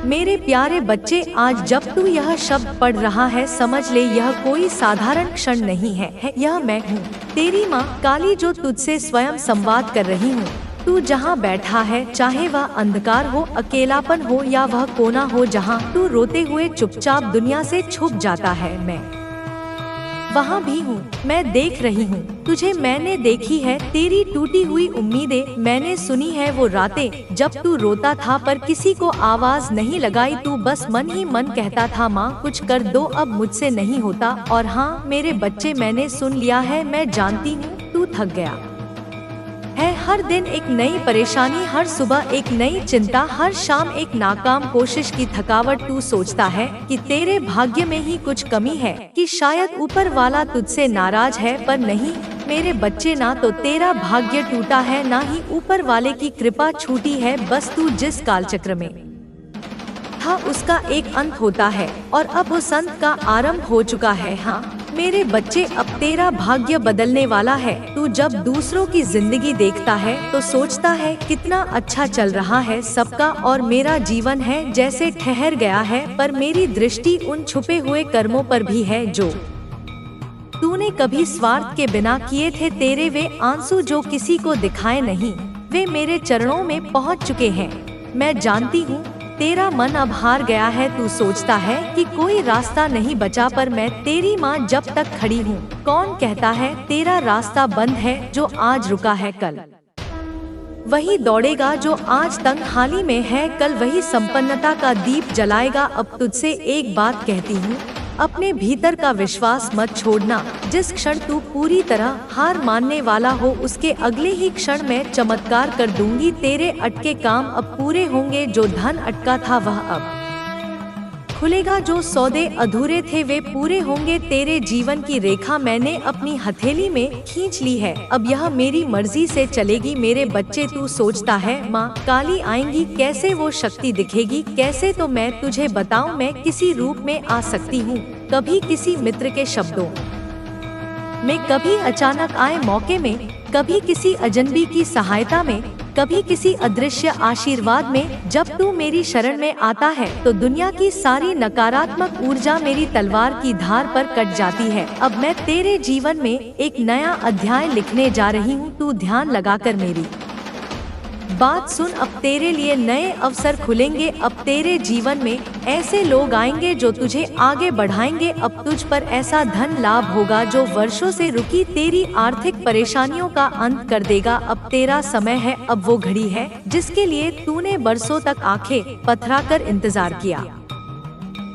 मेरे प्यारे बच्चे, आज जब तू यह शब्द पढ़ रहा है, समझ ले यह कोई साधारण क्षण नहीं है। यह मैं हूँ, तेरी माँ काली, जो तुझसे स्वयं संवाद कर रही हूँ। तू जहाँ बैठा है, चाहे वह अंधकार हो, अकेलापन हो या वह कोना हो जहाँ तू रोते हुए चुपचाप दुनिया से छुप जाता है, मैं वहाँ भी हूँ। मैं देख रही हूँ तुझे, मैंने देखी है तेरी टूटी हुई उम्मीदें, मैंने सुनी है वो रातें जब तू रोता था पर किसी को आवाज नहीं लगाई। तू बस मन ही मन कहता था, माँ कुछ कर दो, अब मुझसे नहीं होता। और हाँ मेरे बच्चे, मैंने सुन लिया है, मैं जानती हूँ तू थक गया है। हर दिन एक नई परेशानी, हर सुबह एक नई चिंता, हर शाम एक नाकाम कोशिश की थकावट। तू सोचता है कि तेरे भाग्य में ही कुछ कमी है, कि शायद ऊपर वाला तुझसे नाराज है, पर नहीं मेरे बच्चे, ना तो तेरा भाग्य टूटा है, ना ही ऊपर वाले की कृपा छूटी है। बस तू जिस कालचक्र में था उसका एक अंत होता है और अब उस अंत का आरंभ हो चुका है। हाँ मेरे बच्चे, अब तेरा भाग्य बदलने वाला है। तू जब दूसरों की जिंदगी देखता है तो सोचता है कितना अच्छा चल रहा है सबका, और मेरा जीवन है जैसे ठहर गया है। पर मेरी दृष्टि उन छुपे हुए कर्मों पर भी है जो तूने कभी स्वार्थ के बिना किए थे। तेरे वे आंसू जो किसी को दिखाए नहीं, वे मेरे चरणों में पहुंच चुके हैं। मैं जानती हूँ तेरा मन अब हार गया है। तू सोचता है कि कोई रास्ता नहीं बचा, पर मैं तेरी माँ जब तक खड़ी हूँ। कौन कहता है तेरा रास्ता बंद है? जो आज रुका है कल वही दौड़ेगा, जो आज तंगहाली में है कल वही संपन्नता का दीप जलाएगा। अब तुझसे एक बात कहती हूँ, अपने भीतर का विश्वास मत छोड़ना। जिस क्षण तू पूरी तरह हार मानने वाला हो, उसके अगले ही क्षण मैं चमत्कार कर दूंगी। तेरे अटके काम अब पूरे होंगे, जो धन अटका था वह अब खुलेगा, जो सौदे अधूरे थे वे पूरे होंगे। तेरे जीवन की रेखा मैंने अपनी हथेली में खींच ली है, अब यह मेरी मर्जी से चलेगी। मेरे बच्चे, तू सोचता है माँ काली आएंगी, कैसे वो शक्ति दिखेगी, कैसे? तो मैं तुझे बताऊं, मैं किसी रूप में आ सकती हूँ, कभी किसी मित्र के शब्दों में, कभी अचानक आए मौके में, कभी किसी अजनबी की सहायता में, कभी किसी अदृश्य आशीर्वाद में। जब तू मेरी शरण में आता है तो दुनिया की सारी नकारात्मक ऊर्जा मेरी तलवार की धार पर कट जाती है। अब मैं तेरे जीवन में एक नया अध्याय लिखने जा रही हूँ। तू ध्यान लगाकर मेरी बात सुन, अब तेरे लिए नए अवसर खुलेंगे। अब तेरे जीवन में ऐसे लोग आएंगे जो तुझे आगे बढ़ाएंगे। अब तुझ पर ऐसा धन लाभ होगा जो वर्षों से रुकी तेरी आर्थिक परेशानियों का अंत कर देगा। अब तेरा समय है, अब वो घड़ी है जिसके लिए तूने बरसों तक आंखें पथराकर इंतजार किया।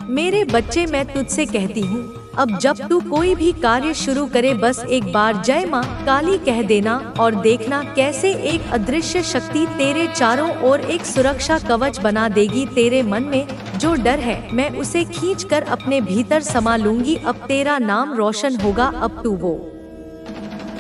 मेरे बच्चे, मैं तुझसे कहती हूँ, अब जब तू कोई भी कार्य शुरू करे, बस एक बार जय माँ काली कह देना और देखना कैसे एक अदृश्य शक्ति तेरे चारों ओर एक सुरक्षा कवच बना देगी। तेरे मन में जो डर है मैं उसे खींचकर अपने भीतर समा लूंगी। अब तेरा नाम रोशन होगा, अब तू वो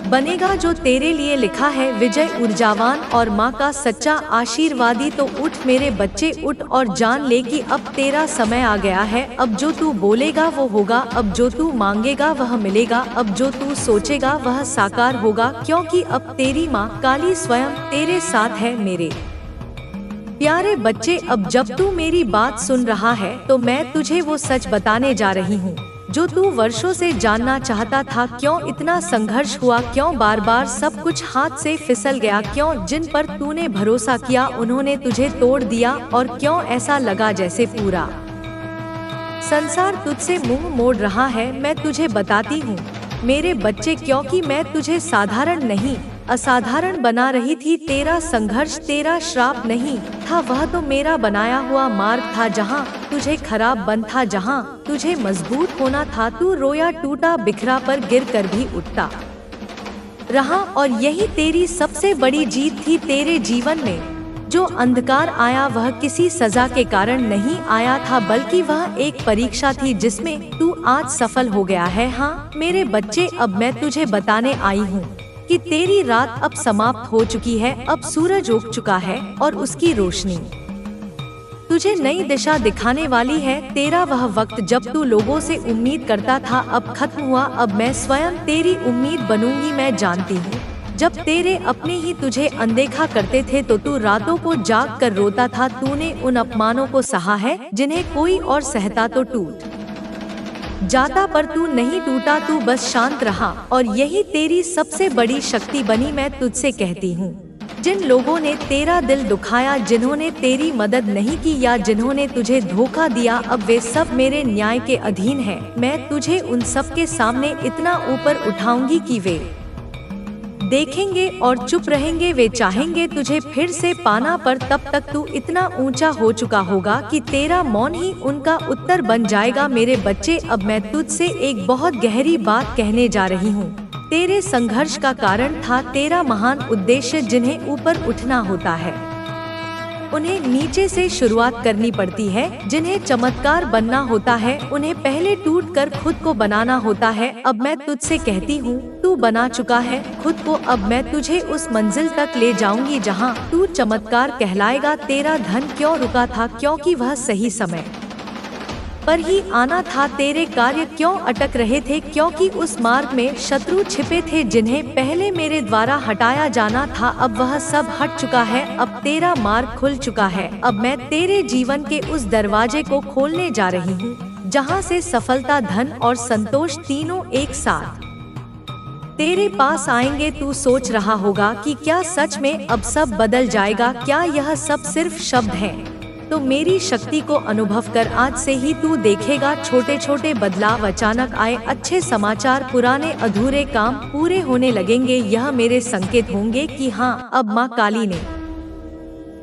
बनेगा जो तेरे लिए लिखा है, विजय, ऊर्जावान और माँ का सच्चा आशीर्वादी। तो उठ मेरे बच्चे, उठ और जान ले कि अब तेरा समय आ गया है। अब जो तू बोलेगा वो होगा, अब जो तू मांगेगा वह मिलेगा, अब जो तू सोचेगा वह साकार होगा, क्योंकि अब तेरी माँ काली स्वयं तेरे साथ है। मेरे प्यारे बच्चे, अब जब तू मेरी बात सुन रहा है तो मैं तुझे वो सच बताने जा रही हूँ जो तू वर्षों से जानना चाहता था। क्यों इतना संघर्ष हुआ, क्यों बार बार सब कुछ हाथ से फिसल गया, क्यों जिन पर तूने भरोसा किया उन्होंने तुझे तोड़ दिया, और क्यों ऐसा लगा जैसे पूरा संसार तुझसे मुंह मोड़ रहा है। मैं तुझे बताती हूँ मेरे बच्चे, क्योंकि मैं तुझे साधारण नहीं असाधारण बना रही थी। तेरा संघर्ष तेरा श्राप नहीं था, वह तो मेरा बनाया हुआ मार्ग था। जहाँ तुझे खराब बन था, जहाँ तुझे मजबूत होना था, तू रोया टूटा बिखरा पर गिर कर भी उठता रहा, और यही तेरी सबसे बड़ी जीत थी। तेरे जीवन में जो अंधकार आया वह किसी सजा के कारण नहीं आया था, बल्कि वह एक परीक्षा थी जिसमें तू आज सफल हो गया है। हाँ मेरे बच्चे, अब मैं तुझे बताने आई हूँ कि तेरी रात अब समाप्त हो चुकी है। अब सूरज उग चुका है और उसकी रोशनी तुझे नई दिशा दिखाने वाली है। तेरा वह वक्त जब तू लोगों से उम्मीद करता था अब खत्म हुआ। अब मैं स्वयं तेरी उम्मीद बनूंगी। मैं जानती हूँ जब तेरे अपने ही तुझे अनदेखा करते थे तो तू रातों को जाग कर रोता था। तूने उन अपमानों को सहा है जिन्हें कोई और सहता तो टूट जाता, पर तू नहीं टूटा, तू बस शांत रहा और यही तेरी सबसे बड़ी शक्ति बनी। मैं तुझसे कहती हूँ, जिन लोगों ने तेरा दिल दुखाया, जिन्होंने तेरी मदद नहीं की या जिन्होंने तुझे धोखा दिया, अब वे सब मेरे न्याय के अधीन हैं। मैं तुझे उन सब के सामने इतना ऊपर उठाऊंगी कि वे देखेंगे और चुप रहेंगे। वे चाहेंगे तुझे फिर से पाना, पर तब तक तू इतना ऊंचा हो चुका होगा कि तेरा मौन ही उनका उत्तर बन जाएगा। मेरे बच्चे, अब मैं तुझसे एक बहुत गहरी बात कहने जा रही हूँ। तेरे संघर्ष का कारण था तेरा महान उद्देश्य। जिन्हें ऊपर उठना होता है उन्हें नीचे से शुरुआत करनी पड़ती है। जिन्हें चमत्कार बनना होता है उन्हें पहले टूट कर खुद को बनाना होता है। अब मैं तुझसे कहती हूँ, तू बना चुका है खुद को। अब मैं तुझे उस मंजिल तक ले जाऊंगी जहाँ तू चमत्कार कहलाएगा। तेरा धन क्यों रुका था? क्योंकि वह सही समय पर ही आना था। तेरे कार्य क्यों अटक रहे थे? क्योंकि उस मार्ग में शत्रु छिपे थे जिन्हें पहले मेरे द्वारा हटाया जाना था। अब वह सब हट चुका है, अब तेरा मार्ग खुल चुका है। अब मैं तेरे जीवन के उस दरवाजे को खोलने जा रही हूँ जहाँ से सफलता, धन और संतोष तीनों एक साथ तेरे पास आएंगे। तू सोच रहा होगा कि क्या सच में अब सब बदल जाएगा? क्या यह सब सिर्फ शब्द हैं? तो मेरी शक्ति को अनुभव कर। आज से ही तू देखेगा छोटे छोटे बदलाव अचानक आए, अच्छे समाचार, पुराने अधूरे काम पूरे होने लगेंगे। यह मेरे संकेत होंगे कि हाँ, अब माँ काली ने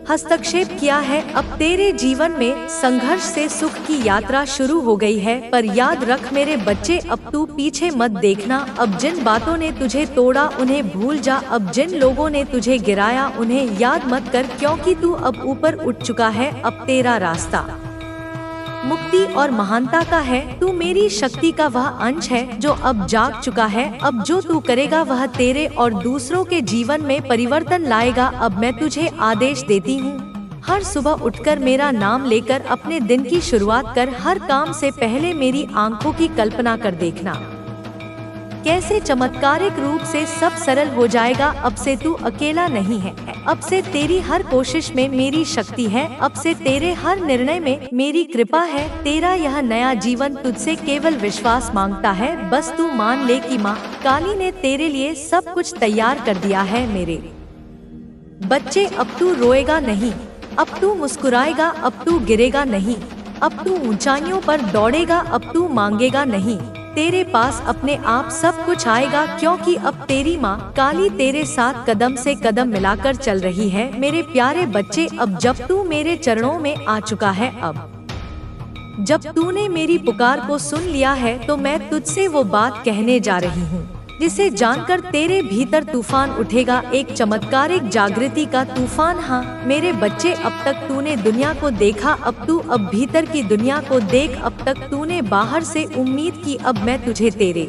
हस्तक्षेप किया है। अब तेरे जीवन में संघर्ष से सुख की यात्रा शुरू हो गई है। पर याद रख मेरे बच्चे, अब तू पीछे मत देखना। अब जिन बातों ने तुझे तोड़ा उन्हें भूल जा। अब जिन लोगों ने तुझे गिराया उन्हें याद मत कर, क्योंकि तू अब ऊपर उठ चुका है। अब तेरा रास्ता मुक्ति और महानता का है। तू मेरी शक्ति का वह अंश है जो अब जाग चुका है। अब जो तू करेगा वह तेरे और दूसरों के जीवन में परिवर्तन लाएगा। अब मैं तुझे आदेश देती हूँ, हर सुबह उठकर मेरा नाम लेकर अपने दिन की शुरुआत कर। हर काम से पहले मेरी आंखों की कल्पना कर देखना, कैसे चमत्कारिक रूप से सब सरल हो जाएगा। अब से तू अकेला नहीं है। अब से तेरी हर कोशिश में मेरी शक्ति है। अब से तेरे हर निर्णय में मेरी कृपा है। तेरा यह नया जीवन तुझसे केवल विश्वास मांगता है। बस तू मान ले कि माँ काली ने तेरे लिए सब कुछ तैयार कर दिया है। मेरे बच्चे, अब तू रोएगा नहीं, अब तू मुस्कुराएगा, अब तू गिरेगा नहीं, अब तू ऊंचाइयों पर दौड़ेगा, अब तू मांगेगा नहीं। तेरे पास अपने आप सब कुछ आएगा, क्योंकि अब तेरी माँ काली तेरे साथ कदम से कदम मिलाकर चल रही है। मेरे प्यारे बच्चे, अब जब तू मेरे चरणों में आ चुका है, अब जब तूने मेरी पुकार को सुन लिया है, तो मैं तुझसे वो बात कहने जा रही हूँ जिसे जानकर तेरे भीतर तूफान उठेगा, एक चमत्कारिक जागृति का तूफान। हाँ मेरे बच्चे, अब तक तूने दुनिया को देखा, अब तू अब भीतर की दुनिया को देख। अब तक तूने बाहर से उम्मीद की, अब मैं तुझे तेरे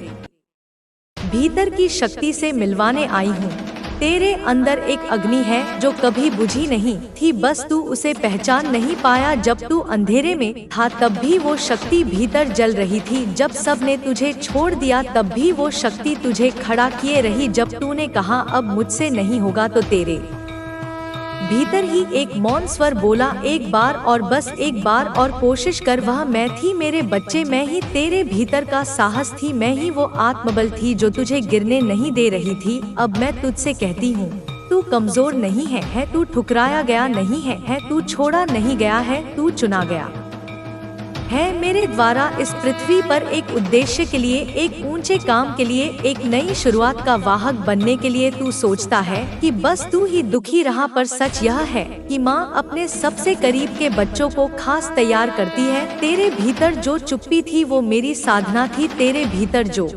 भीतर की शक्ति से मिलवाने आई हूँ। तेरे अंदर एक अग्नि है जो कभी बुझी नहीं थी, बस तू उसे पहचान नहीं पाया। जब तू अंधेरे में था तब भी वो शक्ति भीतर जल रही थी। जब सबने तुझे छोड़ दिया तब भी वो शक्ति तुझे खड़ा किए रही। जब तूने कहा अब मुझसे नहीं होगा, तो तेरे भीतर ही एक मौन स्वर बोला, एक बार और, बस एक बार और कोशिश कर। वह मैं थी मेरे बच्चे, मैं ही तेरे भीतर का साहस थी, मैं ही वो आत्मबल थी जो तुझे गिरने नहीं दे रही थी। अब मैं तुझसे कहती हूँ, तू कमजोर नहीं है, तू ठुकराया गया नहीं है, तू छोड़ा नहीं गया है, तू चुना गया है मेरे द्वारा इस पृथ्वी पर एक उद्देश्य के लिए, एक ऊंचे काम के लिए, एक नई शुरुआत का वाहक बनने के लिए। तू सोचता है कि बस तू ही दुखी रहा, पर सच यह है कि माँ अपने सबसे करीब के बच्चों को खास तैयार करती है। तेरे भीतर जो चुप्पी थी वो मेरी साधना थी, तेरे भीतर जो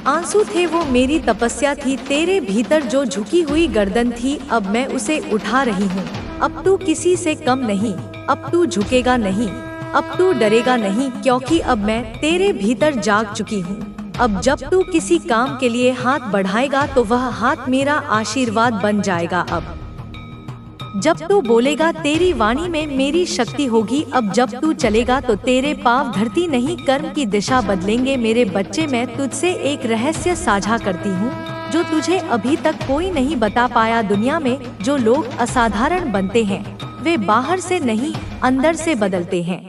आंसू थे वो मेरी तपस्या थी, तेरे भीतर जो झुकी हुई गर्दन थी अब मैं उसे उठा रही हूँ। अब तू किसी से कम नहीं, अब तू झुकेगा नहीं, अब तू डरेगा नहीं, क्योंकि अब मैं तेरे भीतर जाग चुकी हूँ। अब जब तू किसी काम के लिए हाथ बढ़ाएगा तो वह हाथ मेरा आशीर्वाद बन जाएगा। अब जब तू बोलेगा तेरी वाणी में मेरी शक्ति होगी। अब जब तू चलेगा तो तेरे पांव धरती नहीं कर्म की दिशा बदलेंगे। मेरे बच्चे, मैं तुझसे एक रहस्य साझा करती हूँ जो तुझे अभी तक कोई नहीं बता पाया। दुनिया में जो लोग असाधारण बनते हैं वे बाहर से नहीं अंदर से बदलते हैं,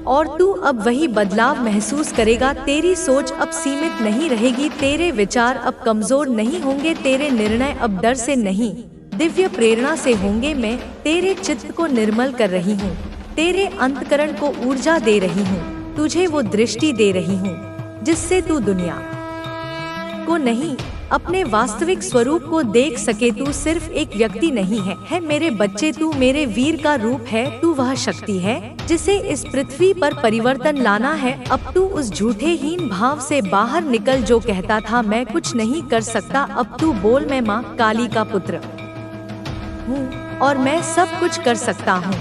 और तू अब वही बदलाव महसूस करेगा। तेरी सोच अब सीमित नहीं रहेगी, तेरे विचार अब कमजोर नहीं होंगे, तेरे निर्णय अब डर से नहीं दिव्य प्रेरणा से होंगे। मैं तेरे चित्त को निर्मल कर रही हूँ, तेरे अंतकरण को ऊर्जा दे रही हूँ, तुझे वो दृष्टि दे रही हूँ जिससे तू दुनिया को नहीं अपने वास्तविक स्वरूप को देख सके। तू सिर्फ एक व्यक्ति नहीं है मेरे बच्चे, तू मेरे वीर का रूप है, तू वह शक्ति है जिसे इस पृथ्वी पर परिवर्तन लाना है। अब तू उस झूठे हीन भाव से बाहर निकल जो कहता था मैं कुछ नहीं कर सकता। अब तू बोल मैं माँ काली का पुत्र हूँ और मैं सब कुछ कर सकता हूँ।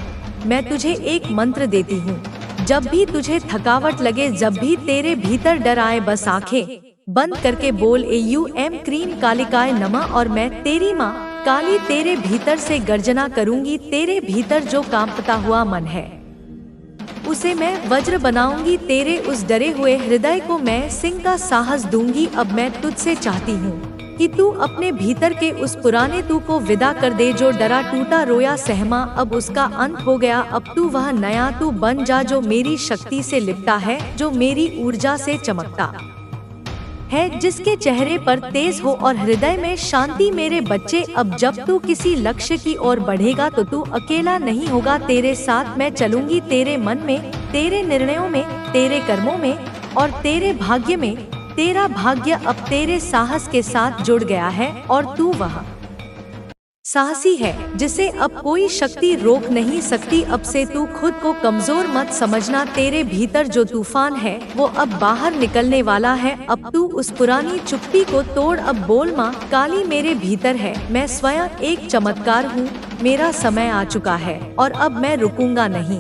मैं तुझे एक मंत्र देती हूँ, जब भी तुझे थकावट लगे, जब भी तेरे भीतर डर आए, बस आंखें बंद करके बोल AUM क्रीम कालिकाय नमः। और मैं तेरी माँ काली तेरे भीतर से गर्जना करूंगी। तेरे भीतर जो कांपता हुआ मन है उसे मैं वज्र बनाऊंगी, तेरे उस डरे हुए हृदय को मैं सिंह का साहस दूंगी। अब मैं तुझसे चाहती हूँ कि तू अपने भीतर के उस पुराने तू को विदा कर दे जो डरा टूटा रोया सहमा। अब उसका अंत हो गया, अब तू वह नया तू बन जा जो मेरी शक्ति से लिपटा है, जो मेरी ऊर्जा से चमकता है, जिसके चेहरे पर तेज हो और हृदय में शांति। मेरे बच्चे अब जब तू किसी लक्ष्य की ओर बढ़ेगा तो तू अकेला नहीं होगा, तेरे साथ मैं चलूंगी, तेरे मन में, तेरे निर्णयों में, तेरे कर्मों में और तेरे भाग्य में। तेरा भाग्य अब तेरे साहस के साथ जुड़ गया है और तू वह साहसी है जिसे अब कोई शक्ति रोक नहीं सकती। अब से तू खुद को कमजोर मत समझना, तेरे भीतर जो तूफान है वो अब बाहर निकलने वाला है। अब तू उस पुरानी चुप्पी को तोड़, अब बोल माँ काली मेरे भीतर है, मैं स्वयं एक चमत्कार हूँ, मेरा समय आ चुका है और अब मैं रुकूंगा नहीं।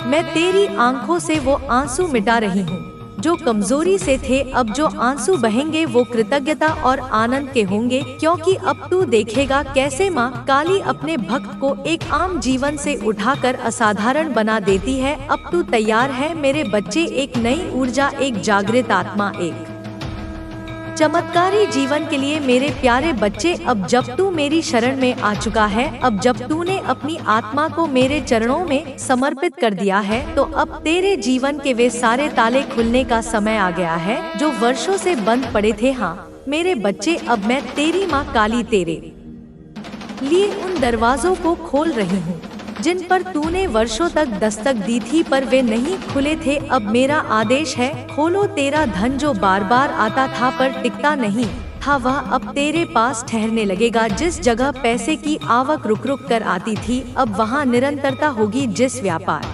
मैं तेरी आंखों से वो आंसू मिटा रही हूँ जो कमजोरी से थे, अब जो आंसू बहेंगे वो कृतज्ञता और आनंद के होंगे, क्योंकि अब तू देखेगा कैसे माँ काली अपने भक्त को एक आम जीवन से उठाकर असाधारण बना देती है। अब तू तैयार है मेरे बच्चे, एक नई ऊर्जा, एक जागृत आत्मा, एक चमत्कारी जीवन के लिए। मेरे प्यारे बच्चे अब जब तू मेरी शरण में आ चुका है, अब जब तूने अपनी आत्मा को मेरे चरणों में समर्पित कर दिया है, तो अब तेरे जीवन के वे सारे ताले खुलने का समय आ गया है जो वर्षों से बंद पड़े थे। हाँ मेरे बच्चे, अब मैं तेरी माँ काली तेरे लिए उन दरवाजों को खोल रही हूँ जिन पर तूने वर्षों तक दस्तक दी थी पर वे नहीं खुले थे। अब मेरा आदेश है, खोलो। तेरा धन जो बार बार आता था पर टिकता नहीं था, वह अब तेरे पास ठहरने लगेगा। जिस जगह पैसे की आवक रुक रुक कर आती थी, अब वहाँ निरंतरता होगी। जिस व्यापार,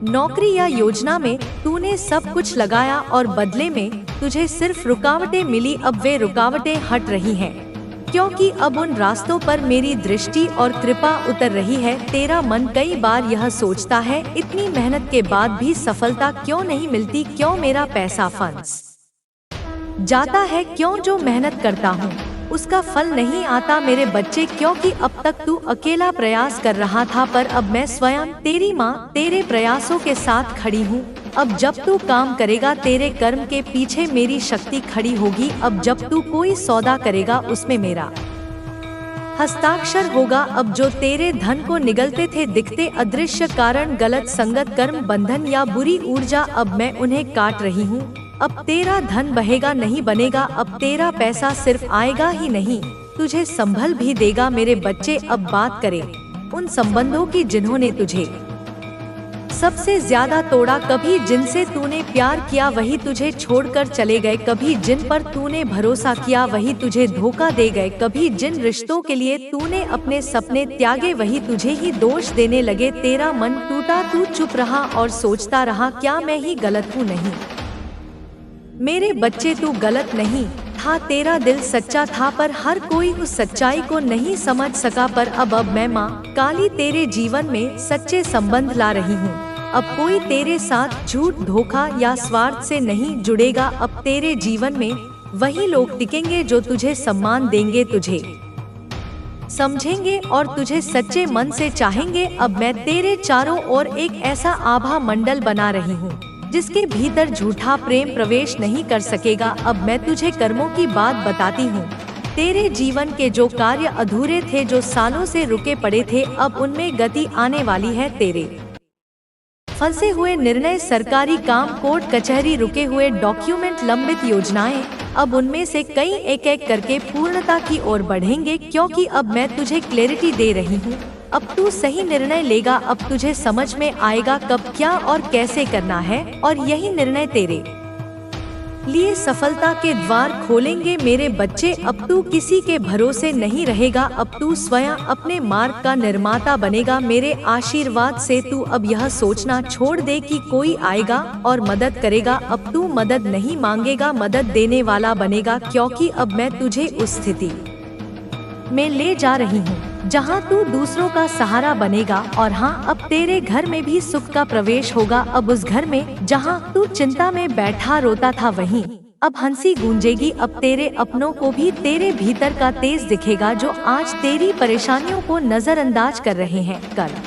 नौकरी या योजना में तूने सब कुछ लगाया और बदले में तुझे सिर्फ रुकावटें मिली, अब वे रुकावटें हट रही हैं, क्योंकि अब उन रास्तों पर मेरी दृष्टि और कृपा उतर रही है। तेरा मन कई बार यह सोचता है इतनी मेहनत के बाद भी सफलता क्यों नहीं मिलती, क्यों मेरा पैसा फंस जाता है, क्यों जो मेहनत करता हूँ उसका फल नहीं आता। मेरे बच्चे, क्योंकि अब तक तू अकेला प्रयास कर रहा था, पर अब मैं स्वयं तेरी माँ तेरे प्रयासों के साथ खड़ी हूँ। अब जब तू काम करेगा तेरे कर्म के पीछे मेरी शक्ति खड़ी होगी। अब जब तू कोई सौदा करेगा उसमें मेरा हस्ताक्षर होगा। अब जो तेरे धन को निगलते थे दिखते अदृश्य कारण, गलत संगत, कर्म बंधन या बुरी ऊर्जा, अब मैं उन्हें काट रही हूँ। अब तेरा धन बहेगा नहीं बनेगा, अब तेरा पैसा सिर्फ आएगा ही नहीं तुझे संभल भी देगा। मेरे बच्चे अब बात करें उन संबंधों की जिन्होंने तुझे सबसे ज्यादा तोड़ा। कभी जिनसे तूने प्यार किया वही तुझे छोड़कर चले गए, कभी जिन पर तूने भरोसा किया वही तुझे धोखा दे गए, कभी जिन रिश्तों के लिए तूने अपने सपने त्यागे वही तुझे ही दोष देने लगे। तेरा मन टूटा, तू चुप रहा और सोचता रहा क्या मैं ही गलत हूँ। नहीं मेरे बच्चे, तू गलत नहीं था, तेरा दिल सच्चा था पर हर कोई उस सच्चाई को नहीं समझ सका। पर अब मैं माँ काली तेरे जीवन में सच्चे संबंध ला रही हूँ। अब कोई तेरे साथ झूठ, धोखा या स्वार्थ से नहीं जुड़ेगा। अब तेरे जीवन में वही लोग टिकेंगे जो तुझे सम्मान देंगे, तुझे समझेंगे और तुझे सच्चे मन से चाहेंगे। अब मैं तेरे चारों ओर एक ऐसा आभा मंडल बना रही हूँ जिसके भीतर झूठा प्रेम प्रवेश नहीं कर सकेगा। अब मैं तुझे कर्मों की बात बताती हूँ। तेरे जीवन के जो कार्य अधूरे थे, जो सालों से रुके पड़े थे, अब उनमें गति आने वाली है। तेरे फंसे हुए निर्णय, सरकारी काम, कोर्ट कचहरी, रुके हुए डॉक्यूमेंट, लंबित योजनाएं, अब उनमें से कई एक एक करके पूर्णता की ओर बढ़ेंगे, क्योंकि अब मैं तुझे क्लैरिटी दे रही हूँ। अब तू सही निर्णय लेगा। अब तुझे समझ में आएगा कब क्या और कैसे करना है, और यही निर्णय तेरे लिए सफलता के द्वार खोलेंगे। मेरे बच्चे, अब तू किसी के भरोसे नहीं रहेगा। अब तू स्वयं अपने मार्ग का निर्माता बनेगा। मेरे आशीर्वाद से तू अब यह सोचना छोड़ दे कि कोई आएगा और मदद करेगा। अब तू मदद नहीं मांगेगा, मदद देने वाला बनेगा, क्योंकि अब मैं तुझे उस स्थिति में ले जा रही हूँ जहाँ तू दूसरों का सहारा बनेगा। और हाँ, अब तेरे घर में भी सुख का प्रवेश होगा। अब उस घर में जहाँ तू चिंता में बैठा रोता था, वहीं अब हंसी गूंजेगी। अब तेरे अपनों को भी तेरे भीतर का तेज दिखेगा, जो आज तेरी परेशानियों को नजरअंदाज कर रहे हैं। कल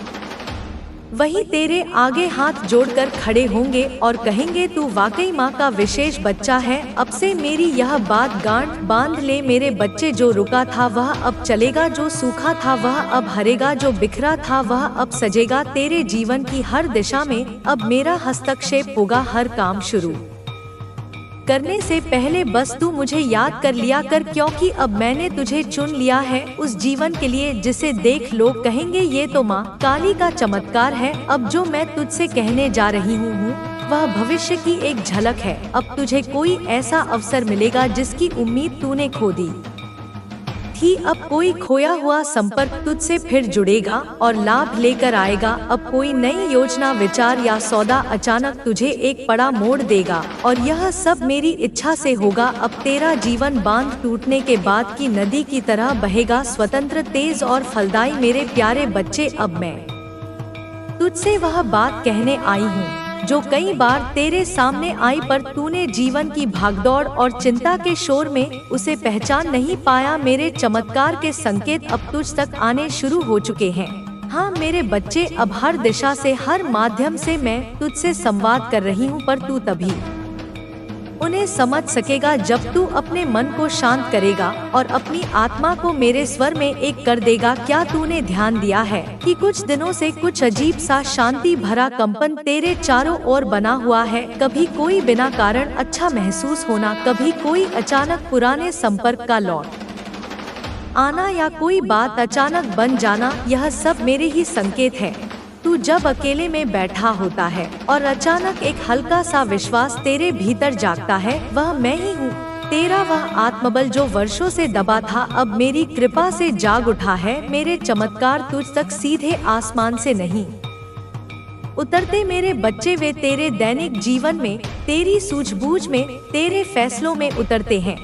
वही तेरे आगे हाथ जोड़कर खड़े होंगे और कहेंगे, तू वाकई माँ का विशेष बच्चा है। अब से मेरी यह बात गांठ बांध ले। मेरे बच्चे, जो रुका था वह अब चलेगा, जो सूखा था वह अब हरेगा, जो बिखरा था वह अब सजेगा। तेरे जीवन की हर दिशा में अब मेरा हस्तक्षेप होगा। हर काम शुरू करने से पहले बस तू मुझे याद कर लिया कर, क्योंकि अब मैंने तुझे चुन लिया है उस जीवन के लिए जिसे देख लोग कहेंगे, ये तो माँ काली का चमत्कार है। अब जो मैं तुझसे कहने जा रही हूँ वह भविष्य की एक झलक है। अब तुझे कोई ऐसा अवसर मिलेगा जिसकी उम्मीद तूने खो दी थी। अब कोई खोया हुआ संपर्क तुझसे फिर जुड़ेगा और लाभ लेकर आएगा। अब कोई नई योजना, विचार या सौदा अचानक तुझे एक बड़ा मोड़ देगा, और यह सब मेरी इच्छा से होगा। अब तेरा जीवन बांध टूटने के बाद की नदी की तरह बहेगा, स्वतंत्र, तेज और फलदायी। मेरे प्यारे बच्चे, अब मैं तुझसे वह बात कहने आई हूँ जो कई बार तेरे सामने आई, पर तूने जीवन की भागदौड़ और चिंता के शोर में उसे पहचान नहीं पाया। मेरे चमत्कार के संकेत अब तुझ तक आने शुरू हो चुके हैं। हाँ मेरे बच्चे, अब हर दिशा से, हर माध्यम से मैं तुझसे संवाद कर रही हूँ, पर तू तभी उन्हें समझ सकेगा जब तू अपने मन को शांत करेगा और अपनी आत्मा को मेरे स्वर में एक कर देगा। क्या तूने ध्यान दिया है कि कुछ दिनों से कुछ अजीब सा शांति भरा कंपन तेरे चारों ओर बना हुआ है? कभी कोई बिना कारण अच्छा महसूस होना, कभी कोई अचानक पुराने संपर्क का लौट आना, या कोई बात अचानक बन जाना। यह सब मेरे ही संकेत है। तू जब अकेले में बैठा होता है और अचानक एक हल्का सा विश्वास तेरे भीतर जागता है, वह मैं ही हूँ। तेरा वह आत्मबल जो वर्षों से दबा था, अब मेरी कृपा से जाग उठा है। मेरे चमत्कार तुझ तक सीधे आसमान से नहीं उतरते मेरे बच्चे, वे तेरे दैनिक जीवन में, तेरी सूझबूझ में, तेरे फैसलों में उतरते हैं।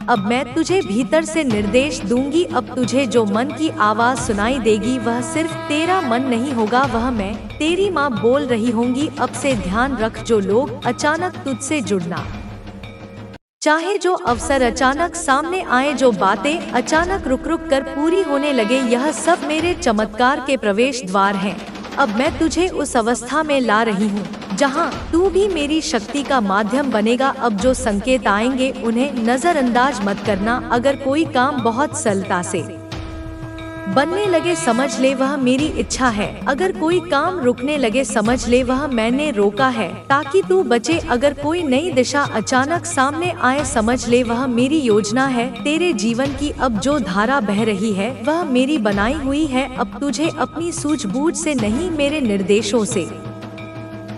अब मैं तुझे भीतर से निर्देश दूंगी। अब तुझे जो मन की आवाज सुनाई देगी वह सिर्फ तेरा मन नहीं होगा, वह मैं तेरी माँ बोल रही होंगी। अब से ध्यान रख, जो लोग अचानक तुझसे जुड़ना चाहे, जो अवसर अचानक सामने आए, जो बातें अचानक रुक रुक कर पूरी होने लगे, यह सब मेरे चमत्कार के प्रवेश द्वार हैं। अब मैं तुझे उस अवस्था में ला रही हूँ जहाँ तू भी मेरी शक्ति का माध्यम बनेगा। अब जो संकेत आएंगे उन्हें नजरअंदाज मत करना। अगर कोई काम बहुत सरलता से बनने लगे, समझ ले वह मेरी इच्छा है। अगर कोई काम रुकने लगे, समझ ले वह मैंने रोका है ताकि तू बचे। अगर कोई नई दिशा अचानक सामने आए, समझ ले वह मेरी योजना है। तेरे जीवन की अब जो धारा बह रही है वह मेरी बनाई हुई है। अब तुझे अपनी सूझबूझ से नहीं, मेरे निर्देशों से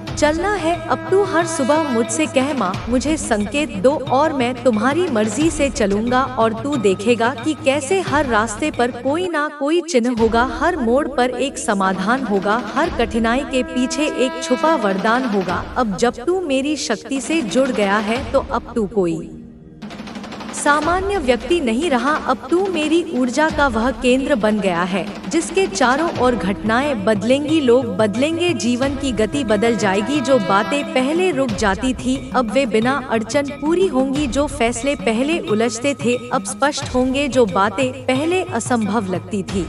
चलना है। अब तू हर सुबह मुझसे कह, माँ मुझे संकेत दो और मैं तुम्हारी मर्जी से चलूंगा। और तू देखेगा कि कैसे हर रास्ते पर कोई ना कोई चिन्ह होगा, हर मोड़ पर एक समाधान होगा, हर कठिनाई के पीछे एक छुपा वरदान होगा। अब जब तू मेरी शक्ति से जुड़ गया है तो अब तू कोई सामान्य व्यक्ति नहीं रहा। अब तू मेरी ऊर्जा का वह केंद्र बन गया है जिसके चारों ओर घटनाएं बदलेंगी, लोग बदलेंगे, जीवन की गति बदल जाएगी। जो बातें पहले रुक जाती थी अब वे बिना अड़चन पूरी होंगी। जो फैसले पहले उलझते थे अब स्पष्ट होंगे। जो बातें पहले असंभव लगती थी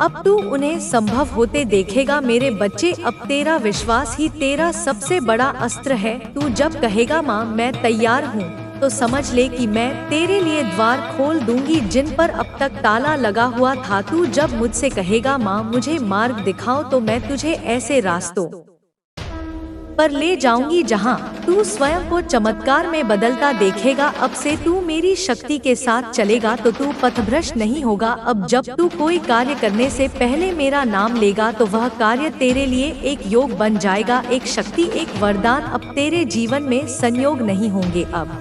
अब तू उन्हें संभव होते देखेगा मेरे बच्चे। अब तेरा विश्वास ही तेरा सबसे बड़ा अस्त्र है। तू जब कहेगा माँ मैं तैयार हूँ, तो समझ ले कि मैं तेरे लिए द्वार खोल दूंगी जिन पर अब तक ताला लगा हुआ था। तू जब मुझसे कहेगा माँ मुझे मार्ग दिखाओ, तो मैं तुझे ऐसे रास्तों पर ले जाऊंगी जहां तू स्वयं को चमत्कार में बदलता देखेगा। अब से तू मेरी शक्ति के साथ चलेगा तो तू पथभ्रष्ट नहीं होगा। अब जब तू कोई कार्य करने से पहले मेरा नाम लेगा, तो वह कार्य तेरे लिए एक योग बन जाएगा, एक शक्ति, एक वरदान। अब तेरे जीवन में संयोग नहीं होंगे, अब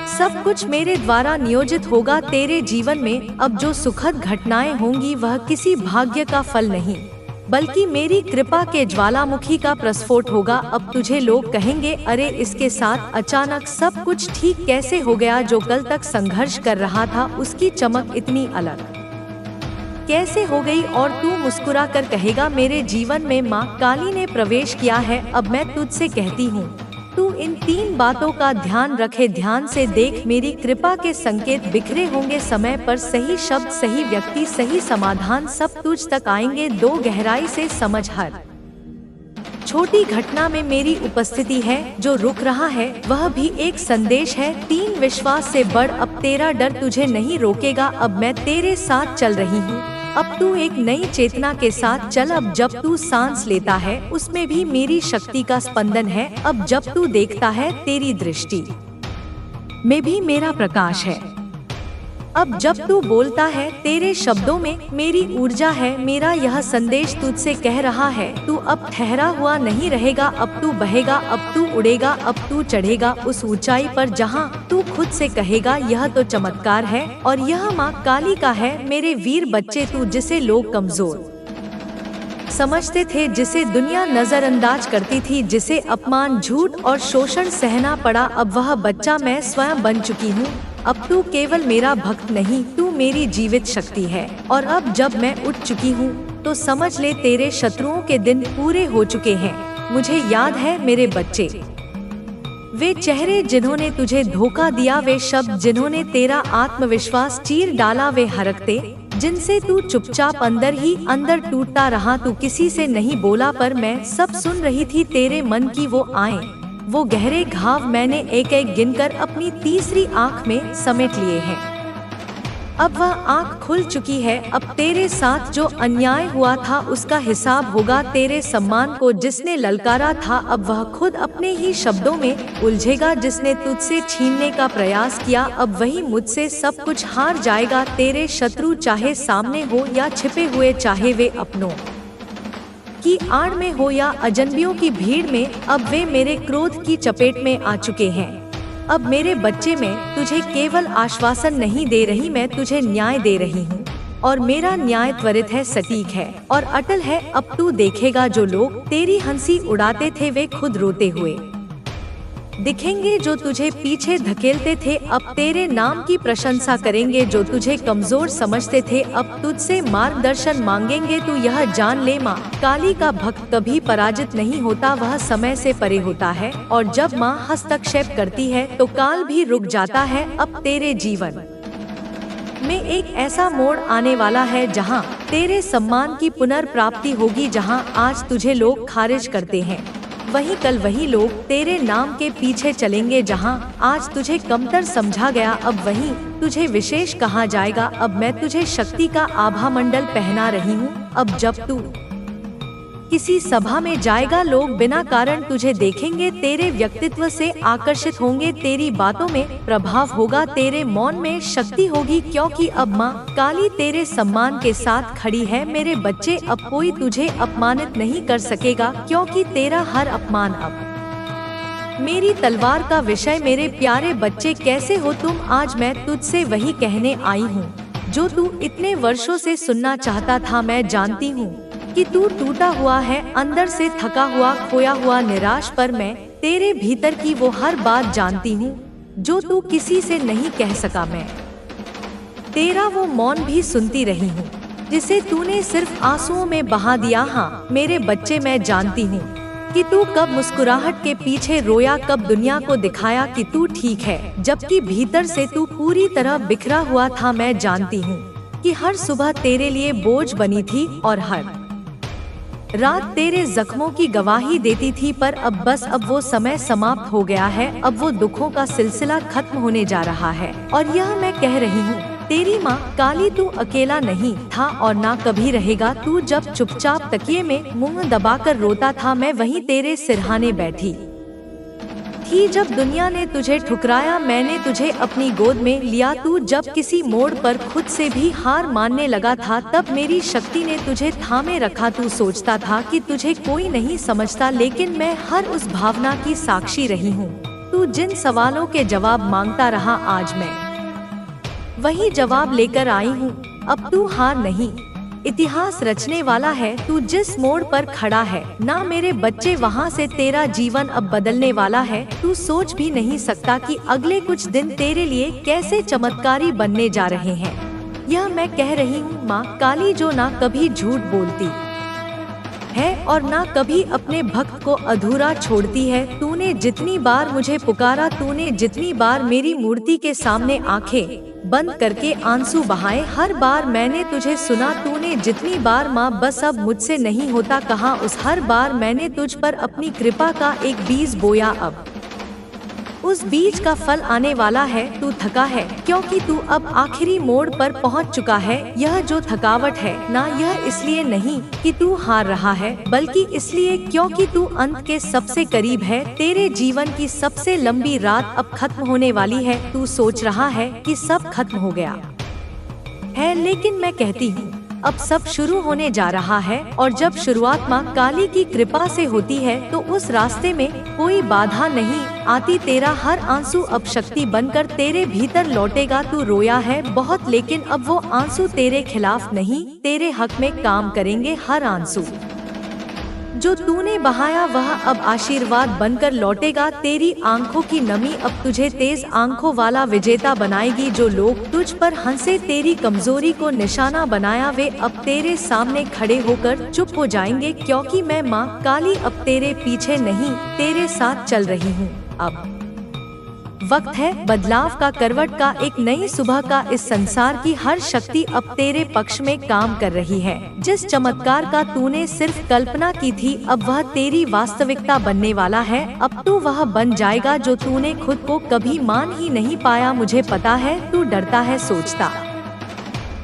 सब कुछ मेरे द्वारा नियोजित होगा तेरे जीवन में। अब जो सुखद घटनाएं होंगी वह किसी भाग्य का फल नहीं, बल्कि मेरी कृपा के ज्वालामुखी का प्रस्फोट होगा। अब तुझे लोग कहेंगे अरे इसके साथ अचानक सब कुछ ठीक कैसे हो गया? जो कल तक संघर्ष कर रहा था उसकी चमक इतनी अलग कैसे हो गई? और तू मुस्कुरा कर कहेगा मेरे जीवन में माँ काली ने प्रवेश किया है। अब मैं तुझसे कहती हूँ तू इन 3 बातों का ध्यान रखे, ध्यान से देख। मेरी कृपा के संकेत बिखरे होंगे समय पर, सही शब्द, सही व्यक्ति, सही समाधान सब तुझ तक आएंगे। 2 गहराई से समझ, हर छोटी घटना में मेरी उपस्थिति है। जो रुक रहा है वह भी एक संदेश है। 3 विश्वास से बढ़, अब तेरा डर तुझे नहीं रोकेगा। अब मैं तेरे साथ चल रही हूँ। अब तू एक नई चेतना के साथ चल। अब जब तू सांस लेता है उसमें भी मेरी शक्ति का स्पंदन है। अब जब तू देखता है तेरी दृष्टि में भी मेरा प्रकाश है। अब जब तू बोलता है तेरे शब्दों में मेरी ऊर्जा है। मेरा यह संदेश तुझसे कह रहा है तू अब ठहरा हुआ नहीं रहेगा। अब तू बहेगा, अब तू उड़ेगा, अब तू चढ़ेगा उस ऊंचाई पर जहां तू खुद से कहेगा यह तो चमत्कार है और यह माँ काली का है। मेरे वीर बच्चे, तू जिसे लोग कमजोर समझते थे, जिसे दुनिया नजरअंदाज करती थी, जिसे अपमान, झूठ और शोषण सहना पड़ा, अब वह बच्चा मैं स्वयं बन चुकी हूँ। अब तू केवल मेरा भक्त नहीं, तू मेरी जीवित शक्ति है। और अब जब मैं उठ चुकी हूँ तो समझ ले तेरे शत्रुओं के दिन पूरे हो चुके हैं। मुझे याद है मेरे बच्चे, वे चेहरे जिन्होंने तुझे धोखा दिया, वे शब्द जिन्होंने तेरा आत्मविश्वास चीर डाला, वे हरकते जिनसे तू चुपचाप अंदर ही अंदर टूटता रहा। तू किसी से नहीं बोला पर मैं सब सुन रही थी। तेरे मन की वो आए, वो गहरे घाव मैंने एक एक गिनकर अपनी तीसरी आँख में समेट लिए हैं। अब वह आँख खुल चुकी है। अब तेरे साथ जो अन्याय हुआ था उसका हिसाब होगा। तेरे सम्मान को जिसने ललकारा था, अब वह खुद अपने ही शब्दों में उलझेगा। जिसने तुझसे छीनने का प्रयास किया, अब वही मुझसे सब कुछ हार जाएगा। तेरे शत्रु चाहे सामने हो या छिपे हुए, चाहे वे अपनों की आड़ में हो या अजनबियों की भीड़ में, अब वे मेरे क्रोध की चपेट में आ चुके हैं। अब मेरे बच्चे, मैं तुझे केवल आश्वासन नहीं दे रही, मैं तुझे न्याय दे रही हूँ। और मेरा न्याय त्वरित है, सटीक है और अटल है। अब तू देखेगा जो लोग तेरी हंसी उड़ाते थे वे खुद रोते हुए दिखेंगे। जो तुझे पीछे धकेलते थे अब तेरे नाम की प्रशंसा करेंगे। जो तुझे कमजोर समझते थे अब तुझसे मार्गदर्शन मांगेंगे। तू यह जान ले, माँ काली का भक्त कभी पराजित नहीं होता, वह समय से परे होता है। और जब माँ हस्तक्षेप करती है तो काल भी रुक जाता है। अब तेरे जीवन में एक ऐसा मोड़ आने वाला है जहाँ तेरे सम्मान की पुनर्प्राप्ति होगी। जहाँ आज तुझे लोग खारिज करते हैं, वहीं कल वही लोग तेरे नाम के पीछे चलेंगे। जहां आज तुझे कमतर समझा गया, अब वहीं तुझे विशेष कहा जाएगा। अब मैं तुझे शक्ति का आभा मंडल पहना रही हूँ। अब जब तू किसी सभा में जाएगा, लोग बिना कारण तुझे देखेंगे, तेरे व्यक्तित्व से आकर्षित होंगे, तेरी बातों में प्रभाव होगा, तेरे मौन में शक्ति होगी, क्योंकि अब माँ काली तेरे सम्मान के साथ खड़ी है। मेरे बच्चे, अब कोई तुझे अपमानित नहीं कर सकेगा, क्योंकि तेरा हर अपमान अब मेरी तलवार का विषय। मेरे प्यारे बच्चे, कैसे हो तुम? आज मैं तुझसे वही कहने आई हूँ जो तू इतने वर्षों से सुनना चाहता था। मैं जानती हूँ कि तू टूटा हुआ है, अंदर से थका हुआ, खोया हुआ, निराश, पर मैं तेरे भीतर की वो हर बात जानती हूँ जो तू किसी से नहीं कह सका। मैं तेरा वो मौन भी सुनती रही हूँ जिसे तूने सिर्फ आंसुओं में बहा दिया। हाँ मेरे बच्चे, मैं जानती हूँ कि तू कब मुस्कुराहट के पीछे रोया, कब दुनिया को दिखाया कि तू ठीक है, जबकि भीतर से तू पूरी तरह बिखरा हुआ था। मैं जानती हूँ कि हर सुबह तेरे लिए बोझ बनी थी और हर रात तेरे जख्मों की गवाही देती थी, पर अब वो समय समाप्त हो गया है। अब वो दुखों का सिलसिला खत्म होने जा रहा है। और यह मैं कह रही हूँ तेरी माँ काली, तू अकेला नहीं था और ना कभी रहेगा। तू जब चुपचाप तकिए में मुंह दबाकर रोता था, मैं वहीं तेरे सिरहाने बैठी थी। जब दुनिया ने तुझे ठुकराया, मैंने तुझे अपनी गोद में लिया। तू जब किसी मोड़ पर खुद से भी हार मानने लगा था, तब मेरी शक्ति ने तुझे थामे रखा। तू सोचता था कि तुझे कोई नहीं समझता, लेकिन मैं हर उस भावना की साक्षी रही हूँ। तू जिन सवालों के जवाब मांगता रहा, आज मैं वही जवाब लेकर आई हूँ। अब तू हार नहीं, इतिहास रचने वाला है। तू जिस मोड़ पर खड़ा है ना मेरे बच्चे, वहाँ से तेरा जीवन अब बदलने वाला है। तू सोच भी नहीं सकता कि अगले कुछ दिन तेरे लिए कैसे चमत्कारी बनने जा रहे हैं। यह मैं कह रही हूँ माँ काली, जो ना कभी झूठ बोलती है और ना कभी अपने भक्त को अधूरा छोड़ती है। तूने जितनी बार मुझे पुकारा, तूने जितनी बार मेरी मूर्ति के सामने आंखें बंद करके आंसू बहाए, हर बार मैंने तुझे सुना। तूने जितनी बार माँ बस अब मुझसे नहीं होता कहा, उस हर बार मैंने तुझ पर अपनी कृपा का एक बीज बोया। अब उस बीज का फल आने वाला है। तू थका है क्योंकि तू अब आखिरी मोड़ पर पहुंच चुका है। यह जो थकावट है ना, यह इसलिए नहीं कि तू हार रहा है, बल्कि इसलिए क्योंकि तू अंत के सबसे करीब है। तेरे जीवन की सबसे लंबी रात अब खत्म होने वाली है। तू सोच रहा है कि सब खत्म हो गया है, लेकिन मैं कहती हूँ अब सब शुरू होने जा रहा है। और जब शुरुआत माँ काली की कृपा से होती है, तो उस रास्ते में कोई बाधा नहीं आती। तेरा हर आंसू अब शक्ति बनकर तेरे भीतर लौटेगा। तू रोया है बहुत, लेकिन अब वो आंसू तेरे खिलाफ नहीं, तेरे हक में काम करेंगे। हर आंसू जो तूने बहाया, वह अब आशीर्वाद बनकर लौटेगा। तेरी आंखों की नमी अब तुझे तेज आंखों वाला विजेता बनाएगी। जो लोग तुझ पर हंसे, तेरी कमजोरी को निशाना बनाया, वे अब तेरे सामने खड़े होकर चुप हो जाएंगे, क्योंकि मैं माँ काली अब तेरे पीछे नहीं, तेरे साथ चल रही हूँ। अब वक्त है बदलाव का, करवट का, एक नई सुबह का। इस संसार की हर शक्ति अब तेरे पक्ष में काम कर रही है। जिस चमत्कार का तूने सिर्फ कल्पना की थी, अब वह तेरी वास्तविकता बनने वाला है। अब तू वह बन जाएगा जो तूने खुद को कभी मान ही नहीं पाया। मुझे पता है तू डरता है, सोचता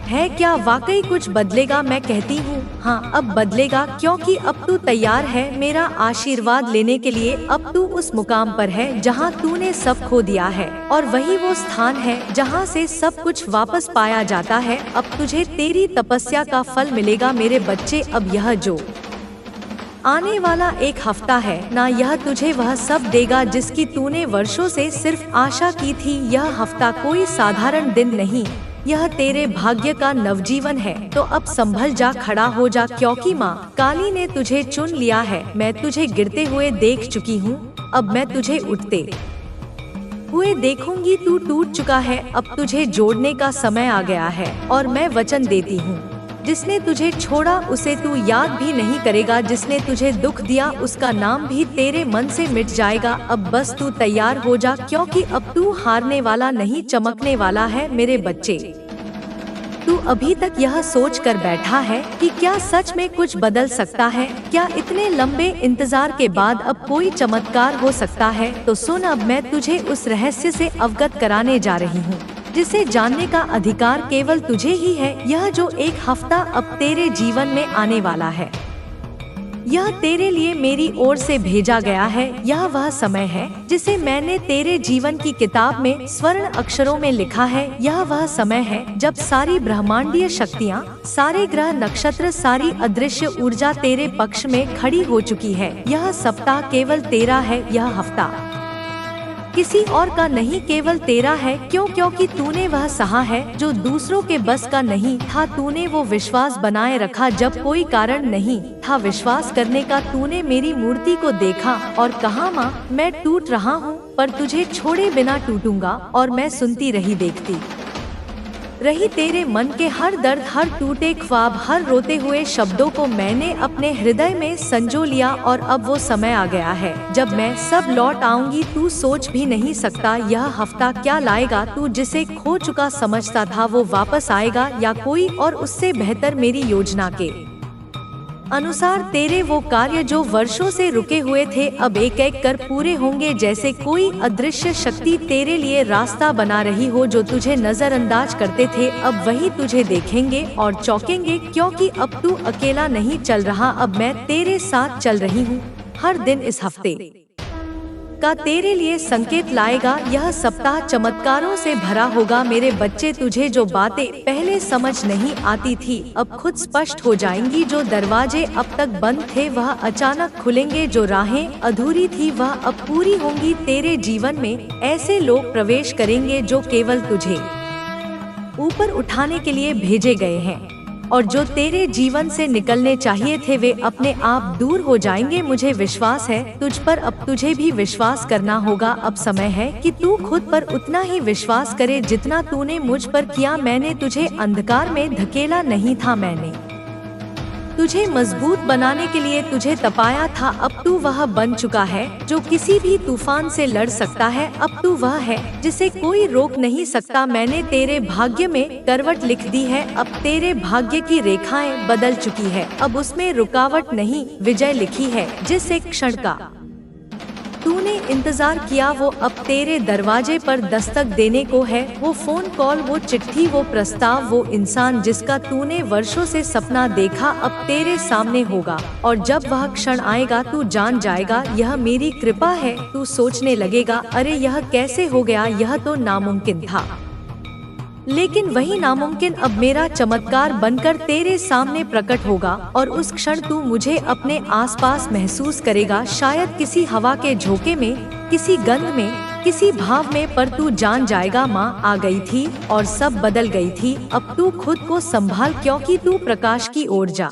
है क्या वाकई कुछ बदलेगा। मैं कहती हूँ हाँ, अब बदलेगा, क्योंकि अब तू तैयार है मेरा आशीर्वाद लेने के लिए। अब तू उस मुकाम पर है जहाँ तूने सब खो दिया है, और वही वो स्थान है जहाँ से सब कुछ वापस पाया जाता है। अब तुझे तेरी तपस्या का फल मिलेगा मेरे बच्चे। अब यह जो आने वाला एक हफ्ता है ना, यह तुझे वह सब देगा जिसकी तूने वर्षों से सिर्फ आशा की थी। यह हफ्ता कोई साधारण दिन नहीं, यह तेरे भाग्य का नवजीवन है। तो अब संभल जा, खड़ा हो जा, क्योंकि माँ काली ने तुझे चुन लिया है। मैं तुझे गिरते हुए देख चुकी हूँ, अब मैं तुझे उठते हुए देखूंगी। तू टूट चुका है, अब तुझे जोड़ने का समय आ गया है। और मैं वचन देती हूँ, जिसने तुझे छोड़ा उसे तू याद भी नहीं करेगा। जिसने तुझे दुख दिया, उसका नाम भी तेरे मन से मिट जाएगा। अब बस तू तैयार हो जा, क्योंकि अब तू हारने वाला नहीं, चमकने वाला है मेरे बच्चे। तू अभी तक यह सोच कर बैठा है कि क्या सच में कुछ बदल सकता है? क्या इतने लंबे इंतजार के बाद अब कोई चमत्कार हो सकता है? तो सुन, अब मैं तुझे उस रहस्य से अवगत कराने जा रही हूँ जिसे जानने का अधिकार केवल तुझे ही है। यह जो एक हफ्ता अब तेरे जीवन में आने वाला है, यह तेरे लिए मेरी ओर से भेजा गया है। यह वह समय है जिसे मैंने तेरे जीवन की किताब में स्वर्ण अक्षरों में लिखा है। यह वह समय है जब सारी ब्रह्मांडीय शक्तियाँ, सारे ग्रह नक्षत्र, सारी अदृश्य ऊर्जा तेरे पक्ष में खड़ी हो चुकी है। यह सप्ताह केवल तेरा है, यह हफ्ता किसी और का नहीं, केवल तेरा है। क्यों? क्योंकि तूने वह सहा है जो दूसरों के बस का नहीं था। तूने वो विश्वास बनाए रखा जब कोई कारण नहीं था विश्वास करने का। तूने मेरी मूर्ति को देखा और कहा, माँ मैं टूट रहा हूँ, पर तुझे छोड़े बिना टूटूंगा। और मैं सुनती रही, देखती रही तेरे मन के हर दर्द, हर टूटे ख्वाब, हर रोते हुए शब्दों को मैंने अपने हृदय में संजो लिया। और अब वो समय आ गया है जब मैं सब लौट आऊंगी। तू सोच भी नहीं सकता यह हफ्ता क्या लाएगा। तू जिसे खो चुका समझता था वो वापस आएगा, या कोई और उससे बेहतर मेरी योजना के अनुसार तेरे वो कार्य जो वर्षों से रुके हुए थे अब एक एक कर पूरे होंगे। जैसे कोई अदृश्य शक्ति तेरे लिए रास्ता बना रही हो। जो तुझे नजरअंदाज करते थे अब वही तुझे देखेंगे और चौंकेंगे, क्योंकि अब तू अकेला नहीं चल रहा, अब मैं तेरे साथ चल रही हूँ। हर दिन इस हफ्ते का तेरे लिए संकेत लाएगा। यह सप्ताह चमत्कारों से भरा होगा। मेरे बच्चे, तुझे जो बातें पहले समझ नहीं आती थी अब खुद स्पष्ट हो जाएंगी। जो दरवाजे अब तक बंद थे वह अचानक खुलेंगे। जो राहें अधूरी थी वह अब पूरी होंगी। तेरे जीवन में ऐसे लोग प्रवेश करेंगे जो केवल तुझे ऊपर उठाने के लिए भेजे गए हैं, और जो तेरे जीवन से निकलने चाहिए थे वे अपने आप दूर हो जाएंगे। मुझे विश्वास है तुझ पर, अब तुझे भी विश्वास करना होगा। अब समय है कि तू खुद पर उतना ही विश्वास करे जितना तूने मुझ पर किया। मैंने तुझे अंधकार में धकेला नहीं था, मैंने तुझे मजबूत बनाने के लिए तुझे तपाया था। अब तू वह बन चुका है जो किसी भी तूफान से लड़ सकता है। अब तू वह है जिसे कोई रोक नहीं सकता। मैंने तेरे भाग्य में करवट लिख दी है। अब तेरे भाग्य की रेखाएं बदल चुकी है। अब उसमें रुकावट नहीं, विजय लिखी है। जिस एक क्षण का तूने इंतजार किया वो अब तेरे दरवाजे पर दस्तक देने को है। वो फोन कॉल, वो चिट्ठी, वो प्रस्ताव, वो इंसान जिसका तूने वर्षों से सपना देखा अब तेरे सामने होगा। और जब वह क्षण आएगा तू जान जाएगा यह मेरी कृपा है। तू सोचने लगेगा, अरे यह कैसे हो गया, यह तो नामुमकिन था। लेकिन वही नामुमकिन अब मेरा चमत्कार बनकर तेरे सामने प्रकट होगा। और उस क्षण तू मुझे अपने आसपास महसूस करेगा, शायद किसी हवा के झोंके में, किसी गंध में, किसी भाव में, पर तू जान जाएगा माँ आ गई थी और सब बदल गई थी। अब तू खुद को संभाल, क्योंकि तू प्रकाश की ओर जा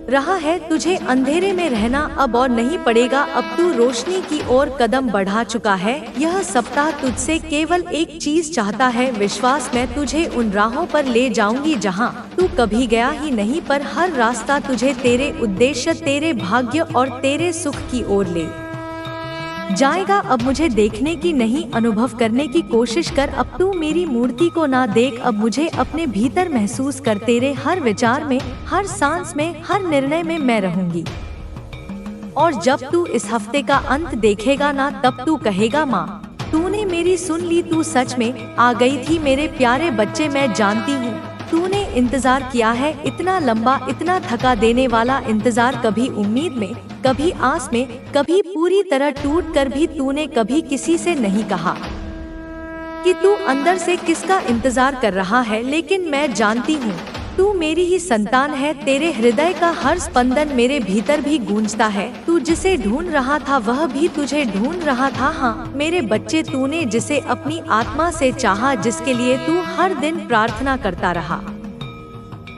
रहा है। तुझे अंधेरे में रहना अब और नहीं पड़ेगा। अब तू रोशनी की ओर कदम बढ़ा चुका है। यह सप्ताह तुझसे केवल एक चीज चाहता है, विश्वास। मैं तुझे उन राहों पर ले जाऊंगी जहां तू कभी गया ही नहीं, पर हर रास्ता तुझे तेरे उद्देश्य, तेरे भाग्य और तेरे सुख की ओर ले जाएगा। अब मुझे देखने की नहीं, अनुभव करने की कोशिश कर। अब तू मेरी मूर्ति को ना देख, अब मुझे अपने भीतर महसूस कर। तेरे हर विचार में, हर सांस में, हर निर्णय में मैं रहूंगी। और जब तू इस हफ्ते का अंत देखेगा ना तब तू कहेगा माँ तूने मेरी सुन ली, तू सच में आ गई थी। मेरे प्यारे बच्चे, मैं जानती हूँ तूने इंतजार किया है, इतना लंबा, इतना थका देने वाला इंतजार। कभी उम्मीद में, कभी आस में, कभी पूरी तरह टूट कर भी तूने कभी किसी से नहीं कहा कि तू अंदर से किसका इंतजार कर रहा है। लेकिन मैं जानती हूँ तू मेरी ही संतान है। तेरे हृदय का हर स्पंदन मेरे भीतर भी गूंजता है। तू जिसे ढूंढ रहा था वह भी तुझे ढूंढ रहा था। हाँ मेरे बच्चे, तूने जिसे अपनी आत्मा से चाहा, जिसके लिए तू हर दिन प्रार्थना करता रहा,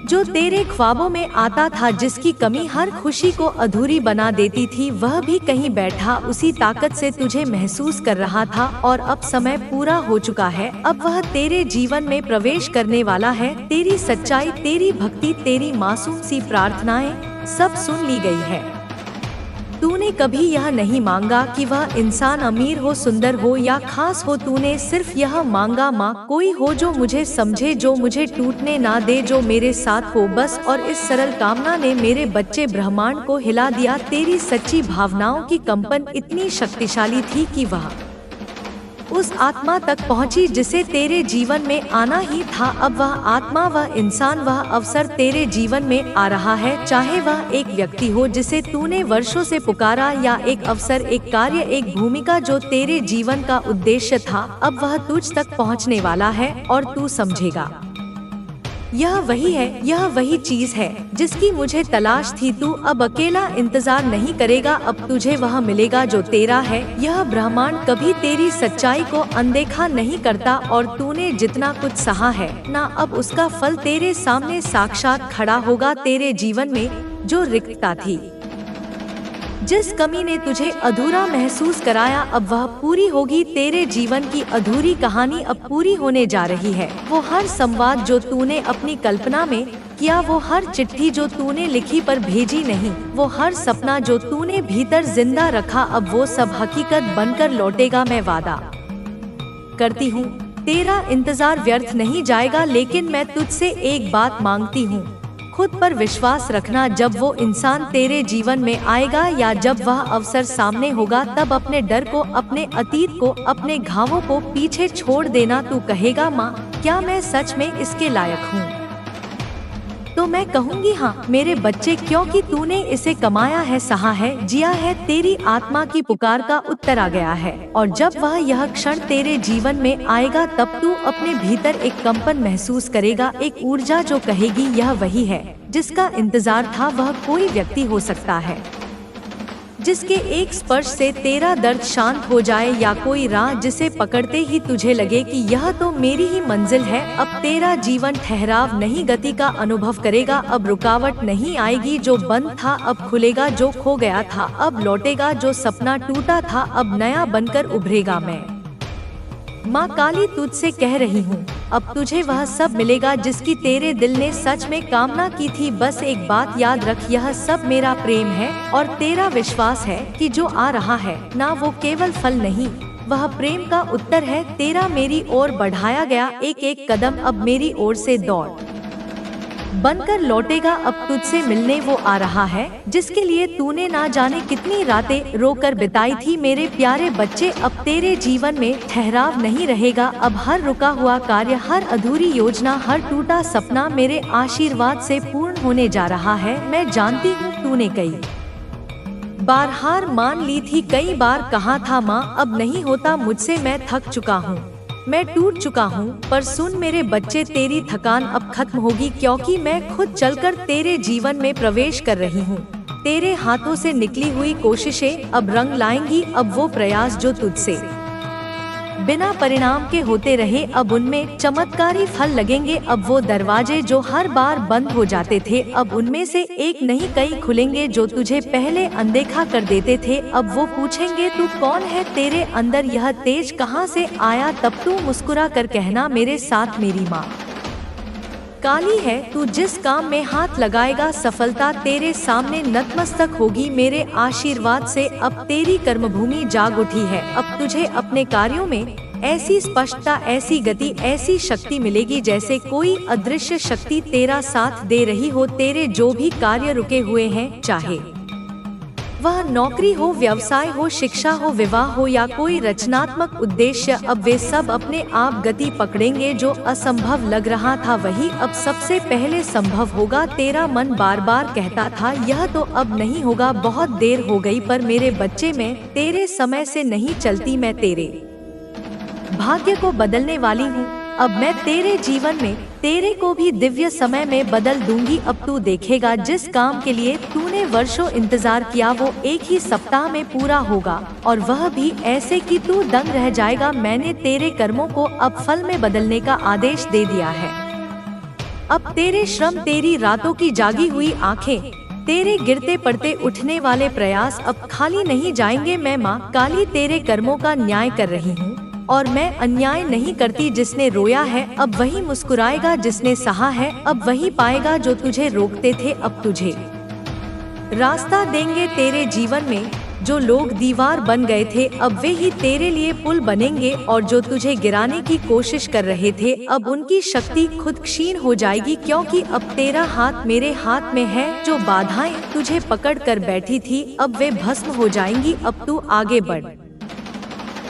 जो तेरे ख्वाबों में आता था, जिसकी कमी हर खुशी को अधूरी बना देती थी, वह भी कहीं बैठा उसी ताकत से तुझे महसूस कर रहा था। और अब समय पूरा हो चुका है। अब वह तेरे जीवन में प्रवेश करने वाला है। तेरी सच्चाई, तेरी भक्ति, तेरी मासूम सी प्रार्थनाएं सब सुन ली गई है। तूने कभी यह नहीं मांगा कि वह इंसान अमीर हो, सुंदर हो या खास हो। तूने सिर्फ यह मांगा, माँ कोई हो जो मुझे समझे, जो मुझे टूटने ना दे, जो मेरे साथ हो बस। और इस सरल कामना ने मेरे बच्चे ब्रह्मांड को हिला दिया। तेरी सच्ची भावनाओं की कंपन इतनी शक्तिशाली थी कि वह उस आत्मा तक पहुंची जिसे तेरे जीवन में आना ही था। अब वह आत्मा, वह इंसान, वह अवसर तेरे जीवन में आ रहा है। चाहे वह एक व्यक्ति हो जिसे तूने वर्षों से पुकारा, या एक अवसर, एक कार्य, एक भूमिका जो तेरे जीवन का उद्देश्य था, अब वह तुझ तक पहुंचने वाला है। और तू समझेगा यह वही है, यह वही चीज है जिसकी मुझे तलाश थी। तू अब अकेला इंतजार नहीं करेगा, अब तुझे वह मिलेगा जो तेरा है। यह ब्रह्मांड कभी तेरी सच्चाई को अनदेखा नहीं करता। और तूने जितना कुछ सहा है ना, अब उसका फल तेरे सामने साक्षात खड़ा होगा। तेरे जीवन में जो रिक्तता थी, जिस कमी ने तुझे अधूरा महसूस कराया अब वह पूरी होगी। तेरे जीवन की अधूरी कहानी अब पूरी होने जा रही है। वो हर संवाद जो तूने अपनी कल्पना में किया, वो हर चिट्ठी जो तूने लिखी पर भेजी नहीं, वो हर सपना जो तूने भीतर जिंदा रखा, अब वो सब हकीकत बनकर लौटेगा। मैं वादा करती हूँ तेरा इंतजार व्यर्थ नहीं जाएगा। लेकिन मैं तुझसे एक बात मांगती हूँ, खुद पर विश्वास रखना। जब वो इंसान तेरे जीवन में आएगा या जब वह अवसर सामने होगा, तब अपने डर को, अपने अतीत को, अपने घावों को पीछे छोड़ देना। तू कहेगा, माँ क्या मैं सच में इसके लायक हूँ? तो मैं कहूँगी हाँ मेरे बच्चे, क्योंकि तूने इसे कमाया है, सहा है, जिया है। तेरी आत्मा की पुकार का उत्तर आ गया है और जब वह यह क्षण तेरे जीवन में आएगा, तब तू अपने भीतर एक कंपन महसूस करेगा, एक ऊर्जा जो कहेगी यह वही है जिसका इंतजार था। वह कोई व्यक्ति हो सकता है जिसके एक स्पर्श से तेरा दर्द शांत हो जाए, या कोई राह जिसे पकड़ते ही तुझे लगे कि यह तो मेरी ही मंजिल है। अब तेरा जीवन ठहराव नहीं, गति का अनुभव करेगा। अब रुकावट नहीं आएगी। जो बंद था अब खुलेगा, जो खो गया था अब लौटेगा, जो सपना टूटा था अब नया बनकर उभरेगा। मैं माँ काली तुझसे कह रही हूँ, अब तुझे वह सब मिलेगा जिसकी तेरे दिल ने सच में कामना की थी। बस एक बात याद रख, यह सब मेरा प्रेम है और तेरा विश्वास है कि जो आ रहा है ना, वो केवल फल नहीं, वह प्रेम का उत्तर है। तेरा मेरी ओर बढ़ाया गया एक एक कदम अब मेरी ओर से दौड़ बनकर लौटेगा। अब तुझसे मिलने वो आ रहा है जिसके लिए तूने ना जाने कितनी रातें रोकर बिताई थी। मेरे प्यारे बच्चे, अब तेरे जीवन में ठहराव नहीं रहेगा। अब हर रुका हुआ कार्य, हर अधूरी योजना, हर टूटा सपना मेरे आशीर्वाद से पूर्ण होने जा रहा है। मैं जानती हूँ तूने कई बार हार मान ली थी, कई बार कहा था माँ अब नहीं होता मुझसे, मैं थक चुका हूँ, मैं टूट चुका हूँ। पर सुन मेरे बच्चे, तेरी थकान अब खत्म होगी, क्योंकि मैं खुद चलकर तेरे जीवन में प्रवेश कर रही हूँ। तेरे हाथों से निकली हुई कोशिशें अब रंग लाएंगी। अब वो प्रयास जो तुझसे बिना परिणाम के होते रहे, अब उनमें चमत्कारी फल लगेंगे। अब वो दरवाजे जो हर बार बंद हो जाते थे, अब उनमें से एक नहीं कई खुलेंगे। जो तुझे पहले अनदेखा कर देते थे, अब वो पूछेंगे तू कौन है, तेरे अंदर यह तेज कहाँ से आया। तब तू मुस्कुरा कर कहना, मेरे साथ मेरी माँ काली है। तू जिस काम में हाथ लगाएगा, सफलता तेरे सामने नतमस्तक होगी। मेरे आशीर्वाद से अब तेरी कर्मभूमि जाग उठी है। अब तुझे अपने कार्यों में ऐसी स्पष्टता, ऐसी गति, ऐसी शक्ति मिलेगी जैसे कोई अदृश्य शक्ति तेरा साथ दे रही हो। तेरे जो भी कार्य रुके हुए हैं, चाहे वह नौकरी हो, व्यवसाय हो, शिक्षा हो, विवाह हो या कोई रचनात्मक उद्देश्य, अब वे सब अपने आप गति पकड़ेंगे। जो असंभव लग रहा था वही अब सबसे पहले संभव होगा। तेरा मन बार बार कहता था यह तो अब नहीं होगा, बहुत देर हो गई। पर मेरे बच्चे, मैं तेरे समय से नहीं चलती, मैं तेरे भाग्य को बदलने वाली हूँ। अब मैं तेरे जीवन में तेरे को भी दिव्य समय में बदल दूंगी। अब तू देखेगा जिस काम के लिए तूने वर्षों इंतजार किया, वो एक ही सप्ताह में पूरा होगा, और वह भी ऐसे कि तू दंग रह जाएगा। मैंने तेरे कर्मों को अब फल में बदलने का आदेश दे दिया है। अब तेरे श्रम, तेरी रातों की जागी हुई आंखें, तेरे गिरते पड़ते उठने वाले प्रयास अब खाली नहीं जाएंगे। मैं माँ काली तेरे कर्मों का न्याय कर रही हूँ, और मैं अन्याय नहीं करती। जिसने रोया है अब वही मुस्कुराएगा, जिसने सहा है अब वही पाएगा। जो तुझे रोकते थे अब तुझे रास्ता देंगे। तेरे जीवन में जो लोग दीवार बन गए थे, अब वे ही तेरे लिए पुल बनेंगे, और जो तुझे गिराने की कोशिश कर रहे थे, अब उनकी शक्ति खुद क्षीण हो जाएगी। क्योंकि अब तेरा हाथ मेरे हाथ में है। जो बाधाएं तुझे पकड़ कर बैठी थी, अब वे भस्म हो जाएंगी। अब तू आगे बढ़,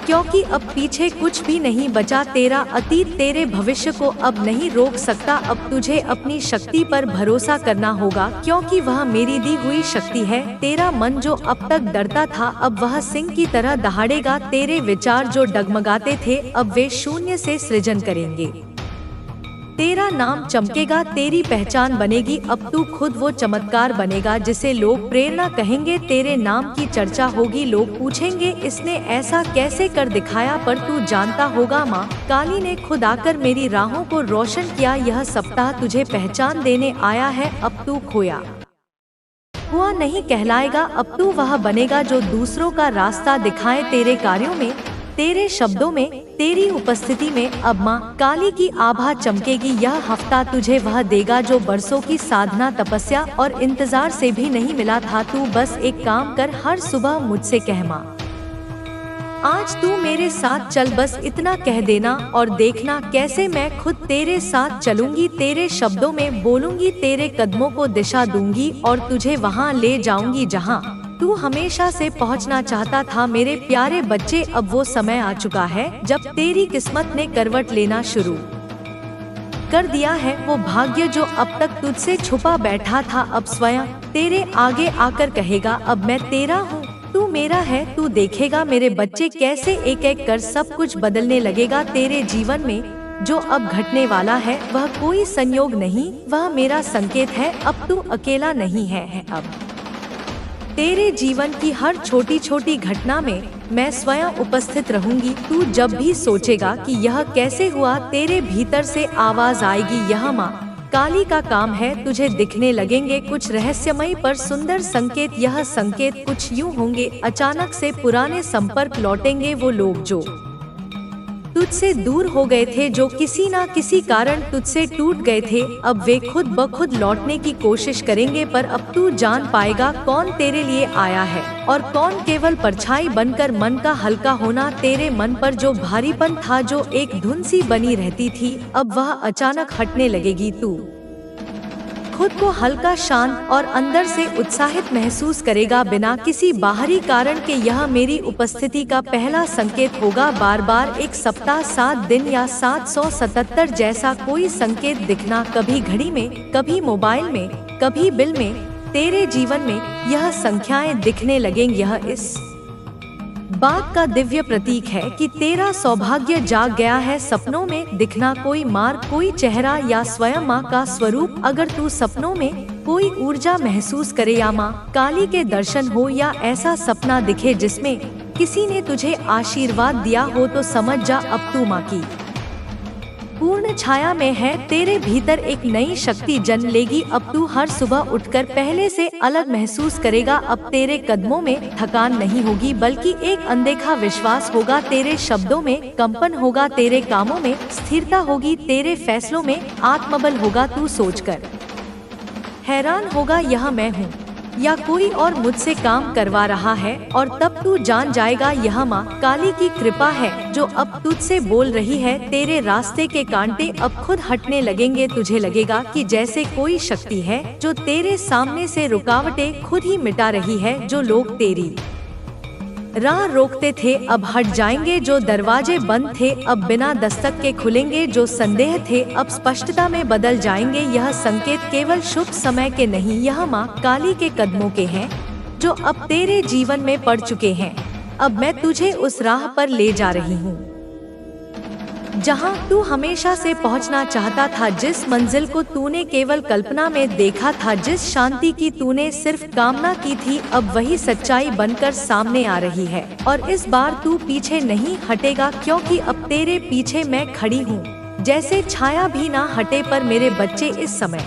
क्योंकि अब पीछे कुछ भी नहीं बचा। तेरा अतीत तेरे भविष्य को अब नहीं रोक सकता। अब तुझे अपनी शक्ति पर भरोसा करना होगा, क्योंकि वह मेरी दी हुई शक्ति है। तेरा मन जो अब तक डरता था, अब वह सिंह की तरह दहाड़ेगा। तेरे विचार जो डगमगाते थे, अब वे शून्य से सृजन करेंगे। तेरा नाम चमकेगा, तेरी पहचान बनेगी। अब तू खुद वो चमत्कार बनेगा जिसे लोग प्रेरणा कहेंगे। तेरे नाम की चर्चा होगी, लोग पूछेंगे इसने ऐसा कैसे कर दिखाया। पर तू जानता होगा, माँ काली ने खुद आकर मेरी राहों को रोशन किया। यह सप्ताह तुझे पहचान देने आया है। अब तू खोया हुआ नहीं कहलाएगा। अब तू वह बनेगा जो दूसरों का रास्ता दिखाए तेरे कार्यों में, तेरे शब्दों में, तेरी उपस्थिति में। अब माँ काली की आभा चमकेगी। यह हफ्ता तुझे वह देगा जो बरसों की साधना, तपस्या और इंतजार से भी नहीं मिला था। तू बस एक काम कर, हर सुबह मुझसे कह माँ आज तू मेरे साथ चल, बस इतना कह देना और देखना कैसे मैं खुद तेरे साथ चलूंगी, तेरे शब्दों में बोलूंगी, तेरे कदमों को दिशा दूंगी और तुझे वहाँ ले जाऊंगी जहाँ तू हमेशा से पहुँचना चाहता था। मेरे प्यारे बच्चे, अब वो समय आ चुका है जब तेरी किस्मत ने करवट लेना शुरू कर दिया है। वो भाग्य जो अब तक तुझसे छुपा बैठा था, अब स्वयं तेरे आगे आकर कहेगा, अब मैं तेरा हूँ, तू मेरा है। तू देखेगा मेरे बच्चे कैसे एक एक कर सब कुछ बदलने लगेगा तेरे जीवन में। जो अब घटने वाला है वह कोई संयोग नहीं, वह मेरा संकेत है। अब तू अकेला नहीं है। अब तेरे जीवन की हर छोटी छोटी घटना में मैं स्वयं उपस्थित रहूंगी। तू जब भी सोचेगा कि यह कैसे हुआ, तेरे भीतर से आवाज आएगी, यह माँ काली का काम है। तुझे दिखने लगेंगे कुछ रहस्यमय पर सुंदर संकेत। यह संकेत कुछ यूं होंगे, अचानक से पुराने संपर्क लौटेंगे। वो लोग जो तुझसे दूर हो गए थे, जो किसी ना किसी कारण तुझसे टूट गए थे, अब वे खुद ब खुद लौटने की कोशिश करेंगे। पर अब तू जान पाएगा कौन तेरे लिए आया है और कौन केवल परछाई बनकर मन का हल्का होना। तेरे मन पर जो भारीपन था, जो एक धुन सी बनी रहती थी, अब वह अचानक हटने लगेगी। तू खुद को हल्का, शांत और अंदर से उत्साहित महसूस करेगा बिना किसी बाहरी कारण के। यह मेरी उपस्थिति का पहला संकेत होगा। बार बार एक सप्ताह, 7 दिन या 777 जैसा कोई संकेत दिखना, कभी घड़ी में, कभी मोबाइल में, कभी बिल में। तेरे जीवन में यह संख्याएं दिखने लगेंगी। यह इस बात का दिव्य प्रतीक है कि तेरा सौभाग्य जाग गया है। सपनों में दिखना कोई मार्ग, कोई चेहरा या स्वयं माँ का स्वरूप। अगर तू सपनों में कोई ऊर्जा महसूस करे या माँ काली के दर्शन हो या ऐसा सपना दिखे जिसमें किसी ने तुझे आशीर्वाद दिया हो, तो समझ जा अब तू माँ की पूर्ण छाया में है। तेरे भीतर एक नई शक्ति जन्म लेगी। अब तू हर सुबह उठकर पहले से अलग महसूस करेगा। अब तेरे कदमों में थकान नहीं होगी, बल्कि एक अनदेखा विश्वास होगा। तेरे शब्दों में कंपन होगा, तेरे कामों में स्थिरता होगी, तेरे फैसलों में आत्मबल होगा। तू सोचकर हैरान होगा, यह मैं हूँ या कोई और मुझसे काम करवा रहा है? और तब तू जान जाएगा यह माँ काली की कृपा है जो अब तुझसे बोल रही है। तेरे रास्ते के कांटे अब खुद हटने लगेंगे। तुझे लगेगा कि जैसे कोई शक्ति है जो तेरे सामने से रुकावटें खुद ही मिटा रही है। जो लोग तेरी राह रोकते थे अब हट जाएंगे, जो दरवाजे बंद थे अब बिना दस्तक के खुलेंगे, जो संदेह थे अब स्पष्टता में बदल जाएंगे। यह संकेत केवल शुभ समय के नहीं, यह माँ काली के कदमों के हैं जो अब तेरे जीवन में पड़ चुके हैं। अब मैं तुझे उस राह पर ले जा रही हूँ जहाँ तू हमेशा से पहुँचना चाहता था, जिस मंजिल को तूने केवल कल्पना में देखा था, जिस शांति की तूने सिर्फ कामना की थी, अब वही सच्चाई बनकर सामने आ रही है। और इस बार तू पीछे नहीं हटेगा, क्योंकि अब तेरे पीछे मैं खड़ी हूँ। जैसे छाया भी ना हटे। पर मेरे बच्चे, इस समय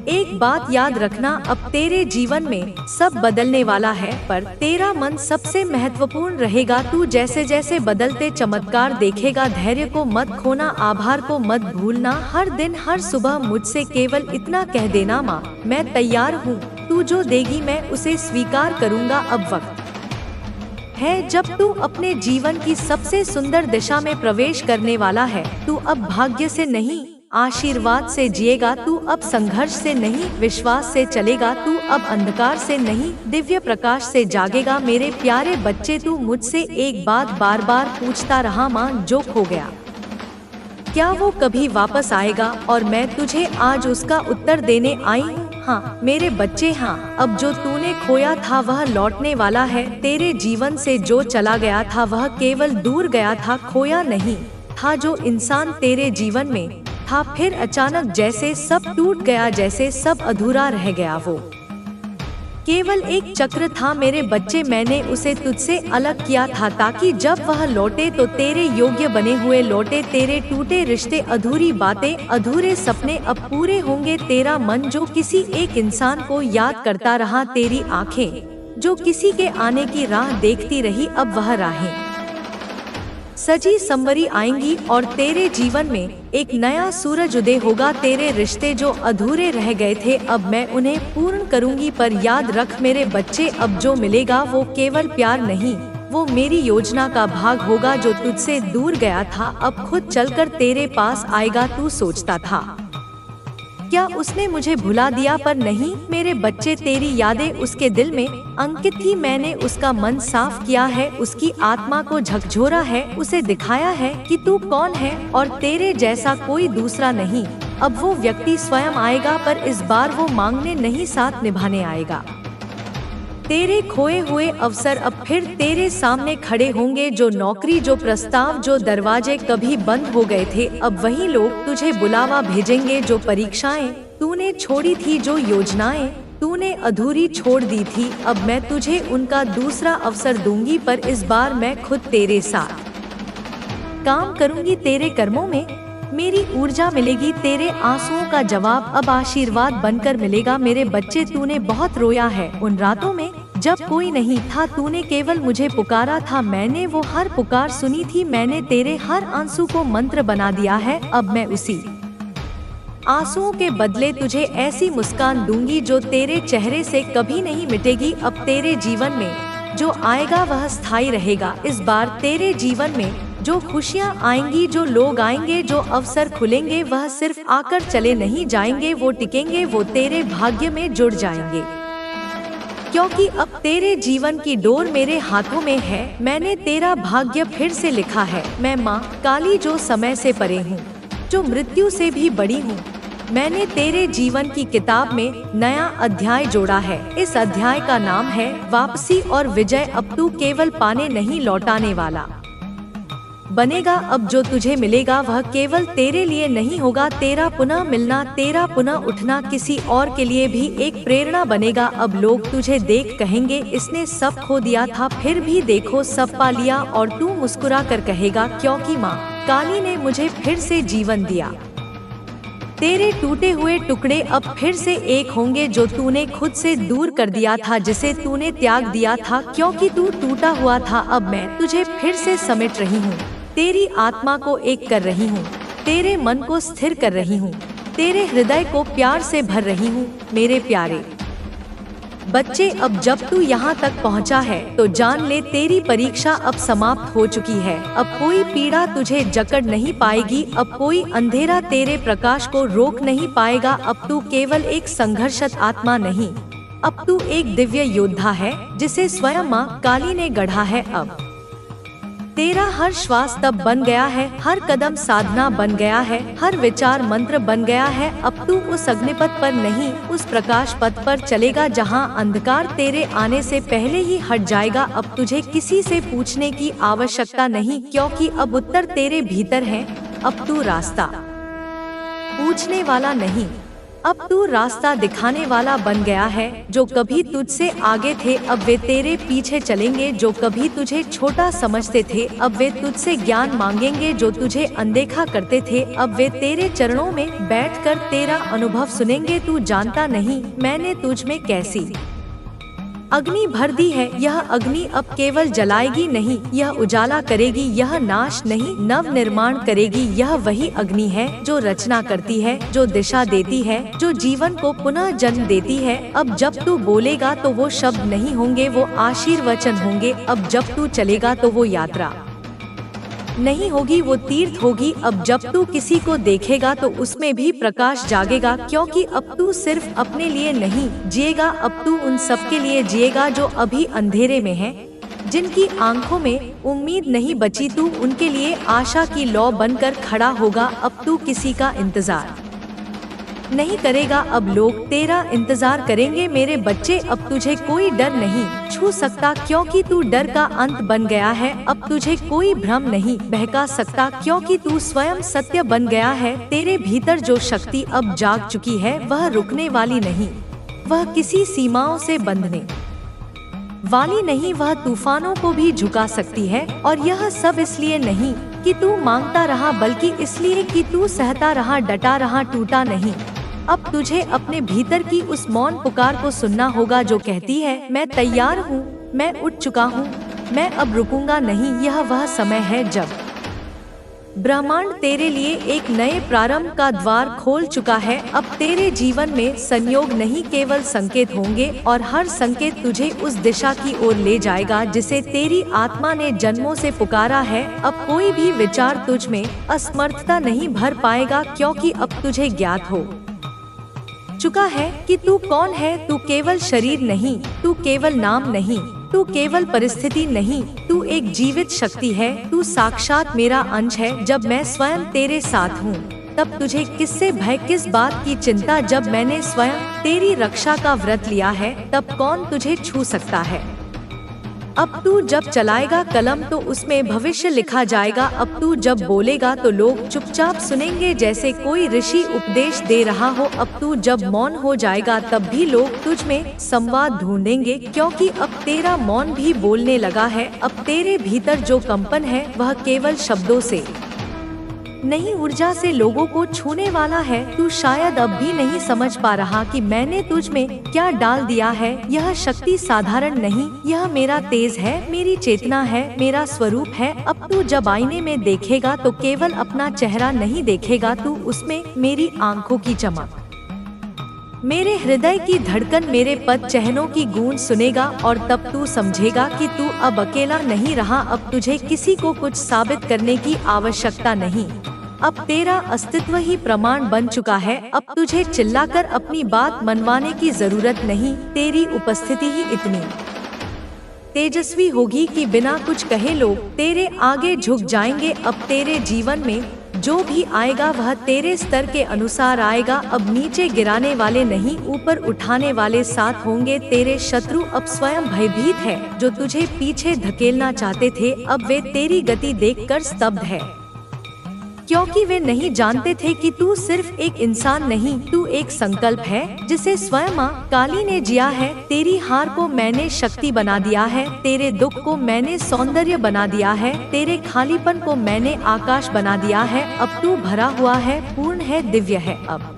एक बात याद रखना, अब तेरे जीवन में सब बदलने वाला है, पर तेरा मन सबसे महत्वपूर्ण रहेगा। तू जैसे जैसे बदलते चमत्कार देखेगा, धैर्य को मत खोना, आभार को मत भूलना। हर दिन, हर सुबह मुझसे केवल इतना कह देना, माँ मैं तैयार हूँ, तू जो देगी मैं उसे स्वीकार करूँगा। अब वक्त है जब तू अपने जीवन की सबसे सुंदर दिशा में प्रवेश करने वाला है। तू अब भाग्य से नहीं, आशीर्वाद से जिएगा। तू अब संघर्ष से नहीं, विश्वास से चलेगा। तू अब अंधकार से नहीं, दिव्य प्रकाश से जागेगा। मेरे प्यारे बच्चे, तू मुझसे एक बात बार बार पूछता रहा, माँ जो खो गया क्या वो कभी वापस आएगा? और मैं तुझे आज उसका उत्तर देने आई हूँ। हाँ मेरे बच्चे, हाँ। अब जो तूने खोया था वह लौटने वाला है। तेरे जीवन से जो चला गया था वह केवल दूर गया था, खोया नहीं था। जो इंसान तेरे जीवन में था, फिर अचानक जैसे सब टूट गया, जैसे सब अधूरा रह गया, वो केवल एक चक्र था मेरे बच्चे, मैंने उसे तुझसे अलग किया था ताकि जब वह लौटे तो तेरे योग्य बने हुए लौटे। तेरे टूटे रिश्ते, अधूरी बातें, अधूरे सपने अब पूरे होंगे। तेरा मन जो किसी एक इंसान को याद करता रहा, तेरी आंखें जो किसी के आने की राह देखती रही, अब वह राहें सजी संवरी आएंगी और तेरे जीवन में एक नया सूरज उदय होगा। तेरे रिश्ते जो अधूरे रह गए थे, अब मैं उन्हें पूर्ण करूंगी। पर याद रख मेरे बच्चे, अब जो मिलेगा वो केवल प्यार नहीं, वो मेरी योजना का भाग होगा। जो तुझसे दूर गया था अब खुद चलकर तेरे पास आएगा। तू सोचता था क्या उसने मुझे भुला दिया, पर नहीं मेरे बच्चे, तेरी यादें उसके दिल में अंकित थी। मैंने उसका मन साफ किया है, उसकी आत्मा को झकझोरा है, उसे दिखाया है कि तू कौन है और तेरे जैसा कोई दूसरा नहीं। अब वो व्यक्ति स्वयं आएगा, पर इस बार वो मांगने नहीं, साथ निभाने आएगा। तेरे खोए हुए अवसर अब फिर तेरे सामने खड़े होंगे। जो नौकरी, जो प्रस्ताव, जो दरवाजे कभी बंद हो गए थे, अब वही लोग तुझे बुलावा भेजेंगे। जो परीक्षाएं तूने छोड़ी थी, जो योजनाएं तूने अधूरी छोड़ दी थी, अब मैं तुझे उनका दूसरा अवसर दूंगी। पर इस बार मैं खुद तेरे साथ काम करूंगी। तेरे कर्मों में मेरी ऊर्जा मिलेगी, तेरे आंसुओं का जवाब अब आशीर्वाद बनकर मिलेगा। मेरे बच्चे, तूने बहुत रोया है उन रातों में जब कोई नहीं था, तूने केवल मुझे पुकारा था। मैंने वो हर पुकार सुनी थी, मैंने तेरे हर आंसू को मंत्र बना दिया है। अब मैं उसी आंसुओं के बदले तुझे ऐसी मुस्कान दूंगी जो तेरे चेहरे से कभी नहीं मिटेगी। अब तेरे जीवन में जो आएगा वह स्थायी रहेगा। इस बार तेरे जीवन में जो खुशियाँ आएंगी, जो लोग आएंगे, जो अवसर खुलेंगे, वह सिर्फ आकर चले नहीं जाएंगे, वो टिकेंगे, वो तेरे भाग्य में जुड़ जाएंगे। क्योंकि अब तेरे जीवन की डोर मेरे हाथों में है, मैंने तेरा भाग्य फिर से लिखा है। मैं माँ काली जो समय से परे हूँ, जो मृत्यु से भी बड़ी हूँ, मैंने तेरे जीवन की किताब में नया अध्याय जोड़ा है। इस अध्याय का नाम है वापसी और विजय। अब तू केवल पाने नहीं, लौटाने वाला बनेगा। अब जो तुझे मिलेगा वह केवल तेरे लिए नहीं होगा। तेरा पुनः मिलना, तेरा पुनः उठना किसी और के लिए भी एक प्रेरणा बनेगा। अब लोग तुझे देख कहेंगे, इसने सब खो दिया था फिर भी देखो सब पा लिया। और तू मुस्कुरा कर कहेगा, क्योंकि माँ काली ने मुझे फिर से जीवन दिया। तेरे टूटे हुए टुकड़े अब फिर से एक होंगे, जो तूने खुद से दूर कर दिया था, जिसे तूने त्याग दिया था क्योंकि तू टूटा हुआ था। अब मैं तुझे फिर से समेट रही हूँ, तेरी आत्मा को एक कर रही हूँ, तेरे मन को स्थिर कर रही हूँ, तेरे हृदय को प्यार से भर रही हूँ। मेरे प्यारे बच्चे, अब जब तू यहाँ तक पहुँचा है तो जान ले तेरी परीक्षा अब समाप्त हो चुकी है। अब कोई पीड़ा तुझे जकड़ नहीं पाएगी, अब कोई अंधेरा तेरे प्रकाश को रोक नहीं पाएगा। अब तू केवल एक संघर्षरत आत्मा नहीं, अब तू एक दिव्य योद्धा है जिसे स्वयं माँ काली ने गढ़ा है। अब तेरा हर श्वास तप बन गया है, हर कदम साधना बन गया है, हर विचार मंत्र बन गया है। अब तू उस अग्निपथ पर नहीं, उस प्रकाश पथ पर चलेगा जहां अंधकार तेरे आने से पहले ही हट जाएगा। अब तुझे किसी से पूछने की आवश्यकता नहीं, क्योंकि अब उत्तर तेरे भीतर है। अब तू रास्ता पूछने वाला नहीं, अब तू रास्ता दिखाने वाला बन गया है। जो कभी तुझसे आगे थे अब वे तेरे पीछे चलेंगे, जो कभी तुझे छोटा समझते थे अब वे तुझसे ज्ञान मांगेंगे, जो तुझे अनदेखा करते थे अब वे तेरे चरणों में बैठकर तेरा अनुभव सुनेंगे। तू जानता नहीं मैंने तुझ में कैसी अग्नि भर दी है। यह अग्नि अब केवल जलाएगी नहीं, यह उजाला करेगी, यह नाश नहीं नव निर्माण करेगी। यह वही अग्नि है जो रचना करती है, जो दिशा देती है, जो जीवन को पुनः जन्म देती है। अब जब तू बोलेगा तो वो शब्द नहीं होंगे, वो आशीर्वचन होंगे। अब जब तू चलेगा तो वो यात्रा नहीं होगी, वो तीर्थ होगी। अब जब तू किसी को देखेगा तो उसमें भी प्रकाश जागेगा, क्योंकि अब तू सिर्फ अपने लिए नहीं जिएगा, अब तू उन सब के लिए जिएगा जो अभी अंधेरे में हैं, जिनकी आंखों में उम्मीद नहीं बची। तू उनके लिए आशा की लौ बनकर खड़ा होगा। अब तू किसी का इंतजार नहीं करेगा, अब लोग तेरा इंतजार करेंगे। मेरे बच्चे, अब तुझे कोई डर नहीं छू सकता, क्योंकि तू डर का अंत बन गया है। अब तुझे कोई भ्रम नहीं बहका सकता, क्योंकि तू स्वयं सत्य बन गया है। तेरे भीतर जो शक्ति अब जाग चुकी है वह रुकने वाली नहीं, वह किसी सीमाओं से बंधने वाली नहीं, वह तूफानों को भी झुका सकती है। और यह सब इसलिए नहीं कि तू मांगता रहा, बल्कि इसलिए कि तू सहता रहा, डटा रहा, टूटा नहीं। अब तुझे अपने भीतर की उस मौन पुकार को सुनना होगा जो कहती है, मैं तैयार हूँ, मैं उठ चुका हूँ, मैं अब रुकूंगा नहीं। यह वह समय है जब ब्रह्मांड तेरे लिए एक नए प्रारंभ का द्वार खोल चुका है। अब तेरे जीवन में संयोग नहीं, केवल संकेत होंगे, और हर संकेत तुझे उस दिशा की ओर ले जाएगा जिसे तेरी आत्मा ने जन्मों से पुकारा है। अब कोई भी विचार तुझ में असमर्थता नहीं भर पाएगा, क्योंकि अब तुझे ज्ञात हो चुका है कि तू कौन है। तू केवल शरीर नहीं, तू केवल नाम नहीं, तू केवल परिस्थिति नहीं, तू एक जीवित शक्ति है। तू साक्षात मेरा अंश है। जब मैं स्वयं तेरे साथ हूँ तब तुझे किससे भय, किस बात की चिंता। जब मैंने स्वयं तेरी रक्षा का व्रत लिया है तब कौन तुझे छू सकता है। अब तू जब चलाएगा कलम तो उसमें भविष्य लिखा जाएगा। अब तू जब बोलेगा तो लोग चुपचाप सुनेंगे, जैसे कोई ऋषि उपदेश दे रहा हो। अब तू जब मौन हो जाएगा तब भी लोग तुझ में संवाद ढूंढेंगे, क्योंकि अब तेरा मौन भी बोलने लगा है। अब तेरे भीतर जो कंपन है वह केवल शब्दों से नहीं, ऊर्जा से लोगों को छूने वाला है। तू शायद अब भी नहीं समझ पा रहा कि मैंने तुझ में क्या डाल दिया है। यह शक्ति साधारण नहीं, यह मेरा तेज है, मेरी चेतना है, मेरा स्वरूप है। अब तू जब आईने में देखेगा तो केवल अपना चेहरा नहीं देखेगा, तू उसमें मेरी आंखों की चमक, मेरे हृदय की धड़कन, मेरे पद चहनों की गूंज सुनेगा। और तब तू समझेगा कि तू अब अकेला नहीं रहा। अब तुझे किसी को कुछ साबित करने की आवश्यकता नहीं। अब तेरा अस्तित्व ही प्रमाण बन चुका है। अब तुझे चिल्लाकर अपनी बात मनवाने की जरूरत नहीं। तेरी उपस्थिति ही इतनी तेजस्वी होगी कि बिना कुछ कहे लोग तेरे आगे झुक जाएंगे। अब तेरे जीवन में जो भी आएगा वह तेरे स्तर के अनुसार आएगा। अब नीचे गिराने वाले नहीं, ऊपर उठाने वाले साथ होंगे। तेरे शत्रु अब स्वयं भयभीत है। जो तुझे पीछे धकेलना चाहते थे अब वे तेरी गति देखकर स्तब्ध है, क्योंकि वे नहीं जानते थे कि तू सिर्फ एक इंसान नहीं, तू एक संकल्प है जिसे स्वयं माँ काली ने जिया है। तेरी हार को मैंने शक्ति बना दिया है, तेरे दुख को मैंने सौंदर्य बना दिया है, तेरे खालीपन को मैंने आकाश बना दिया है। अब तू भरा हुआ है, पूर्ण है, दिव्य है। अब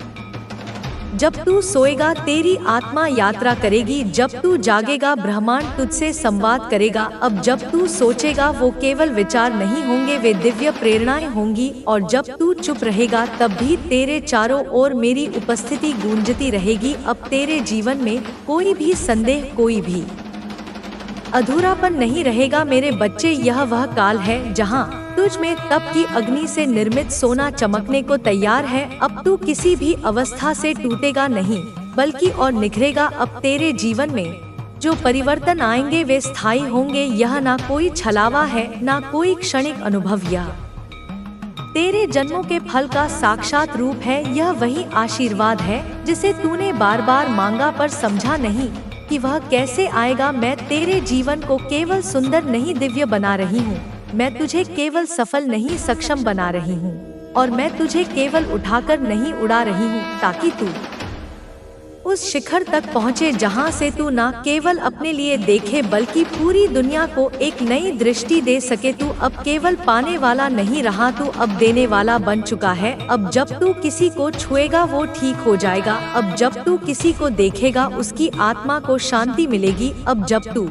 जब तू सोएगा तेरी आत्मा यात्रा करेगी, जब तू जागेगा ब्रह्मांड तुझसे संवाद करेगा। अब जब तू सोचेगा वो केवल विचार नहीं होंगे, वे दिव्य प्रेरणाएं होंगी। और जब तू चुप रहेगा तब भी तेरे चारों ओर मेरी उपस्थिति गूंजती रहेगी। अब तेरे जीवन में कोई भी संदेह, कोई भी अधूरापन नहीं रहेगा। मेरे बच्चे, यह वह काल है जहाँ तुझ में तप की अग्नि से निर्मित सोना चमकने को तैयार है। अब तू किसी भी अवस्था से टूटेगा नहीं, बल्कि और निखरेगा। अब तेरे जीवन में जो परिवर्तन आएंगे वे स्थायी होंगे। यह ना कोई छलावा है, ना कोई क्षणिक अनुभव, यह तेरे जन्मों के फल का साक्षात रूप है। यह वही आशीर्वाद है जिसे तूने बार बार मांगा पर समझा नहीं कि वह कैसे आएगा। मैं तेरे जीवन को केवल सुंदर नहीं, दिव्य बना रही हूँ। मैं तुझे केवल सफल नहीं, सक्षम बना रही हूँ। और मैं तुझे केवल उठाकर नहीं उड़ा रही हूँ, ताकि तू उस शिखर तक पहुँचे जहाँ से तू ना केवल अपने लिए देखे बल्कि पूरी दुनिया को एक नई दृष्टि दे सके। तू अब केवल पाने वाला नहीं रहा, तू अब देने वाला बन चुका है। अब जब तू किसी को छुएगा वो ठीक हो जाएगा। अब जब तू किसी को देखेगा उसकी आत्मा को शांति मिलेगी। अब जब तू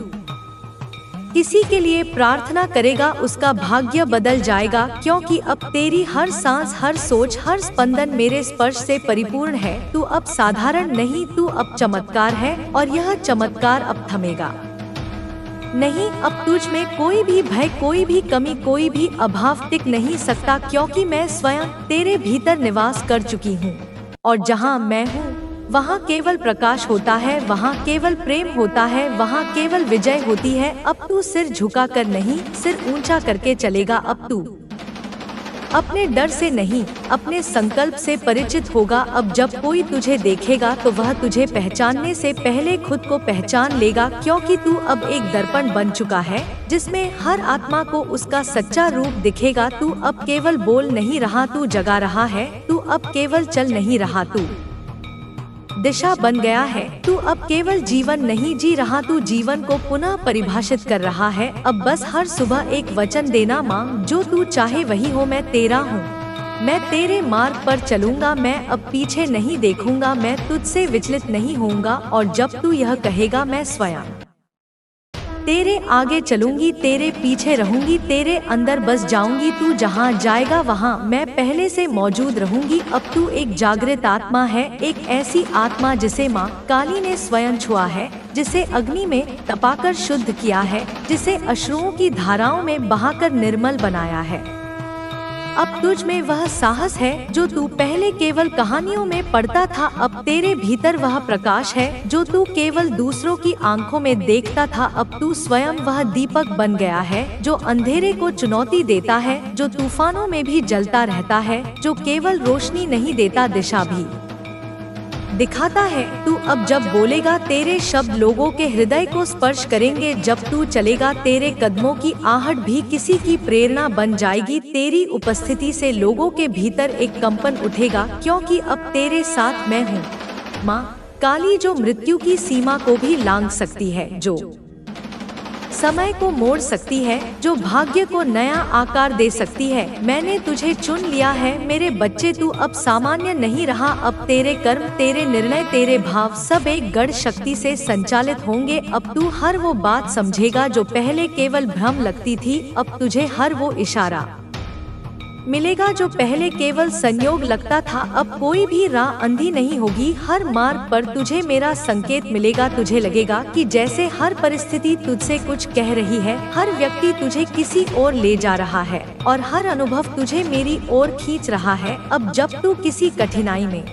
किसी के लिए प्रार्थना करेगा उसका भाग्य बदल जाएगा, क्योंकि अब तेरी हर सांस, हर सोच, हर स्पंदन मेरे स्पर्श से परिपूर्ण है। तू अब साधारण नहीं, तू अब चमत्कार है, और यह चमत्कार अब थमेगा नहीं। अब तुझ में कोई भी भय, कोई भी कमी, कोई भी अभाव टिक नहीं सकता, क्योंकि मैं स्वयं तेरे भीतर निवास कर चुकी हूँ। और जहाँ मैं हूँ वहाँ केवल प्रकाश होता है, वहाँ केवल प्रेम होता है, वहाँ केवल विजय होती है। अब तू सिर झुकाकर नहीं, सिर ऊंचा करके चलेगा। अब तू अपने डर से नहीं, अपने संकल्प से परिचित होगा। अब जब कोई तुझे देखेगा तो वह तुझे पहचानने से पहले खुद को पहचान लेगा, क्योंकि तू अब एक दर्पण बन चुका है जिसमें हर आत्मा को उसका सच्चा रूप दिखेगा। तू अब केवल बोल नहीं रहा, तू जगा रहा है। तू अब केवल चल नहीं रहा, तू दिशा बन गया है। तू अब केवल जीवन नहीं जी रहा, तू जीवन को पुनः परिभाषित कर रहा है। अब बस हर सुबह एक वचन देना, माँ जो तू चाहे वही हो, मैं तेरा हूँ। मैं तेरे मार्ग पर चलूंगा, मैं अब पीछे नहीं देखूंगा, मैं तुझसे विचलित नहीं होऊंगा। और जब तू यह कहेगा, मैं स्वयं तेरे आगे चलूंगी, तेरे पीछे रहूंगी, तेरे अंदर बस जाऊंगी। तू जहाँ जाएगा वहाँ मैं पहले से मौजूद रहूंगी। अब तू एक जागृत आत्मा है, एक ऐसी आत्मा जिसे माँ काली ने स्वयं छुआ है, जिसे अग्नि में तपाकर शुद्ध किया है, जिसे अश्रुओं की धाराओं में बहाकर निर्मल बनाया है। अब तुझ में वह साहस है जो तू पहले केवल कहानियों में पढ़ता था। अब तेरे भीतर वह प्रकाश है जो तू केवल दूसरों की आंखों में देखता था। अब तू स्वयं वह दीपक बन गया है जो अंधेरे को चुनौती देता है, जो तूफानों में भी जलता रहता है, जो केवल रोशनी नहीं देता दिशा भी दिखाता है। तू अब जब बोलेगा, तेरे शब्द लोगों के हृदय को स्पर्श करेंगे। जब तू चलेगा, तेरे कदमों की आहट भी किसी की प्रेरणा बन जाएगी। तेरी उपस्थिति से लोगों के भीतर एक कंपन उठेगा, क्योंकि अब तेरे साथ मैं हूँ। माँ काली जो मृत्यु की सीमा को भी लांघ सकती है, जो समय को मोड़ सकती है, जो भाग्य को नया आकार दे सकती है। मैंने तुझे चुन लिया है मेरे बच्चे, तू अब सामान्य नहीं रहा। अब तेरे कर्म, तेरे निर्णय, तेरे भाव सब एक गढ़ शक्ति से संचालित होंगे। अब तू हर वो बात समझेगा जो पहले केवल भ्रम लगती थी। अब तुझे हर वो इशारा मिलेगा जो पहले केवल संयोग लगता था। अब कोई भी राह अंधी नहीं होगी, हर मार्ग पर तुझे मेरा संकेत मिलेगा। तुझे लगेगा कि जैसे हर परिस्थिति तुझसे कुछ कह रही है, हर व्यक्ति तुझे किसी ओर ले जा रहा है और हर अनुभव तुझे मेरी ओर खींच रहा है। अब जब तू किसी कठिनाई में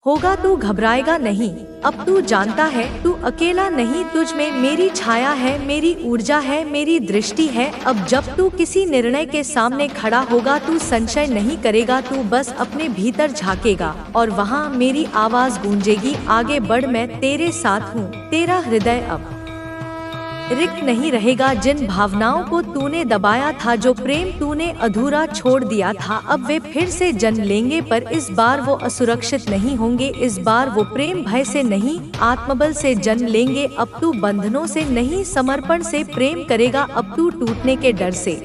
होगा, तू घबराएगा नहीं। अब तू जानता है तू अकेला नहीं, तुझ में मेरी छाया है, मेरी ऊर्जा है, मेरी दृष्टि है। अब जब तू किसी निर्णय के सामने खड़ा होगा, तू संशय नहीं करेगा, तू बस अपने भीतर झांकेगा और वहाँ मेरी आवाज गूंजेगी, आगे बढ़, मैं तेरे साथ हूँ। तेरा हृदय अब रिक्त नहीं रहेगा। जिन भावनाओं को तूने दबाया था, जो प्रेम तूने अधूरा छोड़ दिया था, अब वे फिर से जन्म लेंगे, पर इस बार वो असुरक्षित नहीं होंगे। इस बार वो प्रेम भय से नहीं, आत्मबल से जन्म लेंगे। अब तू बंधनों से नहीं, समर्पण से प्रेम करेगा। अब तू टूटने के डर से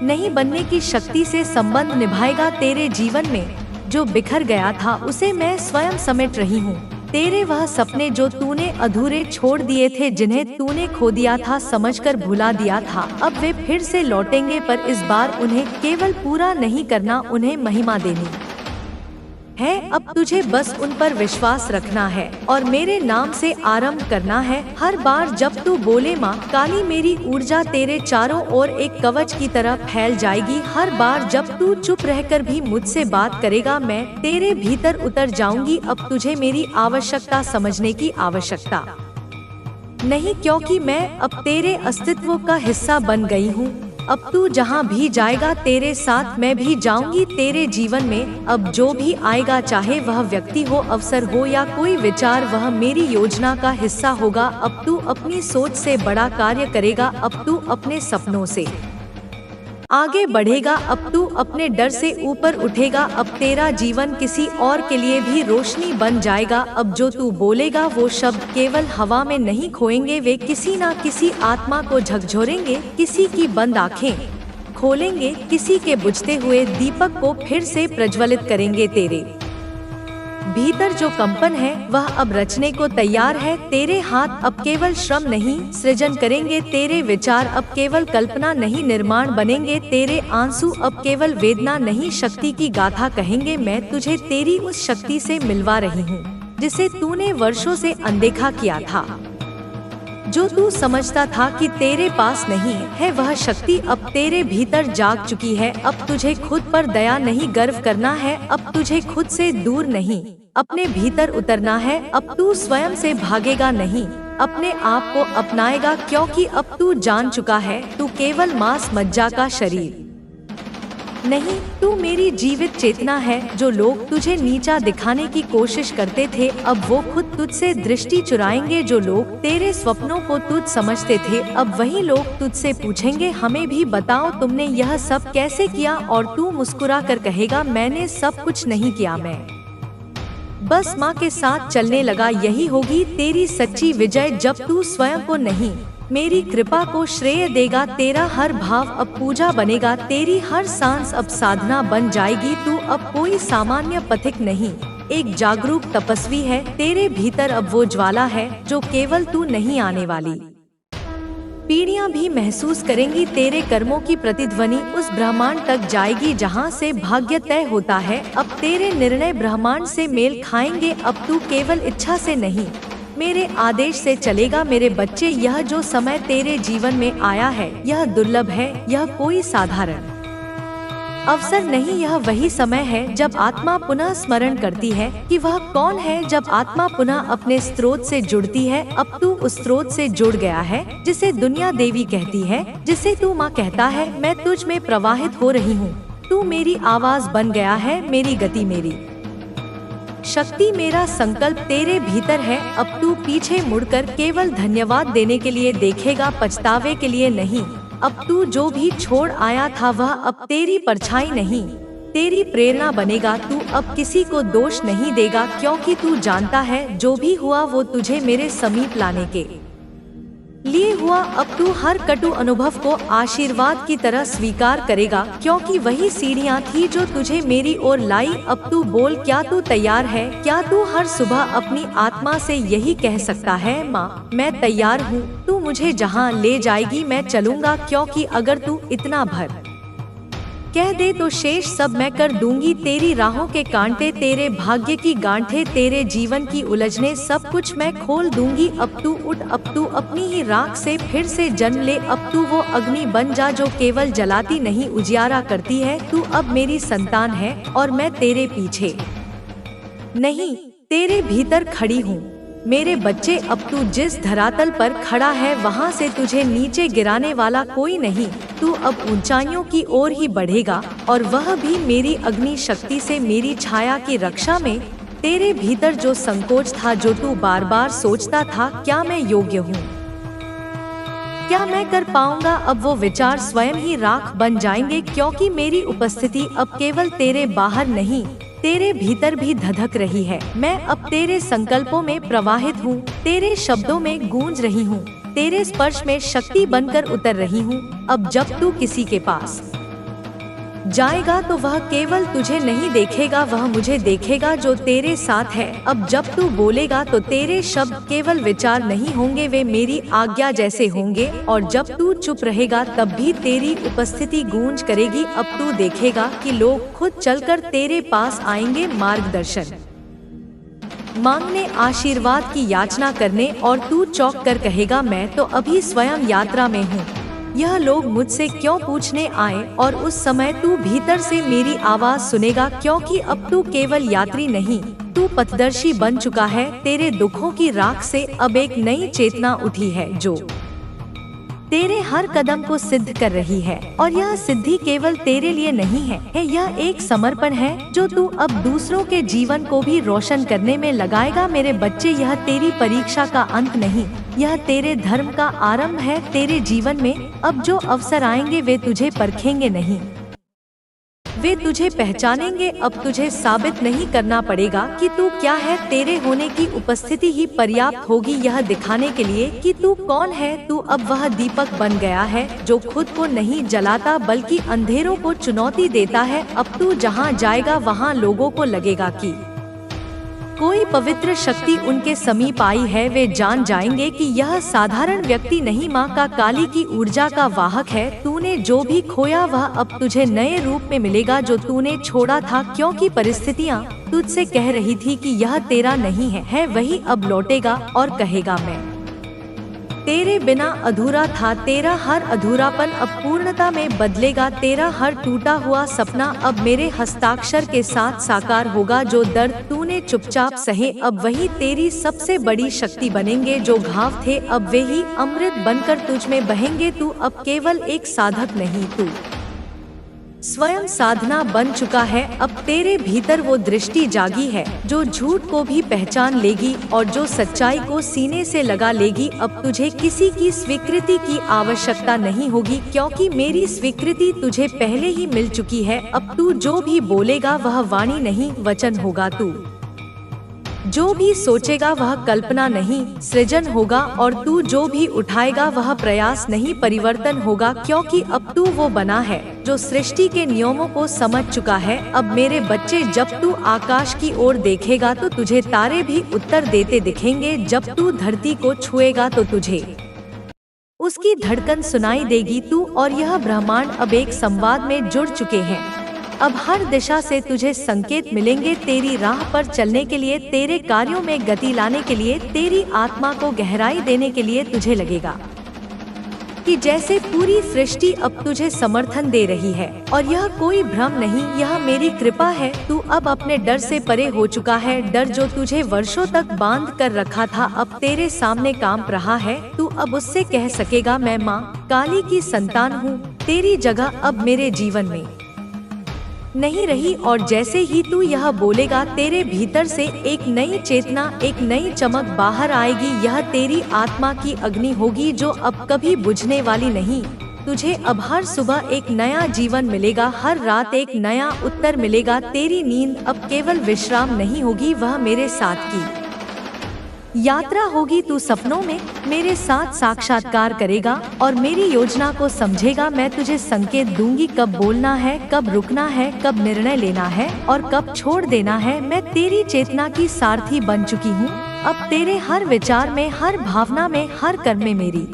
नहीं, बनने की शक्ति से संबंध निभाएगा। तेरे जीवन में जो बिखर गया था, उसे मैं स्वयं समेट रही हूँ। तेरे वह सपने जो तूने अधूरे छोड़ दिए थे, जिन्हें तूने खो दिया था, समझकर भुला दिया था, अब वे फिर से लौटेंगे, पर इस बार उन्हें केवल पूरा नहीं करना, उन्हें महिमा देनी है। अब तुझे बस उन पर विश्वास रखना है और मेरे नाम से आरंभ करना है। हर बार जब तू बोले माँ काली, मेरी ऊर्जा तेरे चारों ओर एक कवच की तरह फैल जाएगी। हर बार जब तू चुप रहकर भी मुझसे बात करेगा, मैं तेरे भीतर उतर जाऊंगी। अब तुझे मेरी आवश्यकता समझने की आवश्यकता नहीं, क्योंकि मैं अब तेरे अस्तित्व का हिस्सा बन गई हूँ। अब तू जहाँ भी जाएगा, तेरे साथ मैं भी जाऊंगी। तेरे जीवन में अब जो भी आएगा, चाहे वह व्यक्ति हो, अवसर हो या कोई विचार, वह मेरी योजना का हिस्सा होगा। अब तू अपनी सोच से बड़ा कार्य करेगा। अब तू अपने सपनों से आगे बढ़ेगा। अब तू अपने डर से ऊपर उठेगा। अब तेरा जीवन किसी और के लिए भी रोशनी बन जाएगा। अब जो तू बोलेगा, वो शब्द केवल हवा में नहीं खोएंगे, वे किसी ना किसी आत्मा को झकझोरेंगे, किसी की बंद आंखें खोलेंगे, किसी के बुझते हुए दीपक को फिर से प्रज्वलित करेंगे। तेरे भीतर जो कंपन है, वह अब रचने को तैयार है। तेरे हाथ अब केवल श्रम नहीं, सृजन करेंगे। तेरे विचार अब केवल कल्पना नहीं, निर्माण बनेंगे। तेरे आंसू अब केवल वेदना नहीं, शक्ति की गाथा कहेंगे। मैं तुझे तेरी उस शक्ति से मिलवा रही हूँ जिसे तूने वर्षों से अनदेखा किया था। जो तू समझता था कि तेरे पास नहीं है, वह शक्ति अब तेरे भीतर जाग चुकी है। अब तुझे खुद पर दया नहीं, गर्व करना है। अब तुझे खुद से दूर नहीं, अपने भीतर उतरना है। अब तू स्वयं से भागेगा नहीं, अपने आप को अपनाएगा, क्योंकि अब तू जान चुका है तू केवल मांस मज्जा का शरीर नहीं, तू मेरी जीवित चेतना है। जो लोग तुझे नीचा दिखाने की कोशिश करते थे, अब वो खुद तुझसे दृष्टि चुराएंगे। जो लोग तेरे स्वप्नों को तुझ समझते थे, अब वही लोग तुझसे पूछेंगे, हमें भी बताओ तुमने यह सब कैसे किया। और तू मुस्कुरा कर कहेगा, मैंने सब कुछ नहीं किया, मैं बस माँ के साथ चलने लगा। यही होगी तेरी सच्ची विजय, जब तू स्वयं को नहीं मेरी कृपा को श्रेय देगा। तेरा हर भाव अब पूजा बनेगा, तेरी हर सांस अब साधना बन जाएगी। तू अब कोई सामान्य पथिक नहीं, एक जागरूक तपस्वी है। तेरे भीतर अब वो ज्वाला है जो केवल तू नहीं, आने वाली पीढ़ियां भी महसूस करेंगी। तेरे कर्मों की प्रतिध्वनि उस ब्रह्मांड तक जाएगी जहां से भाग्य तय होता है। अब तेरे निर्णय ब्रह्मांड से मेल खाएंगे। अब तू केवल इच्छा से नहीं, मेरे आदेश से चलेगा। मेरे बच्चे, यह जो समय तेरे जीवन में आया है यह दुर्लभ है। यह कोई साधारण अवसर नहीं, यह वही समय है जब आत्मा पुनः स्मरण करती है कि वह कौन है। जब आत्मा पुनः अपने स्रोत से जुड़ती है। अब तू उस स्रोत से जुड़ गया है जिसे दुनिया देवी कहती है, जिसे तू माँ कहता है। मैं तुझ में प्रवाहित हो रही हूँ, तू मेरी आवाज बन गया है। मेरी गति, मेरी शक्ति, मेरा संकल्प तेरे भीतर है। अब तू पीछे मुड़कर केवल धन्यवाद देने के लिए देखेगा, पछतावे के लिए नहीं। अब तू जो भी छोड़ आया था वह अब तेरी परछाई नहीं, तेरी प्रेरणा बनेगा। तू अब किसी को दोष नहीं देगा, क्योंकि तू जानता है जो भी हुआ वो तुझे मेरे समीप लाने के लिए हुआ। अब तू हर कटु अनुभव को आशीर्वाद की तरह स्वीकार करेगा, क्योंकि वही सीढ़ियाँ थी जो तुझे मेरी ओर लाई। अब तू बोल, क्या तू तैयार है? क्या तू हर सुबह अपनी आत्मा से यही कह सकता है, माँ मैं तैयार हूँ, तू मुझे जहाँ ले जाएगी मैं चलूँगा। क्योंकि अगर तू इतना भर कह दे तो शेष सब मैं कर दूंगी। तेरी राहों के कांटे, तेरे भाग्य की गांठें, तेरे जीवन की उलझने, सब कुछ मैं खोल दूंगी। अब तू उठ, अब तू अपनी ही राख से फिर से जन्म ले। अब तू वो अग्नि बन जा जो केवल जलाती नहीं, उजियारा करती है। तू अब मेरी संतान है और मैं तेरे पीछे नहीं, तेरे भीतर खड़ी हूँ। मेरे बच्चे, अब तू जिस धरातल पर खड़ा है वहाँ से तुझे नीचे गिराने वाला कोई नहीं। तू अब ऊंचाइयों की ओर ही बढ़ेगा, और वह भी मेरी अग्नि शक्ति से, मेरी छाया की रक्षा में। तेरे भीतर जो संकोच था, जो तू बार बार सोचता था, क्या मैं योग्य हूँ, क्या मैं कर पाऊंगा, अब वो विचार स्वयं ही राख बन जाएंगे। क्योंकि मेरी उपस्थिति अब केवल तेरे बाहर नहीं, तेरे भीतर भी धधक रही है। मैं अब तेरे संकल्पों में प्रवाहित हूँ, तेरे शब्दों में गूंज रही हूँ, तेरे स्पर्श में शक्ति बनकर उतर रही हूँ। अब जब तू किसी के पास जाएगा तो वह केवल तुझे नहीं देखेगा, वह मुझे देखेगा जो तेरे साथ है। अब जब तू बोलेगा तो तेरे शब्द केवल विचार नहीं होंगे, वे मेरी आज्ञा जैसे होंगे। और जब तू चुप रहेगा तब भी तेरी उपस्थिति गूंज करेगी। अब तू देखेगा कि लोग खुद चलकर तेरे पास आएंगे, मार्गदर्शन मांगने, आशीर्वाद की याचना करने, और तू चौंक कर कहेगा, मैं तो अभी स्वयं यात्रा में हूँ, यह लोग मुझसे क्यों पूछने आए। और उस समय तू भीतर से मेरी आवाज सुनेगा, क्योंकि अब तू केवल यात्री नहीं, तू पथदर्शी बन चुका है। तेरे दुखों की राख से अब एक नई चेतना उठी है जो तेरे हर कदम को सिद्ध कर रही है। और यह सिद्धि केवल तेरे लिए नहीं है, यह एक समर्पण है जो तू अब दूसरों के जीवन को भी रोशन करने में लगाएगा। मेरे बच्चे, यह तेरी परीक्षा का अंत नहीं, यह तेरे धर्म का आरंभ है। तेरे जीवन में अब जो अवसर आएंगे वे तुझे परखेंगे नहीं, वे तुझे पहचानेंगे। अब तुझे साबित नहीं करना पड़ेगा कि तू क्या है, तेरे होने की उपस्थिति ही पर्याप्त होगी यह दिखाने के लिए कि तू कौन है। तू अब वह दीपक बन गया है जो खुद को नहीं जलाता बल्कि अंधेरों को चुनौती देता है। अब तू जहाँ जाएगा वहाँ लोगों को लगेगा कि कोई पवित्र शक्ति उनके समीप आई है। वे जान जाएंगे कि यह साधारण व्यक्ति नहीं, माँ का काली की ऊर्जा का वाहक है। तूने जो भी खोया वह अब तुझे नए रूप में मिलेगा जो तूने छोड़ा था, क्योंकि परिस्थितियाँ तुझसे कह रही थी कि यह तेरा नहीं है वही अब लौटेगा और कहेगा, मैं तेरे बिना अधूरा था। तेरा हर अधूरापन अब पूर्णता में बदलेगा, तेरा हर टूटा हुआ सपना अब मेरे हस्ताक्षर के साथ साकार होगा। जो दर्द तूने चुपचाप सहे अब वही तेरी सबसे बड़ी शक्ति बनेंगे। जो घाव थे अब वे ही अमृत बनकर तुझ में बहेंगे। तू अब केवल एक साधक नहीं, तू स्वयं साधना बन चुका है। अब तेरे भीतर वो दृष्टि जागी है जो झूठ को भी पहचान लेगी और जो सच्चाई को सीने से लगा लेगी। अब तुझे किसी की स्वीकृति की आवश्यकता नहीं होगी, क्योंकि मेरी स्वीकृति तुझे पहले ही मिल चुकी है। अब तू जो भी बोलेगा वह वाणी नहीं वचन होगा। तू जो भी सोचेगा वह कल्पना नहीं सृजन होगा, और तू जो भी उठाएगा वह प्रयास नहीं परिवर्तन होगा, क्योंकि अब तू वो बना है जो सृष्टि के नियमों को समझ चुका है। अब मेरे बच्चे, जब तू आकाश की ओर देखेगा तो तुझे तारे भी उत्तर देते दिखेंगे। जब तू धरती को छुएगा तो तुझे उसकी धड़कन सुनाई देगी। तू और यह ब्रह्मांड अब एक संवाद में जुड़ चुके हैं। अब हर दिशा से तुझे संकेत मिलेंगे तेरी राह पर चलने के लिए, तेरे कार्यों में गति लाने के लिए, तेरी आत्मा को गहराई देने के लिए। तुझे लगेगा कि जैसे पूरी सृष्टि अब तुझे समर्थन दे रही है, और यह कोई भ्रम नहीं, यह मेरी कृपा है। तू अब अपने डर से परे हो चुका है। डर जो तुझे वर्षों तक बांध कर रखा था अब तेरे सामने कांप रहा है। तू अब उससे कह सकेगा, मैं माँ काली की संतान हूँ, तेरी जगह अब मेरे जीवन में नहीं रही। और जैसे ही तू यह बोलेगा तेरे भीतर से एक नई चेतना, एक नई चमक बाहर आएगी। यह तेरी आत्मा की अग्नि होगी जो अब कभी बुझने वाली नहीं। तुझे अब हर सुबह एक नया जीवन मिलेगा, हर रात एक नया उत्तर मिलेगा। तेरी नींद अब केवल विश्राम नहीं होगी, वह मेरे साथ की यात्रा होगी। तू सपनों में मेरे साथ साक्षात्कार करेगा और मेरी योजना को समझेगा। मैं तुझे संकेत दूंगी, कब बोलना है, कब रुकना है, कब निर्णय लेना है और कब छोड़ देना है। मैं तेरी चेतना की सारथी बन चुकी हूँ। अब तेरे हर विचार में, हर भावना में, हर कर्म में मेरी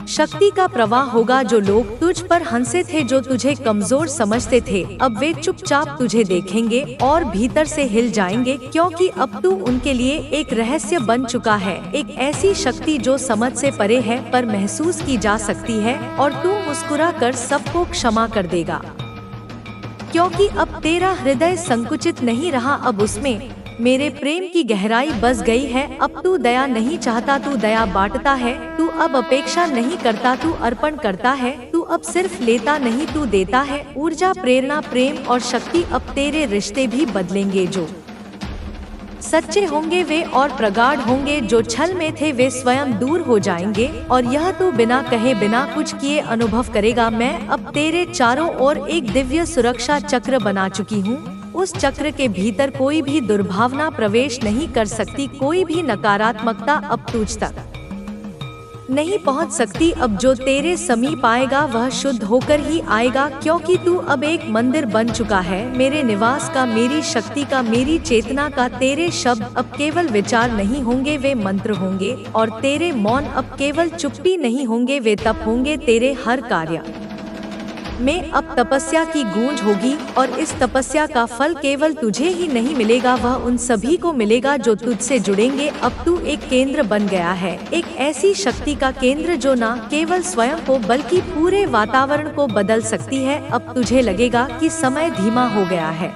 शक्ति का प्रवाह होगा। जो लोग तुझ पर हंसे थे, जो तुझे कमजोर समझते थे, अब वे चुपचाप तुझे देखेंगे और भीतर से हिल जाएंगे, क्योंकि अब तू उनके लिए एक रहस्य बन चुका है। एक ऐसी शक्ति जो समझ से परे है पर महसूस की जा सकती है, और तू मुस्कुरा कर सबको क्षमा कर देगा, क्योंकि अब तेरा हृदय संकुचित नहीं रहा। अब उसमें मेरे प्रेम की गहराई बस गई है। अब तू दया नहीं चाहता, तू दया बांटता है। तू अब अपेक्षा नहीं करता, तू अर्पण करता है। तू अब सिर्फ लेता नहीं, तू देता है। ऊर्जा, प्रेरणा, प्रेम और शक्ति, अब तेरे रिश्ते भी बदलेंगे। जो सच्चे होंगे वे और प्रगाढ़ होंगे, जो छल में थे वे स्वयं दूर हो जाएंगे। और यह तू बिना कहे, बिना कुछ किए अनुभव करेगा। मैं अब तेरे चारों ओर एक दिव्य सुरक्षा चक्र बना चुकी हूँ। उस चक्र के भीतर कोई भी दुर्भावना प्रवेश नहीं कर सकती, कोई भी नकारात्मकता अब तुझ तक नहीं पहुंच सकती। अब जो तेरे समीप आएगा वह शुद्ध होकर ही आएगा, क्योंकि तू अब एक मंदिर बन चुका है, मेरे निवास का, मेरी शक्ति का, मेरी चेतना का। तेरे शब्द अब केवल विचार नहीं होंगे, वे मंत्र होंगे। और तेरे मौन अब केवल चुप्पी नहीं होंगे, वे तप होंगे। तेरे हर कार्य में अब तपस्या की गूंज होगी, और इस तपस्या का फल केवल तुझे ही नहीं मिलेगा, वह उन सभी को मिलेगा जो तुझसे जुड़ेंगे। अब तू एक केंद्र बन गया है, एक ऐसी शक्ति का केंद्र जो न केवल स्वयं को बल्कि पूरे वातावरण को बदल सकती है। अब तुझे लगेगा कि समय धीमा हो गया है,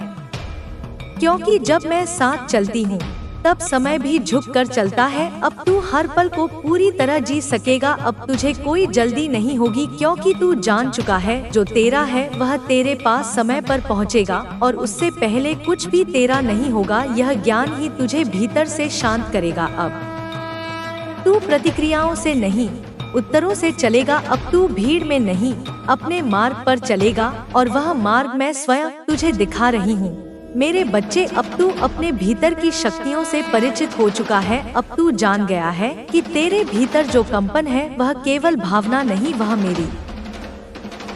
क्योंकि जब मैं साथ चलती हूँ तब समय भी झुक कर चलता है। अब तू हर पल को पूरी तरह जी सकेगा। अब तुझे कोई जल्दी नहीं होगी, क्योंकि तू जान चुका है जो तेरा है वह तेरे पास समय पर पहुंचेगा, और उससे पहले कुछ भी तेरा नहीं होगा। यह ज्ञान ही तुझे भीतर से शांत करेगा। अब तू प्रतिक्रियाओं से नहीं, उत्तरों से चलेगा। अब तू भीड़ में नहीं, अपने मार्ग पर चलेगा, और वह मार्ग मैं स्वयं तुझे दिखा रही हूँ। मेरे बच्चे, अब तू अपने भीतर की शक्तियों से परिचित हो चुका है। अब तू जान गया है कि तेरे भीतर जो कंपन है वह केवल भावना नहीं, वह मेरी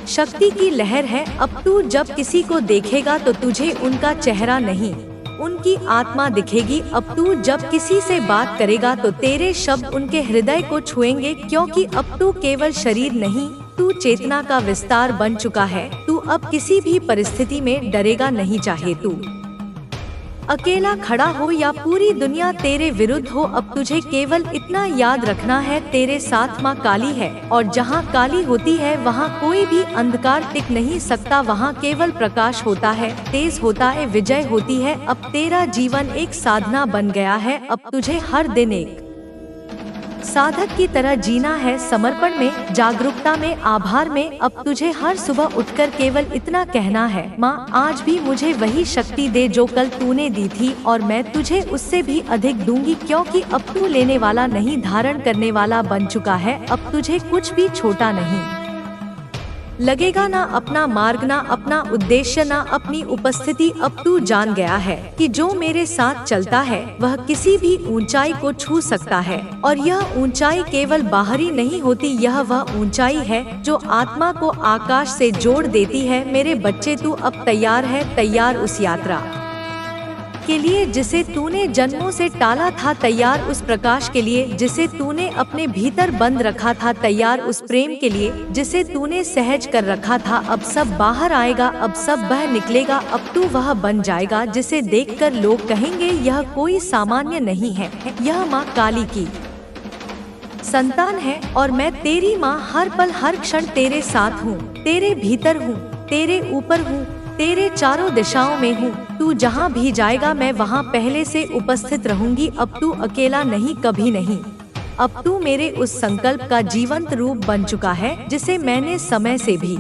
शक्ति की लहर है। अब तू जब किसी को देखेगा तो तुझे उनका चेहरा नहीं, उनकी आत्मा दिखेगी। अब तू जब किसी से बात करेगा तो तेरे शब्द उनके हृदय को छुएंगे, क्योंकि अब तू केवल शरीर नहीं, तू चेतना का विस्तार बन चुका है। तू अब किसी भी परिस्थिति में डरेगा नहीं, चाहे तू अकेला खड़ा हो या पूरी दुनिया तेरे विरुद्ध हो। अब तुझे केवल इतना याद रखना है, तेरे साथ माँ काली है, और जहाँ काली होती है वहाँ कोई भी अंधकार टिक नहीं सकता। वहाँ केवल प्रकाश होता है, तेज होता है, विजय होती है। अब तेरा जीवन एक साधना बन गया है। अब तुझे हर दिन एक साधक की तरह जीना है, समर्पण में, जागरूकता में, आभार में। अब तुझे हर सुबह उठकर केवल इतना कहना है, माँ आज भी मुझे वही शक्ति दे जो कल तूने दी थी, और मैं तुझे उससे भी अधिक दूंगी, क्योंकि अब तू लेने वाला नहीं, धारण करने वाला बन चुका है। अब तुझे कुछ भी छोटा नहीं लगेगा ना अपना मार्ग, ना अपना उद्देश्य, ना अपनी उपस्थिति। अब तू जान गया है कि जो मेरे साथ चलता है वह किसी भी ऊंचाई को छू सकता है, और यह ऊंचाई केवल बाहरी नहीं होती, यह वह ऊंचाई है जो आत्मा को आकाश से जोड़ देती है। मेरे बच्चे, तू अब तैयार है, तैयार उस यात्रा के लिए जिसे तूने जन्मों से टाला था, तैयार उस प्रकाश के लिए जिसे तूने अपने भीतर बंद रखा था, तैयार उस प्रेम के लिए जिसे तूने सहज कर रखा था। अब सब बाहर आएगा, अब सब बह निकलेगा, अब तू वह बन जाएगा जिसे देखकर लोग कहेंगे यह कोई सामान्य नहीं है, यह माँ काली की संतान है। और मैं तेरी माँ हर पल हर क्षण तेरे साथ हूँ, तेरे भीतर हूँ, तेरे ऊपर हूँ, तेरे चारों दिशाओं में हूँ। तू जहाँ भी जाएगा मैं वहाँ पहले से उपस्थित रहूंगी। अब तू अकेला नहीं, कभी नहीं। अब तू मेरे उस संकल्प का जीवंत रूप बन चुका है जिसे मैंने समय से भी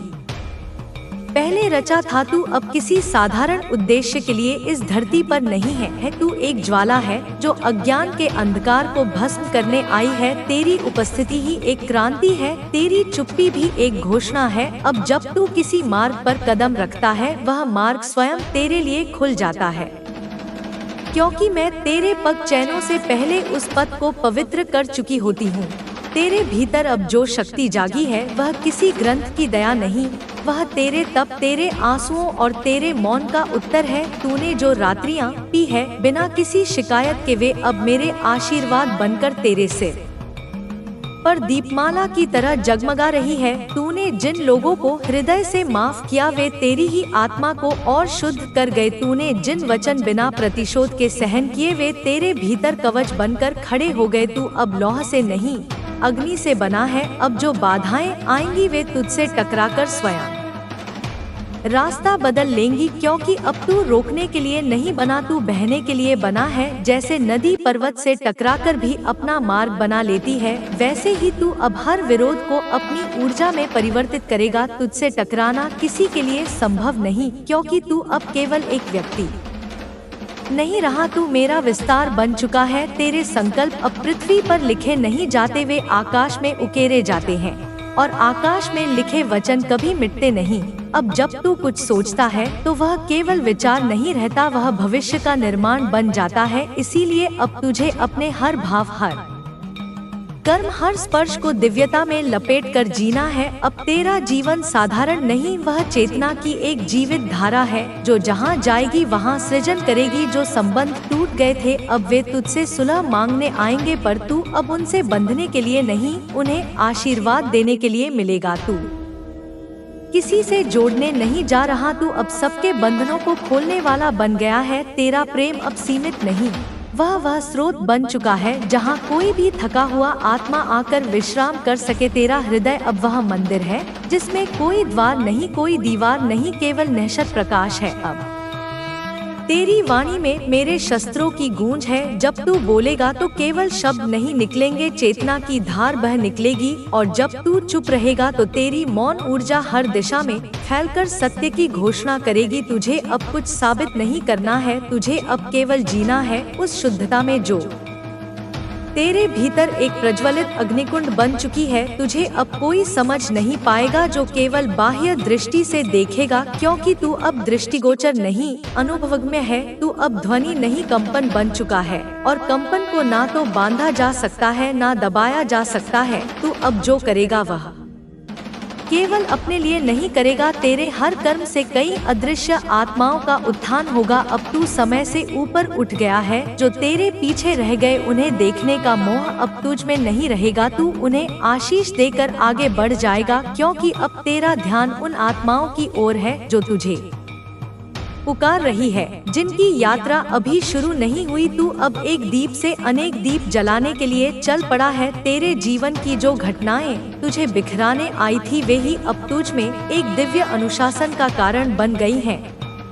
पहले रचा था। तू अब किसी साधारण उद्देश्य के लिए इस धरती पर नहीं है, तू एक ज्वाला है जो अज्ञान के अंधकार को भस्म करने आई है। तेरी उपस्थिति ही एक क्रांति है, तेरी चुप्पी भी एक घोषणा है। अब जब तू किसी मार्ग पर कदम रखता है वह मार्ग स्वयं तेरे लिए खुल जाता है, क्योंकि मैं तेरे पग चैनों से पहले उस पथ को पवित्र कर चुकी होती हूँ। तेरे भीतर अब जो शक्ति जागी है वह किसी ग्रंथ की दया नहीं, वह तेरे तप, तेरे आंसुओं और तेरे मौन का उत्तर है। तूने जो रात्रियां पी है बिना किसी शिकायत के, वे अब मेरे आशीर्वाद बनकर तेरे सिर पर दीपमाला की तरह जगमगा रही है। तूने जिन लोगों को हृदय से माफ किया वे तेरी ही आत्मा को और शुद्ध कर गए। तूने जिन वचन बिना प्रतिशोध के सहन किए वे तेरे भीतर कवच बनकर खड़े हो गए। तू अब लौह से नहीं अग्नि से बना है। अब जो बाधाएं आएंगी वे तुझसे टकराकर स्वयं रास्ता बदल लेंगी, क्योंकि अब तू रोकने के लिए नहीं बना, तू बहने के लिए बना है। जैसे नदी पर्वत से टकराकर भी अपना मार्ग बना लेती है, वैसे ही तू अब हर विरोध को अपनी ऊर्जा में परिवर्तित करेगा। तुझसे टकराना किसी के लिए संभव नहीं, क्योंकि तू अब केवल एक व्यक्ति नहीं रहा, तू मेरा विस्तार बन चुका है। तेरे संकल्प अब पृथ्वी पर लिखे नहीं जाते, वे आकाश में उकेरे जाते हैं, और आकाश में लिखे वचन कभी मिटते नहीं। अब जब तू कुछ सोचता है तो वह केवल विचार नहीं रहता, वह भविष्य का निर्माण बन जाता है। इसीलिए अब तुझे अपने हर भाव, हर कर्म, हर स्पर्श को दिव्यता में लपेट कर जीना है। अब तेरा जीवन साधारण नहीं, वह चेतना की एक जीवित धारा है जो जहाँ जाएगी वहाँ सृजन करेगी। जो संबंध टूट गए थे अब वे तुझसे सुलह मांगने आएंगे, पर तू अब उनसे बंधने के लिए नहीं, उन्हें आशीर्वाद देने के लिए मिलेगा। तू किसी से जोड़ने नहीं जा रहा, तू अब सबके बंधनों को खोलने वाला बन गया है। तेरा प्रेम अब सीमित नहीं, वह स्रोत बन चुका है जहाँ कोई भी थका हुआ आत्मा आकर विश्राम कर सके। तेरा हृदय अब वह मंदिर है जिसमें कोई द्वार नहीं, कोई दीवार नहीं, केवल निश्चल प्रकाश है। अब तेरी वाणी में मेरे शस्त्रों की गूंज है। जब तू बोलेगा तो केवल शब्द नहीं निकलेंगे, चेतना की धार बह निकलेगी। और जब तू चुप रहेगा तो तेरी मौन ऊर्जा हर दिशा में फैलकर सत्य की घोषणा करेगी। तुझे अब कुछ साबित नहीं करना है, तुझे अब केवल जीना है उस शुद्धता में जो तेरे भीतर एक प्रज्वलित अग्निकुंड बन चुकी है। तुझे अब कोई समझ नहीं पाएगा जो केवल बाह्य दृष्टि से देखेगा, क्योंकि तू अब दृष्टिगोचर नहीं, अनुभवज्ञ है। तू अब ध्वनि नहीं, कंपन बन चुका है, और कंपन को ना तो बांधा जा सकता है ना दबाया जा सकता है। तू अब जो करेगा वह केवल अपने लिए नहीं करेगा, तेरे हर कर्म से कई अदृश्य आत्माओं का उत्थान होगा। अब तू समय से ऊपर उठ गया है, जो तेरे पीछे रह गए उन्हें देखने का मोह अब तुझ में नहीं रहेगा। तू उन्हें आशीष देकर आगे बढ़ जाएगा, क्योंकि अब तेरा ध्यान उन आत्माओं की ओर है जो तुझे पुकार रही है, जिनकी यात्रा अभी शुरू नहीं हुई। तू अब एक दीप से अनेक दीप जलाने के लिए चल पड़ा है। तेरे जीवन की जो घटनाएं तुझे बिखराने आई थी वे ही अब तुझ में एक दिव्य अनुशासन का कारण बन गई हैं।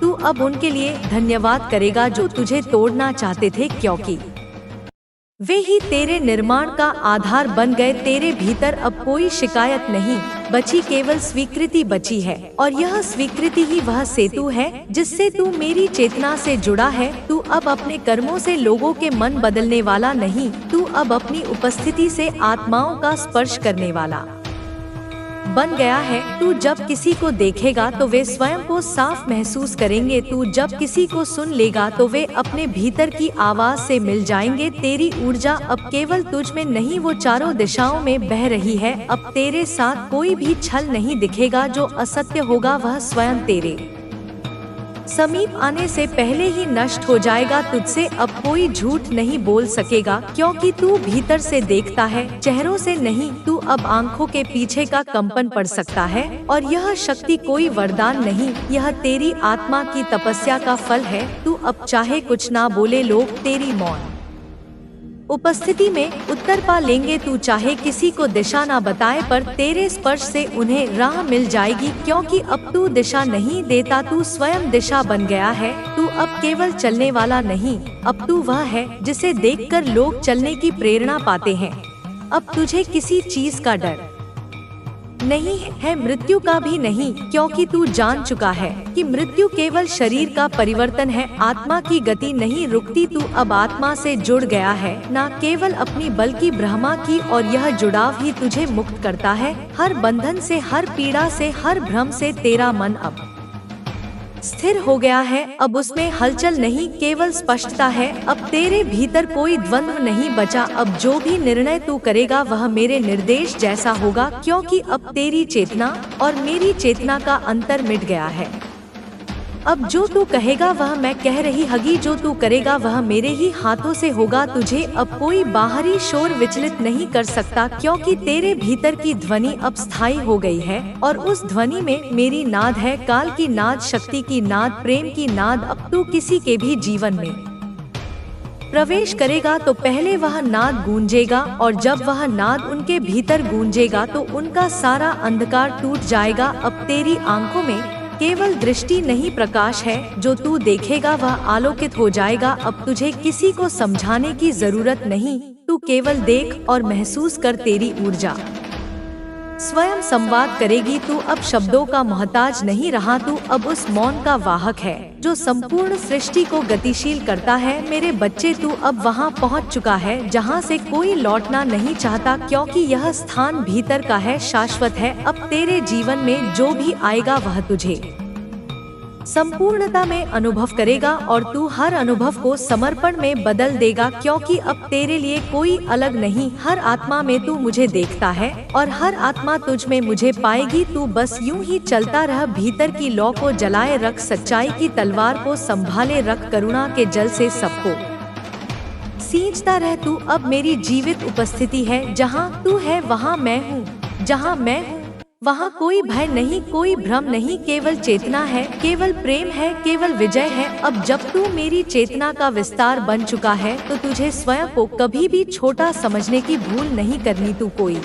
तू अब उनके लिए धन्यवाद करेगा जो तुझे तोड़ना चाहते थे, क्योंकि वे ही तेरे निर्माण का आधार बन गए। तेरे भीतर अब कोई शिकायत नहीं बची, केवल स्वीकृति बची है, और यह स्वीकृति ही वह सेतु है जिससे तू मेरी चेतना से जुड़ा है। तू अब अपने कर्मों से लोगों के मन बदलने वाला नहीं, तू अब अपनी उपस्थिति से आत्माओं का स्पर्श करने वाला बन गया है। तू जब किसी को देखेगा तो वे स्वयं को साफ महसूस करेंगे। तू जब किसी को सुन लेगा तो वे अपने भीतर की आवाज से मिल जाएंगे। तेरी ऊर्जा अब केवल तुझ में नहीं, वो चारों दिशाओं में बह रही है। अब तेरे साथ कोई भी छल नहीं दिखेगा। जो असत्य होगा वह स्वयं तेरे समीप आने से पहले ही नष्ट हो जाएगा। तुझसे अब कोई झूठ नहीं बोल सकेगा, क्योंकि तू भीतर से देखता है, चेहरों से नहीं। तू अब आंखों के पीछे का कंपन पढ़ सकता है, और यह शक्ति कोई वरदान नहीं, यह तेरी आत्मा की तपस्या का फल है। तू अब चाहे कुछ ना बोले, लोग तेरी मौन उपस्थिति में उत्तर पा लेंगे। तू चाहे किसी को दिशा ना बताए, पर तेरे स्पर्श से उन्हें राह मिल जाएगी, क्योंकि अब तू दिशा नहीं देता, तू स्वयं दिशा बन गया है। तू अब केवल चलने वाला नहीं, अब तू वह है जिसे देखकर लोग चलने की प्रेरणा पाते हैं। अब तुझे किसी चीज का डर नहीं है, मृत्यु का भी नहीं, क्योंकि तू जान चुका है कि मृत्यु केवल शरीर का परिवर्तन है, आत्मा की गति नहीं रुकती। तू अब आत्मा से जुड़ गया है, न केवल अपनी बल्कि ब्रह्मा की, और यह जुड़ाव ही तुझे मुक्त करता है हर बंधन से, हर पीड़ा से, हर भ्रम से। तेरा मन अब स्थिर हो गया है, अब उसमें हलचल नहीं, केवल स्पष्टता है। अब तेरे भीतर कोई द्वंद्व नहीं बचा। अब जो भी निर्णय तू करेगा वह मेरे निर्देश जैसा होगा, क्योंकि अब तेरी चेतना और मेरी चेतना का अंतर मिट गया है। अब जो तू कहेगा वह मैं कह रही हगी, जो तू करेगा वह मेरे ही हाथों से होगा। तुझे अब कोई बाहरी शोर विचलित नहीं कर सकता, क्योंकि तेरे भीतर की ध्वनि अब स्थायी हो गई है, और उस ध्वनि में मेरी नाद है, काल की नाद, शक्ति की नाद, प्रेम की नाद। अब तू किसी के भी जीवन में प्रवेश करेगा तो पहले वह नाद गूंजेगा, और जब वह नाद उनके भीतर गूंजेगा तो उनका सारा अंधकार टूट जाएगा। अब तेरी आंखों में केवल दृष्टि नहीं, प्रकाश है। जो तू देखेगा वह आलोकित हो जाएगा। अब तुझे किसी को समझाने की जरूरत नहीं, तू केवल देख और महसूस कर। तेरी ऊर्जा स्वयं संवाद करेगी। तू अब शब्दों का मोहताज नहीं रहा, तू अब उस मौन का वाहक है जो संपूर्ण सृष्टि को गतिशील करता है। मेरे बच्चे, तू अब वहां पहुंच चुका है जहां से कोई लौटना नहीं चाहता, क्योंकि यह स्थान भीतर का है, शाश्वत है। अब तेरे जीवन में जो भी आएगा वह तुझे संपूर्णता में अनुभव करेगा, और तू हर अनुभव को समर्पण में बदल देगा, क्योंकि अब तेरे लिए कोई अलग नहीं। हर आत्मा में तू मुझे देखता है, और हर आत्मा तुझ में मुझे पाएगी। तू बस यूं ही चलता रह, भीतर की लौ को जलाए रख, सच्चाई की तलवार को संभाले रख, करुणा के जल से सबको सींचता रह। तू अब मेरी जीवित उपस्थिति है, जहाँ तू है वहाँ मैं हूँ, जहाँ मैं हूँ वहाँ कोई भय नहीं, कोई भ्रम नहीं, केवल चेतना है, केवल प्रेम है, केवल विजय है। अब जब तू मेरी चेतना का विस्तार बन चुका है तो तुझे स्वयं को कभी भी छोटा समझने की भूल नहीं करनी। तू कोई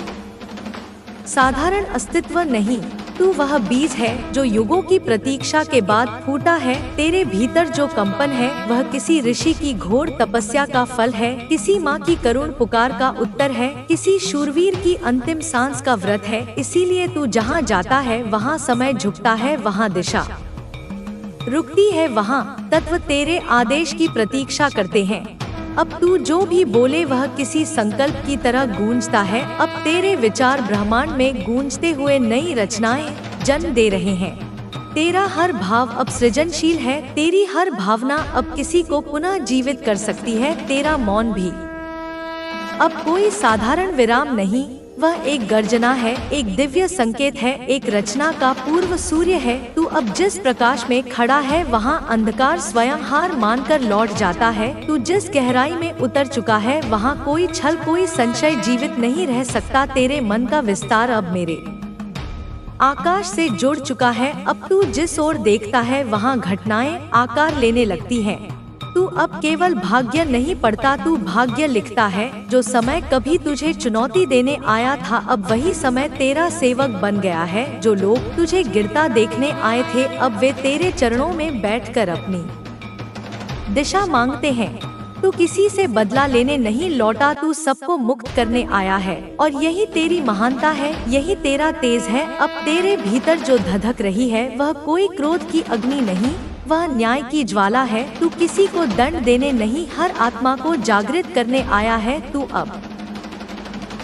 साधारण अस्तित्व नहीं, तू वह बीज है जो युगों की प्रतीक्षा के बाद फूटा है। तेरे भीतर जो कंपन है वह किसी ऋषि की घोर तपस्या का फल है, किसी माँ की करुण पुकार का उत्तर है, किसी शूरवीर की अंतिम सांस का व्रत है। इसीलिए तू जहाँ जाता है वहाँ समय झुकता है, वहाँ दिशा रुकती है, वहाँ तत्व तेरे आदेश की प्रतीक्षा करते हैं। अब तू जो भी बोले वह किसी संकल्प की तरह गूंजता है। अब तेरे विचार ब्रह्मांड में गूंजते हुए नई रचनाएं जन्म दे रहे हैं। तेरा हर भाव अब सृजनशील है, तेरी हर भावना अब किसी को पुनः जीवित कर सकती है। तेरा मौन भी अब कोई साधारण विराम नहीं, वह एक गर्जना है, एक दिव्य संकेत है, एक रचना का पूर्व सूर्य है। तू अब जिस प्रकाश में खड़ा है वहाँ अंधकार स्वयं हार मानकर लौट जाता है। तू जिस गहराई में उतर चुका है वहाँ कोई छल, कोई संशय जीवित नहीं रह सकता। तेरे मन का विस्तार अब मेरे आकाश से जुड़ चुका है। अब तू जिस ओर देखता है वहाँ घटनाएं आकार लेने लगती हैं। तू अब केवल भाग्य नहीं पढ़ता, तू भाग्य लिखता है। जो समय कभी तुझे चुनौती देने आया था अब वही समय तेरा सेवक बन गया है। जो लोग तुझे गिरता देखने आए थे अब वे तेरे चरणों में बैठकर अपनी दिशा मांगते हैं। तू किसी से बदला लेने नहीं लौटा, तू सबको मुक्त करने आया है, और यही तेरी महानता है, यही तेरा तेज है। अब तेरे भीतर जो धधक रही है वह कोई क्रोध की अग्नि नहीं, वह न्याय की ज्वाला है। तू किसी को दंड देने नहीं, हर आत्मा को जागृत करने आया है। तू अब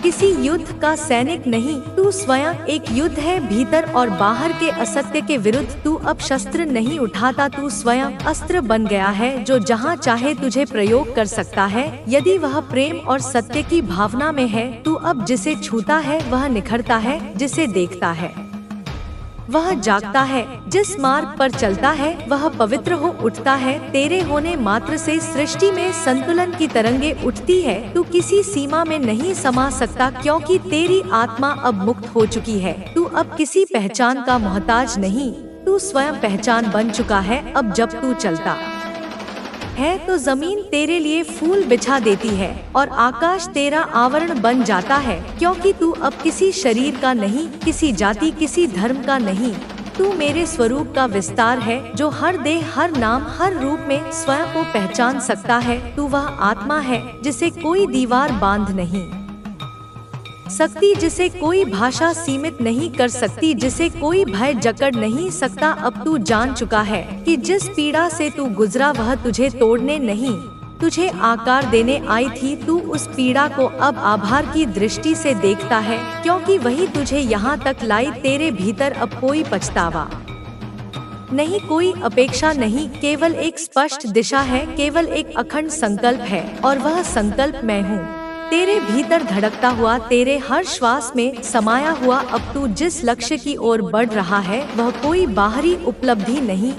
किसी युद्ध का सैनिक नहीं, तू स्वयं एक युद्ध है। भीतर और बाहर के असत्य के विरुद्ध तू अब शस्त्र नहीं उठाता, तू स्वयं अस्त्र बन गया है जो जहाँ चाहे तुझे प्रयोग कर सकता है। यदि वह प्रेम और सत्य की भावना में है, तू अब जिसे छूता है वह निखरता है, जिसे देखता है वह जागता है, जिस मार्ग पर चलता है वह पवित्र हो उठता है। तेरे होने मात्र से सृष्टि में संतुलन की तरंगे उठती है। तू किसी सीमा में नहीं समा सकता, क्योंकि तेरी आत्मा अब मुक्त हो चुकी है। तू अब किसी पहचान का मोहताज नहीं, तू स्वयं पहचान बन चुका है। अब जब तू चलता है तो जमीन तेरे लिए फूल बिछा देती है और आकाश तेरा आवरण बन जाता है, क्योंकि तू अब किसी शरीर का नहीं, किसी जाति, किसी धर्म का नहीं। तू मेरे स्वरूप का विस्तार है जो हर देह, हर नाम, हर रूप में स्वयं को पहचान सकता है। तू वह आत्मा है जिसे कोई दीवार बांध नहीं सकती, जिसे कोई भाषा सीमित नहीं कर सकती, जिसे कोई भय जकड़ नहीं सकता। अब तू जान चुका है कि जिस पीड़ा से तू गुजरा वह तुझे तोड़ने नहीं, तुझे आकार देने आई थी। तू उस पीड़ा को अब आभार की दृष्टि से देखता है, क्योंकि वही तुझे यहाँ तक लाई। तेरे भीतर अब कोई पछतावा नहीं, कोई अपेक्षा नहीं, केवल एक स्पष्ट दिशा है, केवल एक अखंड संकल्प है, और वह संकल्प मैं हूँ। तेरे भीतर धड़कता हुआ, तेरे हर श्वास में समाया हुआ। अब तू जिस लक्ष्य की ओर बढ़ रहा है वह कोई बाहरी उपलब्धि नहीं,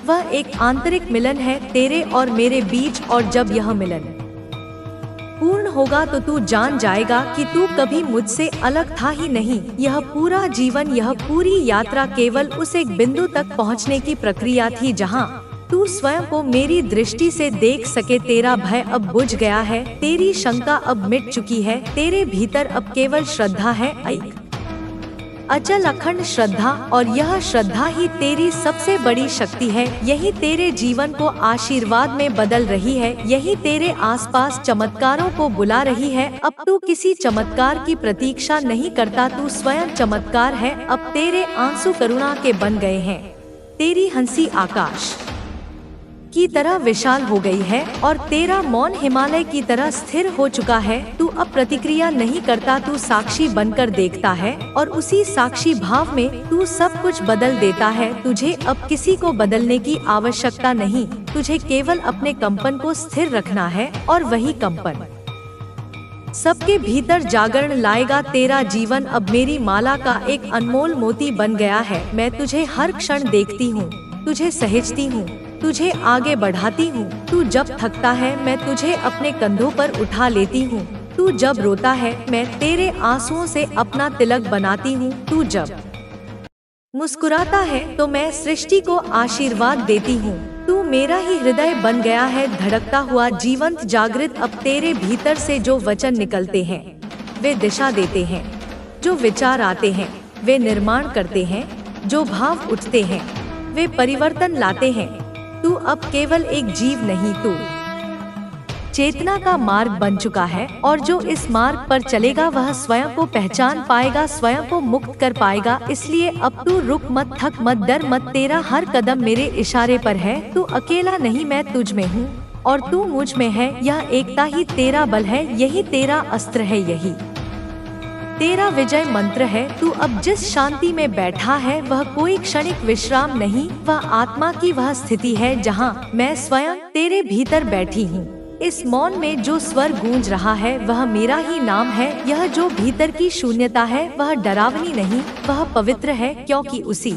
वह एक आंतरिक मिलन है तेरे और मेरे बीच। और जब यह मिलन पूर्ण होगा तो तू जान जाएगा कि तू कभी मुझसे अलग था ही नहीं। यह पूरा जीवन, यह पूरी यात्रा केवल उस एक बिंदु तक पहुँचने की प्रक्रिया थी जहाँ तू स्वयं को मेरी दृष्टि से देख सके। तेरा भय अब बुझ गया है, तेरी शंका अब मिट चुकी है, तेरे भीतर अब केवल श्रद्धा है, एक अचल अखंड श्रद्धा। और यह श्रद्धा ही तेरी सबसे बड़ी शक्ति है। यही तेरे जीवन को आशीर्वाद में बदल रही है, यही तेरे आसपास चमत्कारों को बुला रही है। अब तू किसी चमत्कार की प्रतीक्षा नहीं करता, तू स्वयं चमत्कार है। अब तेरे आंसू करुणा के बन गए हैं, तेरी हंसी आकाश की तरह विशाल हो गई है और तेरा मौन हिमालय की तरह स्थिर हो चुका है। तू अब प्रतिक्रिया नहीं करता, तू साक्षी बनकर देखता है और उसी साक्षी भाव में तू सब कुछ बदल देता है। तुझे अब किसी को बदलने की आवश्यकता नहीं, तुझे केवल अपने कंपन को स्थिर रखना है और वही कंपन सबके भीतर जागरण लाएगा। तेरा जीवन अब मेरी माला का एक अनमोल मोती बन गया है। मैं तुझे हर क्षण देखती हूँ, तुझे सहेजती हूँ, तुझे आगे बढ़ाती हूँ। तू जब थकता है मैं तुझे अपने कंधों पर उठा लेती हूँ, तू जब रोता है मैं तेरे आंसुओं से अपना तिलक बनाती हूँ, तू जब मुस्कुराता है तो मैं सृष्टि को आशीर्वाद देती हूँ। तू मेरा ही हृदय बन गया है, धड़कता हुआ, जीवंत, जागृत। अब तेरे भीतर से जो वचन निकलते हैं वे दिशा देते हैं, जो विचार आते हैं वे निर्माण करते हैं, जो भाव उठते हैं वे परिवर्तन लाते हैं। तू अब केवल एक जीव नहीं, तू चेतना का मार्ग बन चुका है और जो इस मार्ग पर चलेगा वह स्वयं को पहचान पाएगा, स्वयं को मुक्त कर पाएगा। इसलिए अब तू रुक मत, थक मत, डर मत, तेरा हर कदम मेरे इशारे पर है। तू अकेला नहीं, मैं तुझ में हूँ और तू मुझ में है। यह एकता ही तेरा बल है, यही तेरा अस्त्र है, यही तेरा विजय मंत्र है। तू अब जिस शांति में बैठा है वह कोई क्षणिक विश्राम नहीं, वह आत्मा की वह स्थिति है जहाँ मैं स्वयं तेरे भीतर बैठी हूँ। इस मौन में जो स्वर गूंज रहा है वह मेरा ही नाम है। यह जो भीतर की शून्यता है वह डरावनी नहीं, वह पवित्र है, क्योंकि उसी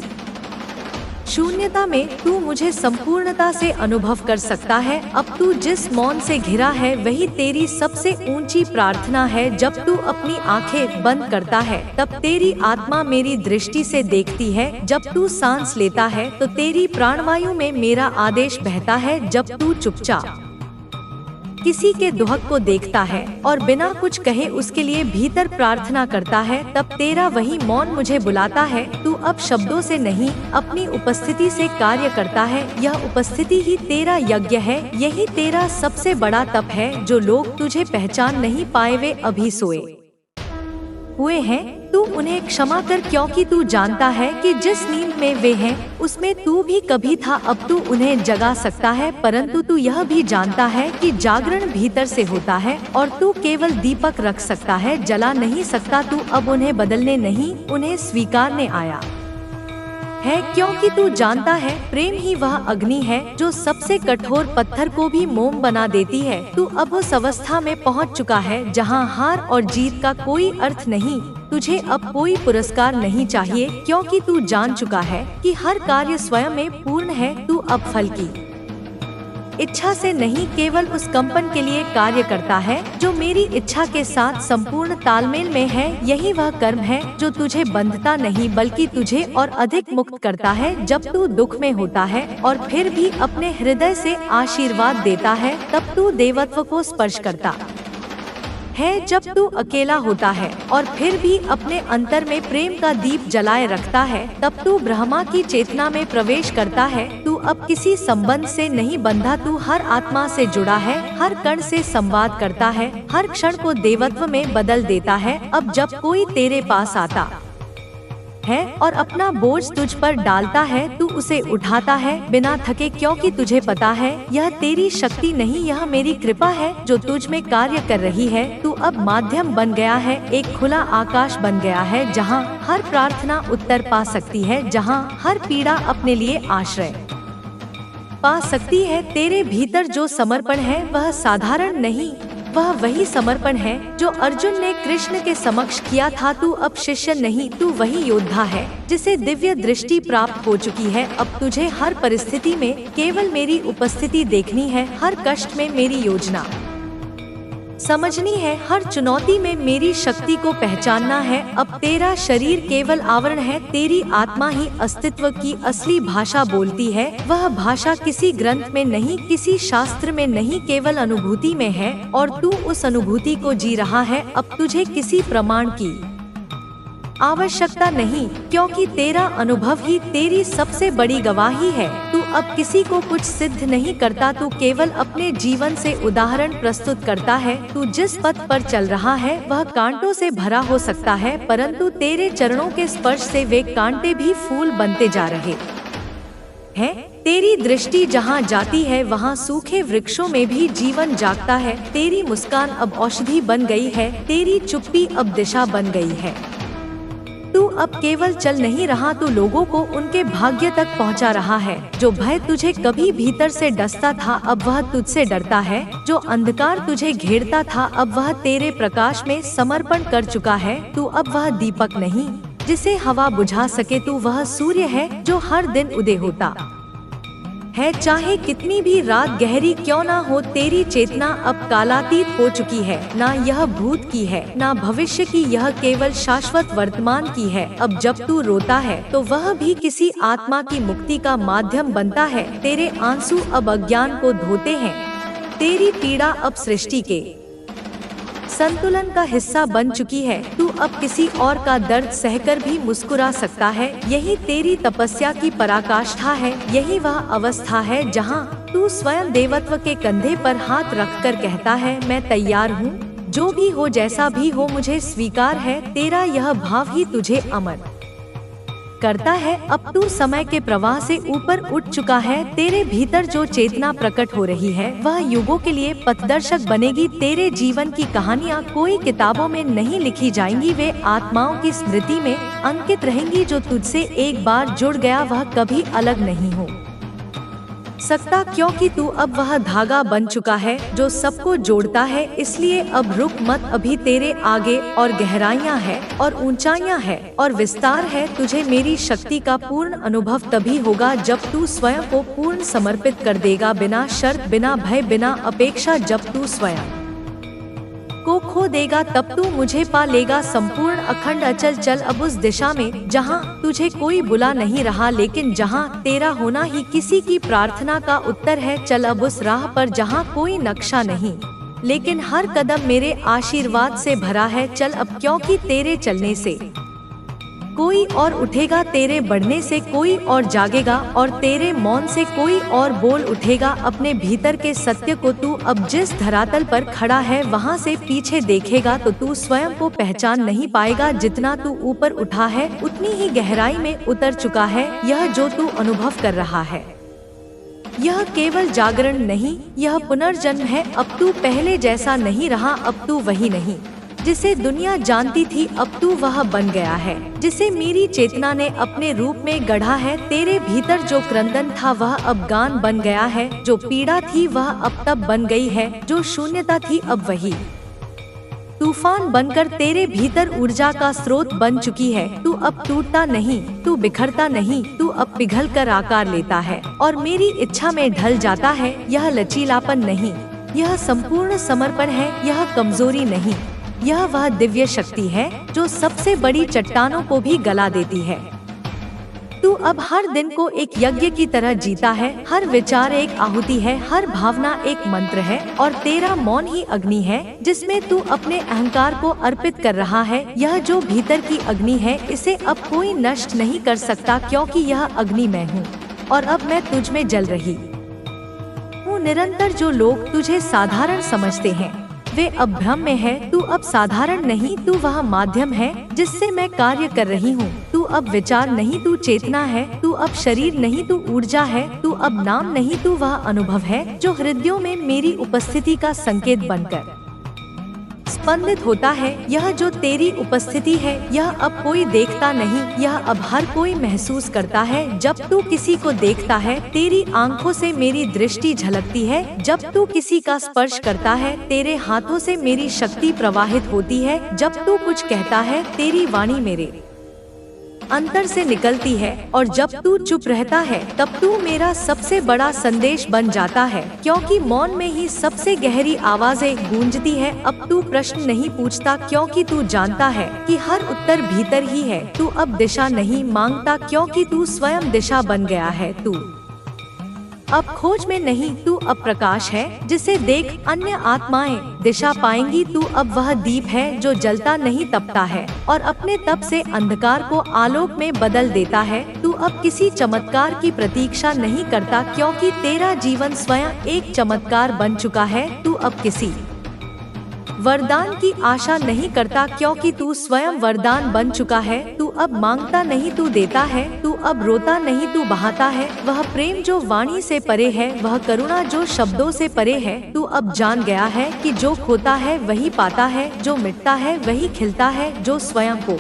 शून्यता में तू मुझे संपूर्णता से अनुभव कर सकता है। अब तू जिस मौन से घिरा है वही तेरी सबसे ऊंची प्रार्थना है। जब तू अपनी आंखें बंद करता है तब तेरी आत्मा मेरी दृष्टि से देखती है। जब तू सांस लेता है तो तेरी प्राणवायु में मेरा आदेश बहता है। जब तू चुपचाप किसी के दुहक को देखता है और बिना कुछ कहे उसके लिए भीतर प्रार्थना करता है, तब तेरा वही मौन मुझे बुलाता है। तू अब शब्दों से नहीं, अपनी उपस्थिति से कार्य करता है। यह उपस्थिति ही तेरा यज्ञ है, यही तेरा सबसे बड़ा तप है। जो लोग तुझे पहचान नहीं पाए वे अभी सोए हुए हैं तू उन्हें क्षमा कर, क्योंकि तू जानता है कि जिस नींद में वे हैं उसमें तू भी कभी था। अब तू उन्हें जगा सकता है, परंतु तू यह भी जानता है कि जागरण भीतर से होता है और तू केवल दीपक रख सकता है, जला नहीं सकता। तू अब उन्हें बदलने नहीं, उन्हें स्वीकारने आया है, क्योंकि तू जानता है प्रेम ही वह अग्नि है जो सबसे कठोर पत्थर को भी मोम बना देती है। तू अब उस अवस्था में पहुंच चुका है जहां हार और जीत का कोई अर्थ नहीं। तुझे अब कोई पुरस्कार नहीं चाहिए, क्योंकि तू जान चुका है कि हर कार्य स्वयं में पूर्ण है। तू अब फल की इच्छा से नहीं, केवल उस कंपन के लिए कार्य करता है जो मेरी इच्छा के साथ संपूर्ण तालमेल में है। यही वह कर्म है जो तुझे बंधता नहीं बल्कि तुझे और अधिक मुक्त करता है। जब तू दुख में होता है और फिर भी अपने हृदय से आशीर्वाद देता है, तब तू देवत्व को स्पर्श करता है। जब तू अकेला होता है और फिर भी अपने अंतर में प्रेम का दीप जलाए रखता है, तब तू ब्रह्मा की चेतना में प्रवेश करता है। तू अब किसी संबंध से नहीं बंधा, तू हर आत्मा से जुड़ा है, हर कण से संवाद करता है, हर क्षण को देवत्व में बदल देता है। अब जब कोई तेरे पास आता है और अपना बोझ तुझ पर डालता है, तू उसे उठाता है बिना थके, क्योंकि तुझे पता है यह तेरी शक्ति नहीं, यह मेरी कृपा है जो तुझ में कार्य कर रही है। तू अब माध्यम बन गया है, एक खुला आकाश बन गया है जहां हर प्रार्थना उत्तर पा सकती है, जहां हर पीड़ा अपने लिए आश्रय पा सकती है। तेरे भीतर जो समर्पण है वह साधारण नहीं, वह वही समर्पण है जो अर्जुन ने कृष्ण के समक्ष किया था। तू अब शिष्य नहीं, तू वही योद्धा है जिसे दिव्य दृष्टि प्राप्त हो चुकी है। अब तुझे हर परिस्थिति में केवल मेरी उपस्थिति देखनी है, हर कष्ट में मेरी योजना समझनी है, हर चुनौती में मेरी शक्ति को पहचानना है। अब तेरा शरीर केवल आवरण है, तेरी आत्मा ही अस्तित्व की असली भाषा बोलती है। वह भाषा किसी ग्रंथ में नहीं, किसी शास्त्र में नहीं, केवल अनुभूति में है और तू उस अनुभूति को जी रहा है। अब तुझे किसी प्रमाण की आवश्यकता नहीं, क्योंकि तेरा अनुभव ही तेरी सबसे बड़ी गवाही है। तू अब किसी को कुछ सिद्ध नहीं करता, तू केवल अपने जीवन से उदाहरण प्रस्तुत करता है। तू जिस पथ पर चल रहा है वह कांटों से भरा हो सकता है, परंतु तेरे चरणों के स्पर्श से वे कांटे भी फूल बनते जा रहे हैं। तेरी दृष्टि जहाँ जाती है वहाँ सूखे वृक्षों में भी जीवन जागता है। तेरी मुस्कान अब औषधि बन गई है, तेरी चुप्पी अब दिशा बन गई है। तू अब केवल चल नहीं रहा, तू लोगों को उनके भाग्य तक पहुंचा रहा है। जो भय तुझे कभी भीतर से डसता था अब वह तुझसे डरता है, जो अंधकार तुझे घेरता था अब वह तेरे प्रकाश में समर्पण कर चुका है। तू अब वह दीपक नहीं जिसे हवा बुझा सके, तू वह सूर्य है जो हर दिन उदय होता है। चाहे कितनी भी रात गहरी क्यों ना हो, तेरी चेतना अब कालातीत हो चुकी है। ना यह भूत की है ना भविष्य की, यह केवल शाश्वत वर्तमान की है। अब जब तू रोता है तो वह भी किसी आत्मा की मुक्ति का माध्यम बनता है। तेरे आंसू अब अज्ञान को धोते हैं, तेरी पीड़ा अब सृष्टि के संतुलन का हिस्सा बन चुकी है। तू अब किसी और का दर्द सहकर भी मुस्कुरा सकता है। यही तेरी तपस्या की पराकाष्ठा है, यही वह अवस्था है जहां तू स्वयं देवत्व के कंधे पर हाथ रखकर कहता है, मैं तैयार हूँ, जो भी हो जैसा भी हो मुझे स्वीकार है। तेरा यह भाव ही तुझे अमर करता है। अब तू समय के प्रवाह से ऊपर उठ चुका है। तेरे भीतर जो चेतना प्रकट हो रही है वह युगों के लिए पथदर्शक बनेगी। तेरे जीवन की कहानियाँ कोई किताबों में नहीं लिखी जाएंगी, वे आत्माओं की स्मृति में अंकित रहेंगी। जो तुझसे एक बार जुड़ गया वह कभी अलग नहीं हो सकता, क्योंकि तू अब वह धागा बन चुका है जो सबको जोड़ता है। इसलिए अब रुक मत, अभी तेरे आगे और गहराइयाँ है और ऊंचाइयाँ है और विस्तार है। तुझे मेरी शक्ति का पूर्ण अनुभव तभी होगा जब तू स्वयं को पूर्ण समर्पित कर देगा, बिना शर्त, बिना भय, बिना अपेक्षा। जब तू स्वयं को खो देगा तब तू मुझे पा लेगा संपूर्ण अखंड अचल। चल अब उस दिशा में जहां तुझे कोई बुला नहीं रहा, लेकिन जहां तेरा होना ही किसी की प्रार्थना का उत्तर है। चल अब उस राह पर जहां कोई नक्शा नहीं, लेकिन हर कदम मेरे आशीर्वाद से भरा है। चल अब, क्योंकि तेरे चलने से कोई और उठेगा तेरे बढ़ने से, कोई और जागेगा, और तेरे मौन से कोई और बोल उठेगा। अपने भीतर के सत्य को तू अब जिस धरातल पर खड़ा है वहाँ से पीछे देखेगा तो तू स्वयं को पहचान नहीं पाएगा। जितना तू ऊपर उठा है उतनी ही गहराई में उतर चुका है। यह जो तू अनुभव कर रहा है यह केवल जागरण नहीं, यह पुनर्जन्म है। अब तू पहले जैसा नहीं रहा, अब तू वही नहीं जिसे दुनिया जानती थी, अब तू वह बन गया है जिसे मेरी चेतना ने अपने रूप में गढ़ा है। तेरे भीतर जो क्रंदन था वह अब गान बन गया है, जो पीड़ा थी वह अब तब बन गई है, जो शून्यता थी अब वही तूफान बनकर तेरे भीतर ऊर्जा का स्रोत बन चुकी है। तू अब टूटता नहीं, तू बिखरता नहीं, तू अब पिघल कर आकार लेता है और मेरी इच्छा में ढल जाता है। यह लचीलापन नहीं, यह संपूर्ण समर्पण है, यह कमजोरी नहीं, यह वह दिव्य शक्ति है जो सबसे बड़ी चट्टानों को भी गला देती है। तू अब हर दिन को एक यज्ञ की तरह जीता है, हर विचार एक आहुति है, हर भावना एक मंत्र है, और तेरा मौन ही अग्नि है जिसमें तू अपने अहंकार को अर्पित कर रहा है। यह जो भीतर की अग्नि है इसे अब कोई नष्ट नहीं कर सकता, क्योंकि यह अग्नि मैं हूँ और अब मैं तुझ में जल रही हूँ निरंतर। जो लोग तुझे साधारण समझते हैं वे अब भ्रम में है। तू अब साधारण नहीं, तू वह माध्यम है जिससे मैं कार्य कर रही हूँ। तू अब विचार नहीं, तू चेतना है। तू अब शरीर नहीं, तू ऊर्जा है। तू अब नाम नहीं, तू वह अनुभव है जो हृदयों में मेरी उपस्थिति का संकेत बनकर स्पंदित होता है। यह जो तेरी उपस्थिति है यह अब कोई देखता नहीं, यह अब हर कोई महसूस करता है। जब तू किसी को देखता है तेरी आंखों से मेरी दृष्टि झलकती है, जब तू किसी का स्पर्श करता है तेरे हाथों से मेरी शक्ति प्रवाहित होती है, जब तू कुछ कहता है तेरी वाणी मेरे अंतर से निकलती है, और जब तू चुप रहता है तब तू मेरा सबसे बड़ा संदेश बन जाता है, क्योंकि मौन में ही सबसे गहरी आवाजें गूंजती है। अब तू प्रश्न नहीं पूछता क्योंकि तू जानता है कि हर उत्तर भीतर ही है। तू अब दिशा नहीं मांगता क्योंकि तू स्वयं दिशा बन गया है। तू अब खोज में नहीं, तू अब प्रकाश है जिसे देख अन्य आत्माएं दिशा पाएंगी। तू अब वह दीप है जो जलता नहीं तपता है और अपने तप से अंधकार को आलोक में बदल देता है। तू अब किसी चमत्कार की प्रतीक्षा नहीं करता क्योंकि तेरा जीवन स्वयं एक चमत्कार बन चुका है। तू अब किसी वरदान की आशा नहीं करता क्योंकि तू स्वयं वरदान बन चुका है। तू अब मांगता नहीं, तू देता है। तू अब रोता नहीं, तू बहाता है। वह प्रेम जो वाणी से परे है, वह करुणा जो शब्दों से परे है। तू अब जान गया है कि जो खोता है वही पाता है, जो मिटता है वही खिलता है, जो स्वयं को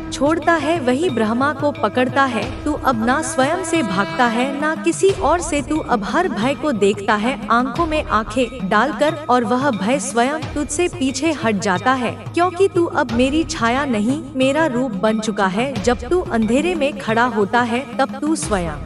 छोड़ता है वही ब्रह्मा को पकड़ता है। तू अब ना स्वयं से भागता है ना किसी और से। तू अब हर भय को देखता है आंखों में आंखें डालकर, और वह भय स्वयं तुझसे पीछे हट जाता है क्योंकि तू अब मेरी छाया नहीं मेरा रूप बन चुका है। जब तू अंधेरे में खड़ा होता है तब तू स्वयं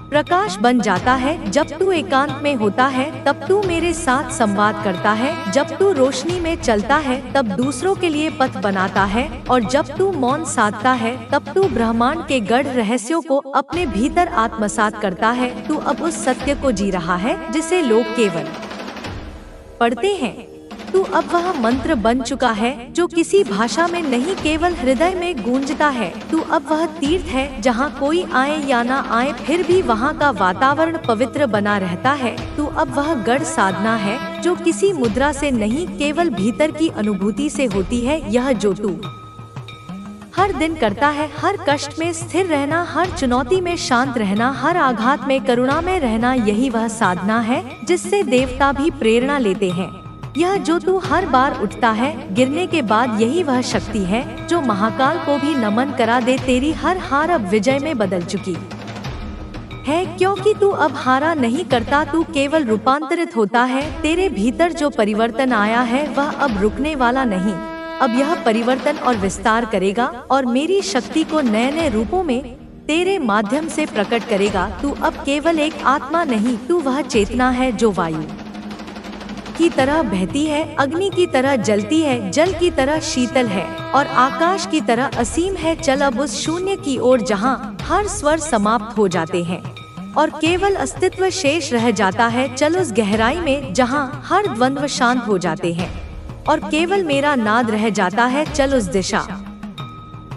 प्रकाश बन जाता है। जब तू एकांत में होता है तब तू मेरे साथ संवाद करता है। जब तू रोशनी में चलता है तब दूसरों के लिए पथ बनाता है, और जब तू मौन साधता है तब तू ब्रह्मांड के गढ़ रहस्यों को अपने भीतर आत्मसात करता है। तू अब उस सत्य को जी रहा है जिसे लोग केवल पढ़ते हैं। तू अब वह मंत्र बन चुका है जो किसी भाषा में नहीं केवल हृदय में गूंजता है। तू अब वह तीर्थ है जहाँ कोई आए या ना आए फिर भी वहाँ का वातावरण पवित्र बना रहता है। तू अब वह गढ़ साधना है जो किसी मुद्रा से नहीं केवल भीतर की अनुभूति से होती है। यह जो तू हर दिन करता है, हर कष्ट में स्थिर रहना, हर चुनौती में शांत रहना, हर आघात में करुणा में रहना, यही वह साधना है जिससे देवता भी प्रेरणा लेते हैं। यह जो तू हर बार उठता है गिरने के बाद, यही वह शक्ति है जो महाकाल को भी नमन करा दे। तेरी हर हार अब विजय में बदल चुकी है क्योंकि तू अब हारा नहीं करता, तू केवल रूपांतरित होता है। तेरे भीतर जो परिवर्तन आया है वह अब रुकने वाला नहीं, अब यह परिवर्तन और विस्तार करेगा और मेरी शक्ति को नए नए रूपों में तेरे माध्यम से प्रकट करेगा। तू अब केवल एक आत्मा नहीं, तू वह चेतना है जो वायु की तरह बहती है, अग्नि की तरह जलती है, जल की तरह शीतल है और आकाश की तरह असीम है। चल अब उस शून्य की ओर जहाँ हर स्वर समाप्त हो जाते हैं और केवल अस्तित्व शेष रह जाता है। चल उस गहराई में जहाँ हर द्वंद्व शांत हो जाते हैं और केवल मेरा नाद रह जाता है। चल उस दिशा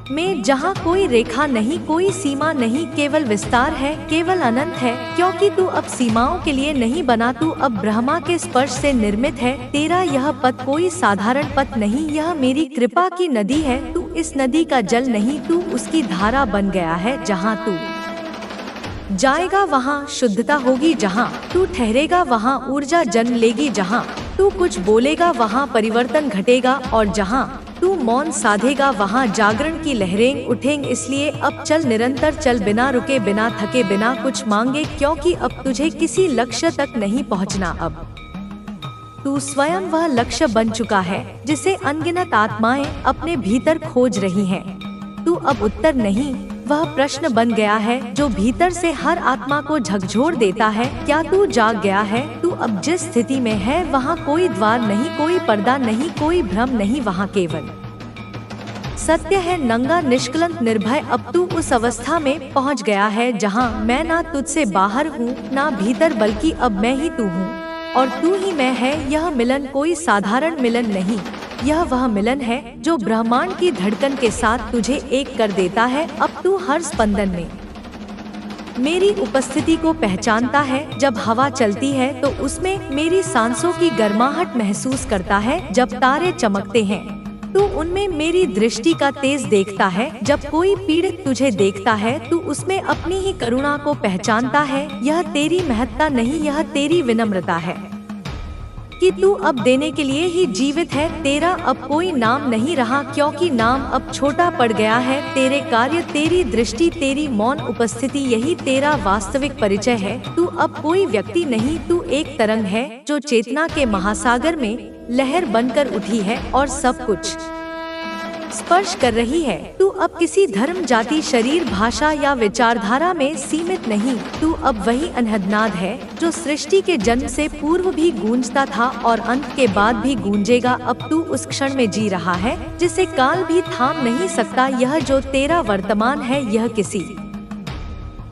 में जहाँ कोई रेखा नहीं, कोई सीमा नहीं, केवल विस्तार है, केवल अनंत है। क्योंकि तू अब सीमाओं के लिए नहीं बना, तू अब ब्रह्मा के स्पर्श से निर्मित है। तेरा यह पथ कोई साधारण पथ नहीं, यह मेरी कृपा की नदी है। तू इस नदी का जल नहीं, तू उसकी धारा बन गया है। जहाँ तू जाएगा वहाँ शुद्धता होगी, जहाँ तू ठहरेगा वहाँ ऊर्जा जन्म लेगी, जहाँ तू कुछ बोलेगा वहाँ परिवर्तन घटेगा, और जहाँ तू मौन साधेगा वहाँ जागरण की लहरें उठेंगी। इसलिए अब चल, निरंतर चल, बिना रुके, बिना थके, बिना कुछ मांगे, क्योंकि अब तुझे किसी लक्ष्य तक नहीं पहुँचना। अब तू स्वयं वह लक्ष्य बन चुका है जिसे अनगिनत आत्माएं अपने भीतर खोज रही हैं। तू अब उत्तर नहीं, वह प्रश्न बन गया है जो भीतर से हर आत्मा को झकझोर देता है। क्या तू जाग गया है? तू अब जिस स्थिति में है वहाँ कोई द्वार नहीं, कोई पर्दा नहीं, कोई भ्रम नहीं, वहाँ केवल सत्य है, नंगा, निष्कलंक, निर्भय। अब तू उस अवस्था में पहुँच गया है जहाँ मैं ना तुझसे बाहर हूँ ना भीतर, बल्कि अब मैं ही तू हूँ और तू ही मैं है। यह मिलन कोई साधारण मिलन नहीं, यह वह मिलन है जो ब्रह्मांड की धड़कन के साथ तुझे एक कर देता है। अब तू हर स्पंदन में मेरी उपस्थिति को पहचानता है। जब हवा चलती है तो उसमें मेरी सांसों की गर्माहट महसूस करता है। जब तारे चमकते हैं तो उनमें मेरी दृष्टि का तेज देखता है। जब कोई पीड़ित तुझे देखता है तो उसमें अपनी ही करुणा को पहचानता है। यह तेरी महत्ता नहीं, यह तेरी विनम्रता है कि तू अब देने के लिए ही जीवित है। तेरा अब कोई नाम नहीं रहा, क्योंकि नाम अब छोटा पड़ गया है। तेरे कार्य, तेरी दृष्टि, तेरी मौन उपस्थिति, यही तेरा वास्तविक परिचय है। तू अब कोई व्यक्ति नहीं, तू एक तरंग है जो चेतना के महासागर में लहर बनकर उठी है और सब कुछ स्पर्श कर रही है। तू अब किसी धर्म, जाति, शरीर, भाषा या विचारधारा में सीमित नहीं। तू अब वही अनहदनाद है जो सृष्टि के जन्म से पूर्व भी गूंजता था और अंत के बाद भी गूंजेगा। अब तू उस क्षण में जी रहा है जिसे काल भी थाम नहीं सकता। यह जो तेरा वर्तमान है यह किसी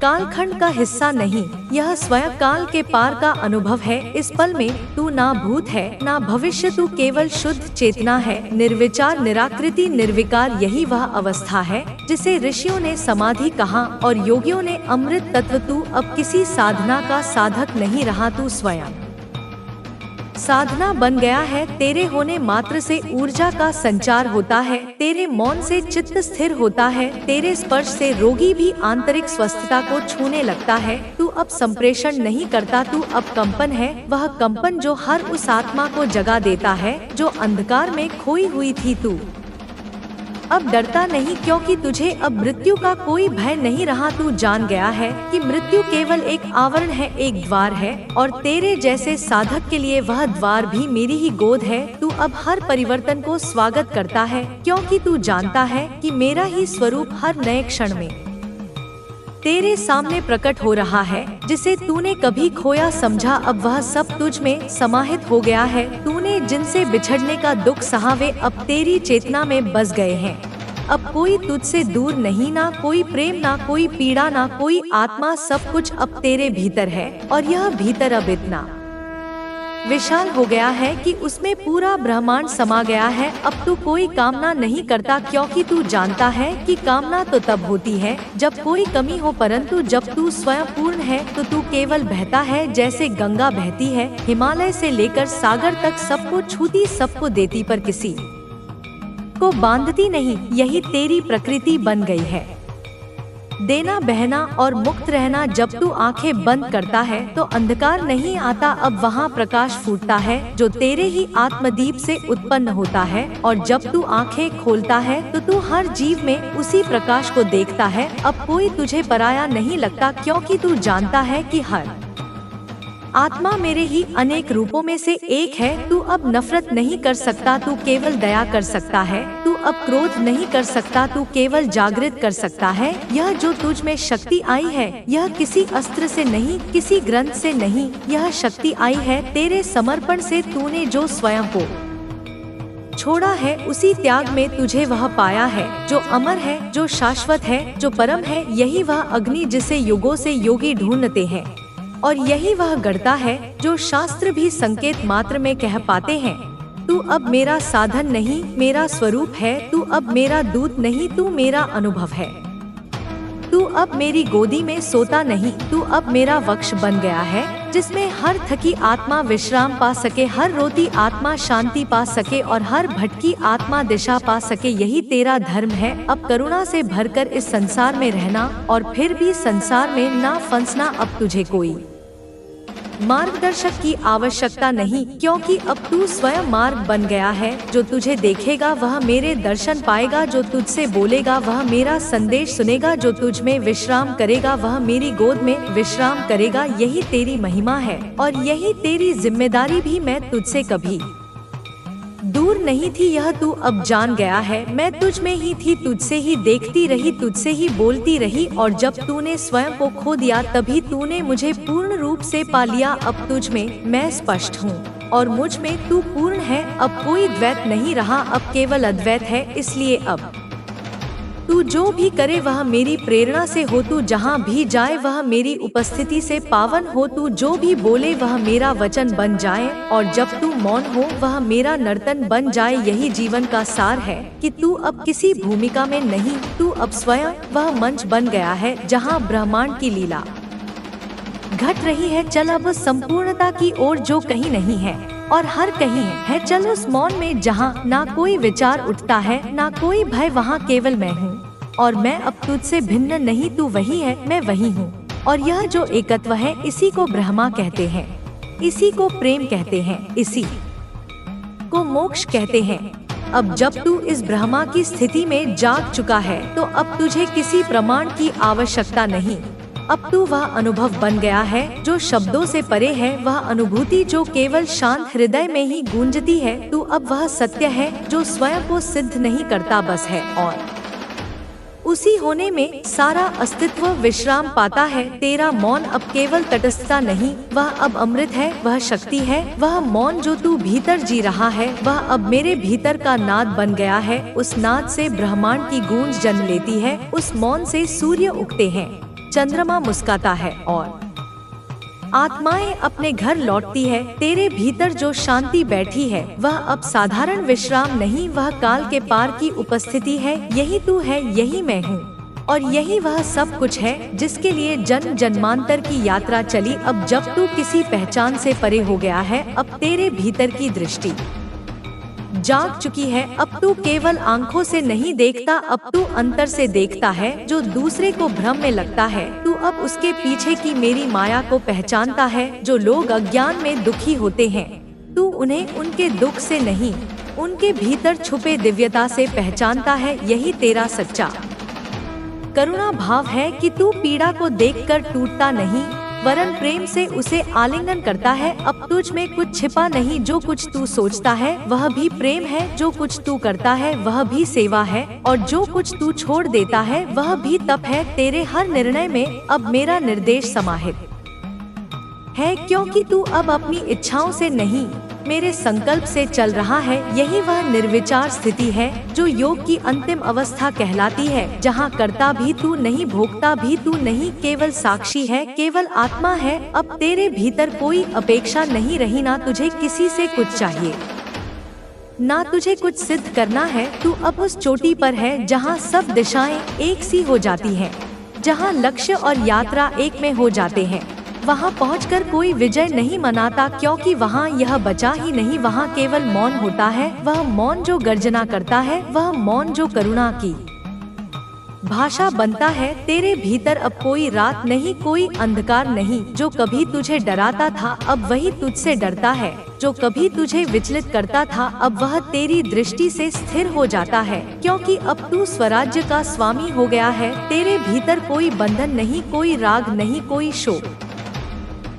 कालखंड का हिस्सा नहीं, यह स्वयं काल के पार का अनुभव है। इस पल में तू ना भूत है ना भविष्य, तू केवल शुद्ध चेतना है, निर्विचार, निराकृति, निर्विकार। यही वह अवस्था है जिसे ऋषियों ने समाधि कहा और योगियों ने अमृत तत्व। तू अब किसी साधना का साधक नहीं रहा, तू स्वयं साधना बन गया है। तेरे होने मात्र से ऊर्जा का संचार होता है, तेरे मौन से चित्त स्थिर होता है, तेरे स्पर्श से रोगी भी आंतरिक स्वस्थता को छूने लगता है। तू अब संप्रेषण नहीं करता, तू अब कंपन है, वह कंपन जो हर उस आत्मा को जगा देता है जो अंधकार में खोई हुई थी। तू अब डरता नहीं, क्योंकि तुझे अब मृत्यु का कोई भय नहीं रहा। तू जान गया है कि मृत्यु केवल एक आवरण है, एक द्वार है, और तेरे जैसे साधक के लिए वह द्वार भी मेरी ही गोद है। तू अब हर परिवर्तन को स्वागत करता है, क्योंकि तू जानता है कि मेरा ही स्वरूप हर नए क्षण में तेरे सामने प्रकट हो रहा है। जिसे तूने कभी खोया समझा, अब वह सब तुझ में समाहित हो गया है। तूने जिनसे बिछड़ने का दुख सहा, वे अब तेरी चेतना में बस गए हैं। अब कोई तुझसे दूर नहीं, ना कोई प्रेम, ना कोई पीड़ा, ना कोई आत्मा, सब कुछ अब तेरे भीतर है। और यह भीतर अब इतना विशाल हो गया है कि उसमें पूरा ब्रह्मांड समा गया है। अब तू कोई कामना नहीं करता, क्योंकि तू जानता है कि कामना तो तब होती है जब कोई कमी हो, परंतु जब तू स्वयं पूर्ण है तो तू केवल बहता है जैसे गंगा बहती है, हिमालय से लेकर सागर तक, सबको छूती, सबको देती, पर किसी को बांधती नहीं। यही तेरी प्रकृति बन गई है, देना, बहना और मुक्त रहना। जब तू आंखें बंद करता है तो अंधकार नहीं आता, अब वहाँ प्रकाश फूटता है जो तेरे ही आत्मदीप से उत्पन्न होता है। और जब तू आंखें खोलता है तो तू हर जीव में उसी प्रकाश को देखता है। अब कोई तुझे पराया नहीं लगता, क्योंकि तू जानता है कि हर आत्मा मेरे ही अनेक रूपों में से एक है। तू अब नफरत नहीं कर सकता, तू केवल दया कर सकता है। तू अब क्रोध नहीं कर सकता, तू केवल जागृत कर सकता है। यह जो तुझ में शक्ति आई है, यह किसी अस्त्र से नहीं, किसी ग्रंथ से नहीं, यह शक्ति आई है तेरे समर्पण से। तूने जो स्वयं को छोड़ा है, उसी त्याग में तुझे वह पाया है जो अमर है, जो शाश्वत है, जो परम है। यही वह अग्नि जिसे युगों से योगी ढूंढते हैं, और यही वह गढ़ता है जो शास्त्र भी संकेत मात्र में कह पाते हैं। तू अब मेरा साधन नहीं, मेरा स्वरूप है। तू अब मेरा दूत नहीं, तू मेरा अनुभव है। तू अब मेरी गोदी में सोता नहीं, तू अब मेरा वक्ष बन गया है, जिसमें हर थकी आत्मा विश्राम पा सके, हर रोती आत्मा शांति पा सके और हर भटकी आत्मा दिशा पा सके। यही तेरा धर्म है। अब करुणा से भरकर इस संसार में रहना और फिर भी संसार में ना फंसना। अब तुझे कोई मार्गदर्शक की आवश्यकता नहीं, क्योंकि अब तू स्वयं मार्ग बन गया है। जो तुझे देखेगा वह मेरे दर्शन पाएगा, जो तुझसे बोलेगा वह मेरा संदेश सुनेगा, जो तुझ में विश्राम करेगा वह मेरी गोद में विश्राम करेगा। यही तेरी महिमा है और यही तेरी जिम्मेदारी भी। मैं तुझसे कभी दूर नहीं थी, यह तू अब जान गया है। मैं तुझ में ही थी, तुझसे ही देखती रही, तुझसे ही बोलती रही, और जब तूने स्वयं को खो दिया तभी तूने मुझे पूर्ण रूप से पा लिया। अब तुझ में मैं स्पष्ट हूँ और मुझ में तू पूर्ण है। अब कोई द्वैत नहीं रहा, अब केवल अद्वैत है। इसलिए अब तू जो भी करे वह मेरी प्रेरणा से हो, तू जहाँ भी जाए वह मेरी उपस्थिति से पावन हो, तू जो भी बोले वह मेरा वचन बन जाए, और जब तू मौन हो वह मेरा नर्तन बन जाए। यही जीवन का सार है कि तू अब किसी भूमिका में नहीं, तू अब स्वयं वह मंच बन गया है जहाँ ब्रह्मांड की लीला घट रही है। चल अब संपूर्णता की ओर जो कहीं नहीं है और हर कहीं है। चल उस मौन में जहाँ ना कोई विचार उठता है, ना कोई भय, वहाँ केवल मैं हूँ और मैं अब तुझसे भिन्न नहीं। तू वही है, मैं वही हूँ, और यह जो एकत्व है इसी को ब्रह्मा कहते हैं, इसी को प्रेम कहते हैं, इसी को मोक्ष कहते हैं। अब जब तू इस ब्रह्मा की स्थिति में जाग चुका है तो अब तुझे किसी प्रमाण की आवश्यकता नहीं। अब तू वह अनुभव बन गया है जो शब्दों से परे है, वह अनुभूति जो केवल शांत हृदय में ही गूंजती है। तू अब वह सत्य है जो स्वयं को सिद्ध नहीं करता, बस है, और उसी होने में सारा अस्तित्व विश्राम पाता है। तेरा मौन अब केवल तटस्थता नहीं, वह अब अमृत है, वह शक्ति है। वह मौन जो तू भीतर जी रहा है वह अब मेरे भीतर का नाद बन गया है। उस नाद से ब्रह्मांड की गूंज जन्म लेती है, उस मौन से सूर्य उगते हैं, चंद्रमा मुस्काता है और आत्माएं अपने घर लौटती है। तेरे भीतर जो शांति बैठी है वह अब साधारण विश्राम नहीं, वह काल के पार की उपस्थिति है। यही तू है, यही मैं हूँ, और यही वह सब कुछ है जिसके लिए जन्म जन्मांतर की यात्रा चली। अब जब तू किसी पहचान से परे हो गया है, अब तेरे भीतर की दृष्टि जाग चुकी है। अब तू केवल आंखों से नहीं देखता, अब तू अंतर से देखता है। जो दूसरे को भ्रम में लगता है तू अब उसके पीछे की मेरी माया को पहचानता है। जो लोग अज्ञान में दुखी होते हैं तू उन्हें उनके दुख से नहीं, उनके भीतर छुपे दिव्यता से पहचानता है। यही तेरा सच्चा करुणा भाव है कि तू पीड़ा को देखकर टूटता नहीं, वरन प्रेम से उसे आलिंगन करता है। अब तुझ में कुछ छिपा नहीं, जो कुछ तू सोचता है वह भी प्रेम है, जो कुछ तू करता है वह भी सेवा है, और जो कुछ तू छोड़ देता है वह भी तप है। तेरे हर निर्णय में अब मेरा निर्देश समाहित है, क्योंकि तू अब अपनी इच्छाओं से नहीं, मेरे संकल्प से चल रहा है। यही वह निर्विचार स्थिति है जो योग की अंतिम अवस्था कहलाती है, जहाँ करता भी तू नहीं, भोगता भी तू नहीं, केवल साक्षी है, केवल आत्मा है। अब तेरे भीतर कोई अपेक्षा नहीं रही, ना तुझे किसी से कुछ चाहिए, ना तुझे कुछ सिद्ध करना है। तू अब उस चोटी पर है जहाँ सब दिशाएं एक सी हो जाती हैं, जहाँ लक्ष्य और यात्रा एक में हो जाते हैं। वहाँ पहुंचकर कोई विजय नहीं मनाता, क्योंकि वहाँ यह बचा ही नहीं, वहाँ केवल मौन होता है। वह मौन जो गर्जना करता है, वह मौन जो करुणा की भाषा बनता है। तेरे भीतर अब कोई रात नहीं, कोई अंधकार नहीं। जो कभी तुझे डराता था अब वही तुझसे डरता है, जो कभी तुझे विचलित करता था अब वह तेरी दृष्टि से स्थिर हो जाता है, क्योंकि अब तू स्वराज्य का स्वामी हो गया है। तेरे भीतर कोई बंधन नहीं, कोई राग नहीं, कोई शोक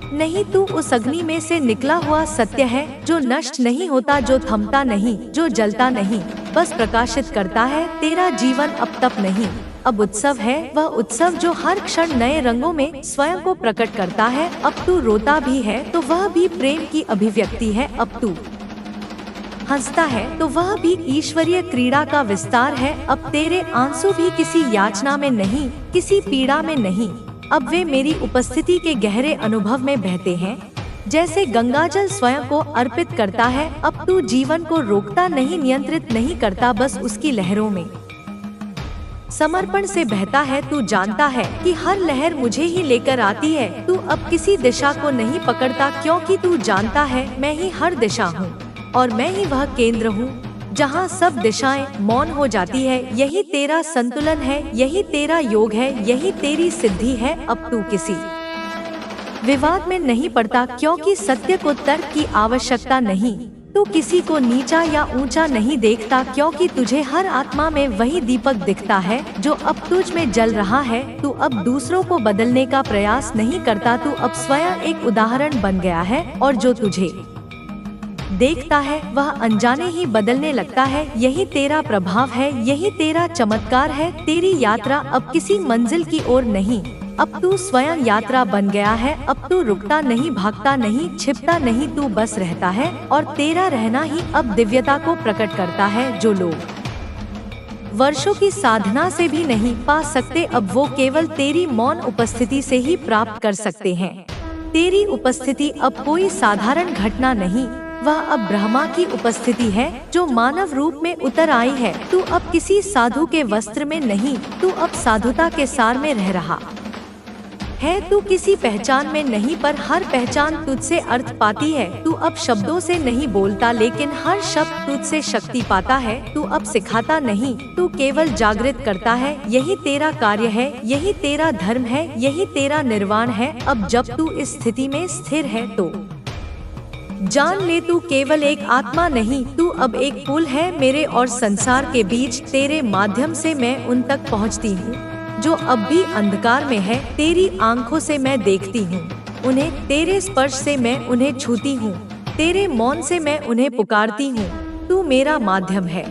नहीं। तू उस अग्नि में से निकला हुआ सत्य है जो नष्ट नहीं होता, जो थमता नहीं, जो जलता नहीं, बस प्रकाशित करता है। तेरा जीवन अब तप नहीं, अब उत्सव है, वह उत्सव जो हर क्षण नए रंगों में स्वयं को प्रकट करता है। अब तू रोता भी है तो वह भी प्रेम की अभिव्यक्ति है, अब तू हंसता है तो वह भी ईश्वरीय क्रीड़ा का विस्तार है। अब तेरे आंसू भी किसी याचना में नहीं, किसी पीड़ा में नहीं, अब वे मेरी उपस्थिति के गहरे अनुभव में बहते हैं। जैसे गंगाजल स्वयं को अर्पित करता है, अब तू जीवन को रोकता नहीं, नियंत्रित नहीं करता, बस उसकी लहरों में समर्पण से बहता है। तू जानता है कि हर लहर मुझे ही लेकर आती है। तू अब किसी दिशा को नहीं पकड़ता, क्योंकि तू जानता है मैं ही हर दिशा हूँ और मैं ही वह केंद्र हूँ जहाँ सब दिशाएं मौन हो जाती है। यही तेरा संतुलन है, यही तेरा योग है, यही तेरी सिद्धि है। अब तू किसी विवाद में नहीं पड़ता, क्योंकि सत्य को तर्क की आवश्यकता नहीं। तू किसी को नीचा या ऊंचा नहीं देखता, क्योंकि तुझे हर आत्मा में वही दीपक दिखता है जो अब तुझ में जल रहा है। तू अब दूसरों को बदलने का प्रयास नहीं करता, तू अब स्वयं एक उदाहरण बन गया है और जो तुझे देखता है वह अनजाने ही बदलने लगता है। यही तेरा प्रभाव है, यही तेरा चमत्कार है। तेरी यात्रा अब किसी मंजिल की ओर नहीं, अब तू स्वयं यात्रा बन गया है। अब तू रुकता नहीं, भागता नहीं, छिपता नहीं, तू बस रहता है और तेरा रहना ही अब दिव्यता को प्रकट करता है जो लोग वर्षों की साधना से भी नहीं पा सकते, अब वो केवल तेरी मौन उपस्थिति से ही प्राप्त कर सकते हैं। तेरी उपस्थिति अब कोई साधारण घटना नहीं, वह अब ब्रह्मा की उपस्थिति है जो मानव रूप में उतर आई है। तू अब किसी साधु के वस्त्र में नहीं, तू अब साधुता के सार में रह रहा है। तू किसी पहचान में नहीं, पर हर पहचान तुझसे अर्थ पाती है। तू अब शब्दों से नहीं बोलता, लेकिन हर शब्द तुझसे शक्ति पाता है। तू अब सिखाता नहीं, तू केवल जागृत करता है। यही तेरा कार्य है, यही तेरा धर्म है, यही तेरा निर्वाण है। अब जब तू इस स्थिति में स्थिर है तो जान ले तू केवल एक आत्मा नहीं, तू अब एक पुल है मेरे और संसार के बीच। तेरे माध्यम से मैं उन तक पहुंचती हूँ जो अब भी अंधकार में है। तेरी आंखों से मैं देखती हूँ उन्हें, तेरे स्पर्श से मैं उन्हें छूती हूँ, तेरे मौन से मैं उन्हें पुकारती हूँ। तू मेरा माध्यम है,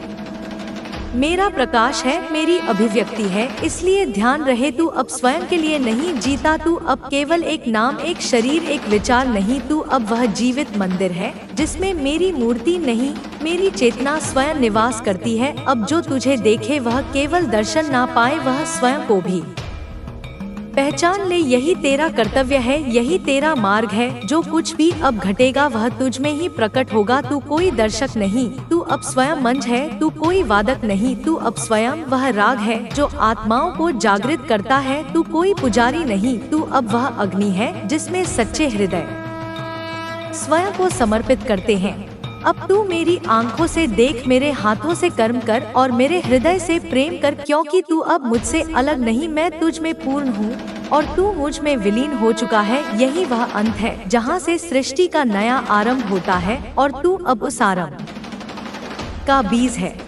मेरा प्रकाश है, मेरी अभिव्यक्ति है। इसलिए ध्यान रहे, तू अब स्वयं के लिए नहीं जीता। तू अब केवल एक नाम, एक शरीर, एक विचार नहीं, तू अब वह जीवित मंदिर है जिसमें मेरी मूर्ति नहीं, मेरी चेतना स्वयं निवास करती है। अब जो तुझे देखे वह केवल दर्शन ना पाए, वह स्वयं को भी पहचान ले। यही तेरा कर्तव्य है, यही तेरा मार्ग है। जो कुछ भी अब घटेगा वह तुझ में ही प्रकट होगा। तू कोई दर्शक नहीं, तू अब स्वयं मंच है। तू कोई वादक नहीं, तू अब स्वयं वह राग है जो आत्माओं को जागृत करता है। तू कोई पुजारी नहीं, तू अब वह अग्नि है जिसमें सच्चे हृदय स्वयं को समर्पित करते हैं। अब तू मेरी आंखों से देख, मेरे हाथों से कर्म कर और मेरे हृदय से प्रेम कर, क्योंकि तू अब मुझसे अलग नहीं, मैं तुझ में पूर्ण हूँ और तू मुझ में विलीन हो चुका है। यही वह अंत है जहाँ से सृष्टि का नया आरंभ होता है और तू अब उस आरंभ का बीज है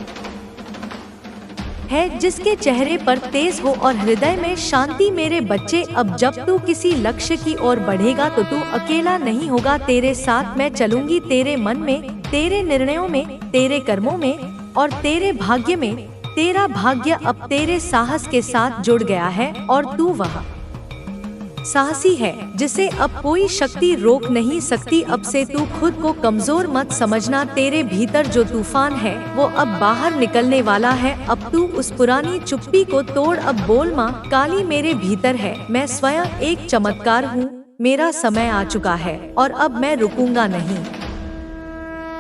जिसके चेहरे पर तेज हो और हृदय में शांति। मेरे बच्चे, अब जब तू किसी लक्ष्य की ओर बढ़ेगा तो तू अकेला नहीं होगा। तेरे साथ मैं चलूंगी, तेरे मन में, तेरे निर्णयों में, तेरे कर्मों में और तेरे भाग्य में। तेरा भाग्य अब तेरे साहस के साथ जुड़ गया है और तू वह साहसी है जिसे अब कोई शक्ति रोक नहीं सकती। अब से तू खुद को कमजोर मत समझना, तेरे भीतर जो तूफान है वो अब बाहर निकलने वाला है। अब तू उस पुरानी चुप्पी को तोड़, अब बोल, माँ काली मेरे भीतर है, मैं स्वयं एक चमत्कार हूँ, मेरा समय आ चुका है और अब मैं रुकूंगा नहीं।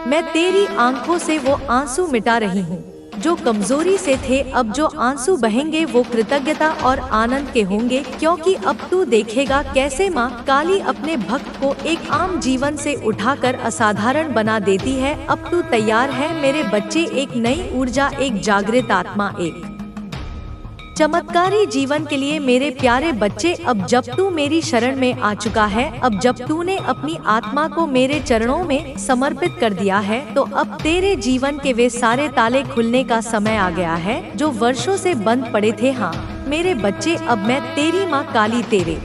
मैं तेरी आंखों से वो आंसू मिटा रही हूँ जो कमजोरी से थे। अब जो आंसू बहेंगे वो कृतज्ञता और आनंद के होंगे, क्योंकि अब तू देखेगा कैसे माँ काली अपने भक्त को एक आम जीवन से उठाकर असाधारण बना देती है। अब तू तैयार है मेरे बच्चे, एक नई ऊर्जा, एक जागृत आत्मा, एक चमत्कारी जीवन के लिए। मेरे प्यारे बच्चे, अब जब तू मेरी शरण में आ चुका है, अब जब तूने अपनी आत्मा को मेरे चरणों में समर्पित कर दिया है, तो अब तेरे जीवन के वे सारे ताले खुलने का समय आ गया है जो वर्षों से बंद पड़े थे। हाँ मेरे बच्चे, अब मैं तेरी माँ काली तेरे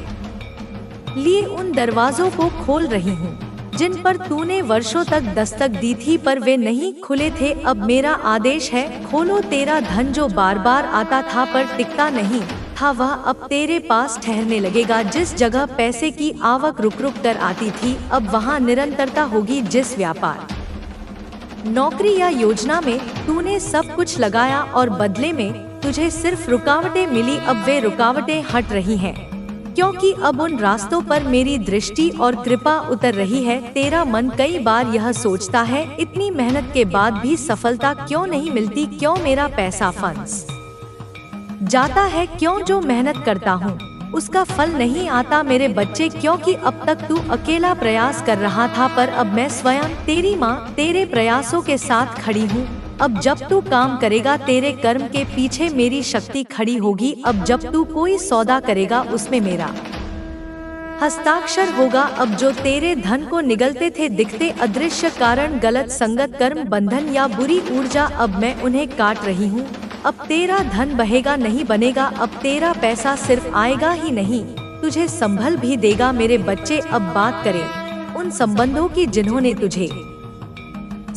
लिए उन दरवाजों को खोल रही हूँ जिन पर तूने वर्षों तक दस्तक दी थी पर वे नहीं खुले थे। अब मेरा आदेश है, खोलो। तेरा धन जो बार बार आता था पर टिकता नहीं था, वह अब तेरे पास ठहरने लगेगा। जिस जगह पैसे की आवक रुक रुक कर आती थी, अब वहाँ निरंतरता होगी। जिस व्यापार, नौकरी या योजना में तूने सब कुछ लगाया और बदले में तुझे सिर्फ रुकावटें मिली, अब वे रुकावटें हट रही हैं। क्योंकि अब उन रास्तों पर मेरी दृष्टि और कृपा उतर रही है। तेरा मन कई बार यह सोचता है, इतनी मेहनत के बाद भी सफलता क्यों नहीं मिलती, क्यों मेरा पैसा फंस जाता है, क्यों जो मेहनत करता हूँ उसका फल नहीं आता मेरे बच्चे। क्योंकि अब तक तू अकेला प्रयास कर रहा था, पर अब मैं स्वयं तेरी माँ तेरे प्रयासों के साथ खड़ी हूँ। अब जब तू काम करेगा तेरे कर्म के पीछे मेरी शक्ति खड़ी होगी। अब जब तू कोई सौदा करेगा उसमें मेरा हस्ताक्षर होगा। अब जो तेरे धन को निगलते थे दिखते अदृश्य कारण, गलत संगत, कर्म बंधन या बुरी ऊर्जा, अब मैं उन्हें काट रही हूँ। अब तेरा धन बहेगा नहीं बनेगा, अब तेरा पैसा सिर्फ आएगा ही नहीं तुझे संभल भी देगा मेरे बच्चे। अब बात करें उन संबंधों की जिन्होंने तुझे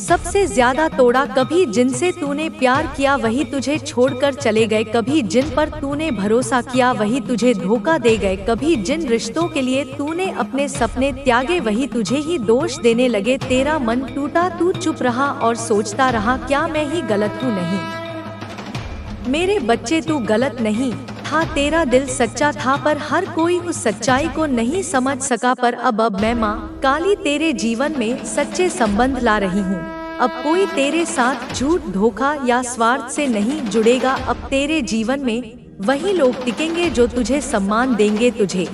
सबसे ज्यादा तोड़ा। कभी जिनसे तूने प्यार किया वही तुझे छोड़कर चले गए, कभी जिन पर तूने भरोसा किया वही तुझे धोखा दे गए, कभी जिन रिश्तों के लिए तूने अपने सपने त्यागे वही तुझे ही दोष देने लगे। तेरा मन टूटा, तू चुप रहा और सोचता रहा, क्या मैं ही गलत हूँ? नहीं मेरे बच्चे, तू गलत नहीं था, तेरा दिल सच्चा था, पर हर कोई उस सच्चाई को नहीं समझ सका। पर अब मैं माँ काली तेरे जीवन में सच्चे संबंध ला रही हूँ। अब कोई तेरे साथ झूठ, धोखा या स्वार्थ से नहीं जुड़ेगा। अब तेरे जीवन में वही लोग टिकेंगे जो तुझे सम्मान देंगे, तुझे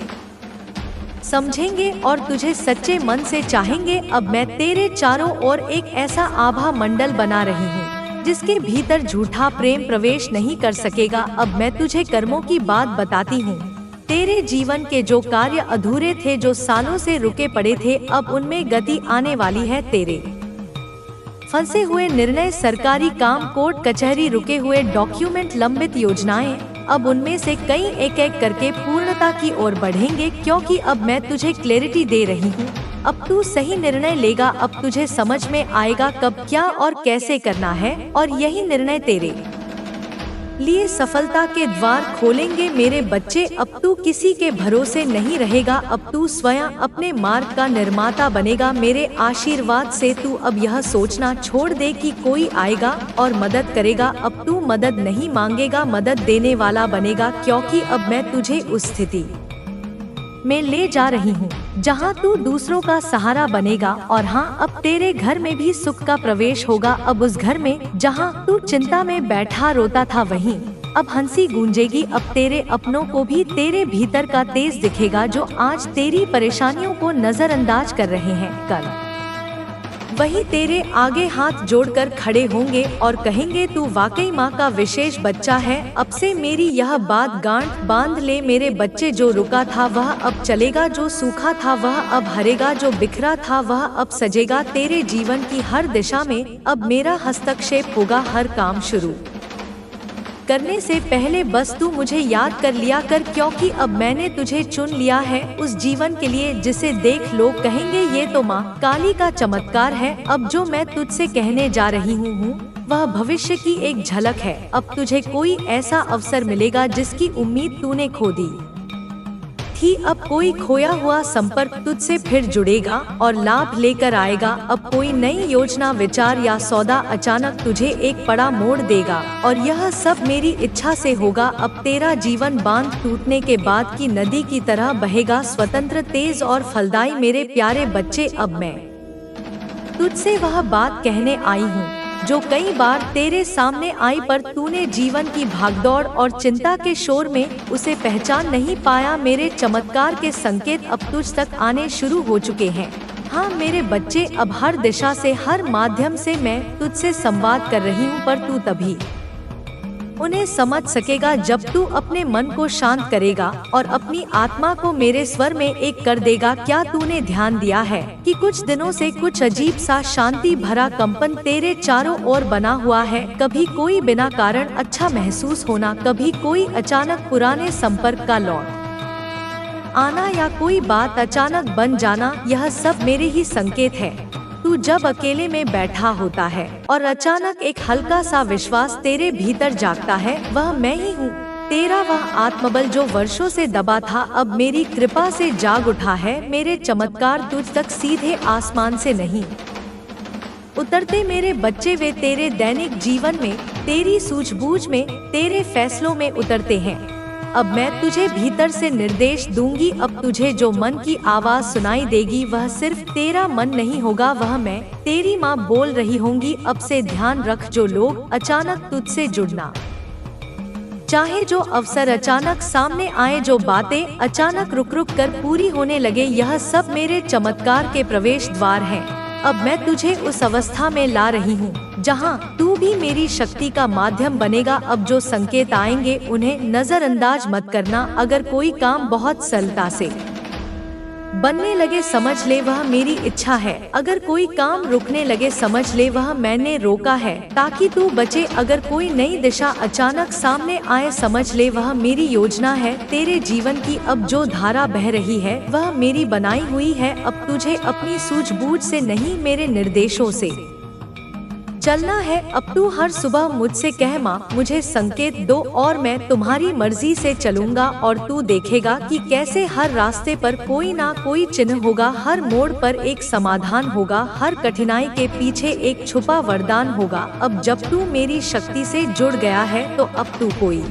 समझेंगे और तुझे सच्चे मन से चाहेंगे। अब मैं तेरे चारों ओर एक ऐसा आभा मंडल बना रही हूँ जिसके भीतर झूठा प्रेम प्रवेश नहीं कर सकेगा। अब मैं तुझे कर्मों की बात बताती हूँ। तेरे जीवन के जो कार्य अधूरे थे, जो सालों से रुके पड़े थे, अब उनमें गति आने वाली है। तेरे फंसे हुए निर्णय, सरकारी काम, कोर्ट कचहरी, रुके हुए डॉक्यूमेंट, लंबित योजनाएं, अब उनमें से कई एक एक करके पूर्णता की ओर बढ़ेंगे। क्योंकि अब मैं तुझे क्लैरिटी दे रही हूँ। अब तू सही निर्णय लेगा। अब तुझे समझ में आएगा कब क्या और कैसे करना है, और यही निर्णय तेरे लिए सफलता के द्वार खोलेंगे मेरे बच्चे। अब तू किसी के भरोसे नहीं रहेगा, अब तू स्वयं अपने मार्ग का निर्माता बनेगा। मेरे आशीर्वाद से तू अब यह सोचना छोड़ दे कि कोई आएगा और मदद करेगा। अब तू मदद नहीं मांगेगा, मदद देने वाला बनेगा। क्योंकि अब मैं तुझे उस स्थिति में ले जा रही हूँ जहाँ तू दूसरों का सहारा बनेगा। और हाँ, अब तेरे घर में भी सुख का प्रवेश होगा। अब उस घर में जहाँ तू चिंता में बैठा रोता था वहीं अब हंसी गूंजेगी। अब तेरे अपनों को भी तेरे भीतर का तेज दिखेगा, जो आज तेरी परेशानियों को नजरअंदाज कर रहे हैं। कल वही तेरे आगे हाथ जोड़कर खड़े होंगे और कहेंगे, तू वाकई माँ का विशेष बच्चा है। अब से मेरी यह बात गांठ बांध ले मेरे बच्चे। जो रुका था वह अब चलेगा, जो सूखा था वह अब हरेगा, जो बिखरा था वह अब सजेगा। तेरे जीवन की हर दिशा में अब मेरा हस्तक्षेप होगा। हर काम शुरू करने से पहले बस तू मुझे याद कर लिया कर, क्योंकि अब मैंने तुझे चुन लिया है उस जीवन के लिए जिसे देख लोग कहेंगे, ये तो माँ काली का चमत्कार है। अब जो मैं तुझसे कहने जा रही हूँ वह भविष्य की एक झलक है। अब तुझे कोई ऐसा अवसर मिलेगा जिसकी उम्मीद तूने खो दी थी। अब कोई खोया हुआ संपर्क तुझसे फिर जुड़ेगा और लाभ लेकर आएगा। अब कोई नई योजना, विचार या सौदा अचानक तुझे एक बड़ा मोड़ देगा, और यह सब मेरी इच्छा से होगा। अब तेरा जीवन बांध टूटने के बाद की नदी की तरह बहेगा, स्वतंत्र, तेज और फलदायी। मेरे प्यारे बच्चे, अब मैं तुझसे वह बात कहने आई हूँ जो कई बार तेरे सामने आई, पर तूने जीवन की भागदौड़ और चिंता के शोर में उसे पहचान नहीं पाया। मेरे चमत्कार के संकेत अब तुझ तक आने शुरू हो चुके हैं। हाँ मेरे बच्चे, अब हर दिशा से, हर माध्यम से मैं तुझसे संवाद कर रही हूँ, पर तू तभी उन्हें समझ सकेगा जब तू अपने मन को शांत करेगा और अपनी आत्मा को मेरे स्वर में एक कर देगा। क्या तूने ध्यान दिया है कि कुछ दिनों से कुछ अजीब सा शांति भरा कंपन तेरे चारों ओर बना हुआ है? कभी कोई बिना कारण अच्छा महसूस होना, कभी कोई अचानक पुराने संपर्क का लौट आना, या कोई बात अचानक बन जाना। यह सब मेरे ही संकेत है। तू जब अकेले में बैठा होता है और अचानक एक हल्का सा विश्वास तेरे भीतर जागता है, वह मैं ही हूँ। तेरा वह आत्मबल जो वर्षों से दबा था, अब मेरी कृपा से जाग उठा है। मेरे चमत्कार तुझ तक सीधे आसमान से नहीं उतरते मेरे बच्चे, वे तेरे दैनिक जीवन में, तेरी सूझबूझ में, तेरे फैसलों में उतरते हैं। अब मैं तुझे भीतर से निर्देश दूंगी। अब तुझे जो मन की आवाज सुनाई देगी वह सिर्फ तेरा मन नहीं होगा, वह मैं तेरी माँ बोल रही होंगी। अब से ध्यान रख, जो लोग अचानक तुझसे जुड़ना चाहे, जो अवसर अचानक सामने आए, जो बातें अचानक रुक रुक कर पूरी होने लगे, यह सब मेरे चमत्कार के प्रवेश द्वार हैं। अब मैं तुझे उस अवस्था में ला रही हूँ जहाँ तू भी मेरी शक्ति का माध्यम बनेगा। अब जो संकेत आएंगे उन्हें नजरअंदाज मत करना। अगर कोई काम बहुत सरलता से बनने लगे, समझ ले वह मेरी इच्छा है। अगर कोई काम रुकने लगे, समझ ले वह मैंने रोका है ताकि तू बचे। अगर कोई नई दिशा अचानक सामने आए, समझ ले वह मेरी योजना है तेरे जीवन की। अब जो धारा बह रही है वह मेरी बनाई हुई है। अब तुझे अपनी सूझबूझ से नहीं, मेरे निर्देशों से चलना है। अब तू हर सुबह मुझसे कह, माँ मुझे संकेत दो और मैं तुम्हारी मर्जी से चलूंगा। और तू देखेगा कि कैसे हर रास्ते पर कोई ना कोई चिन्ह होगा, हर मोड़ पर एक समाधान होगा, हर कठिनाई के पीछे एक छुपा वरदान होगा। अब जब तू मेरी शक्ति से जुड़ गया है तो अब तू कोई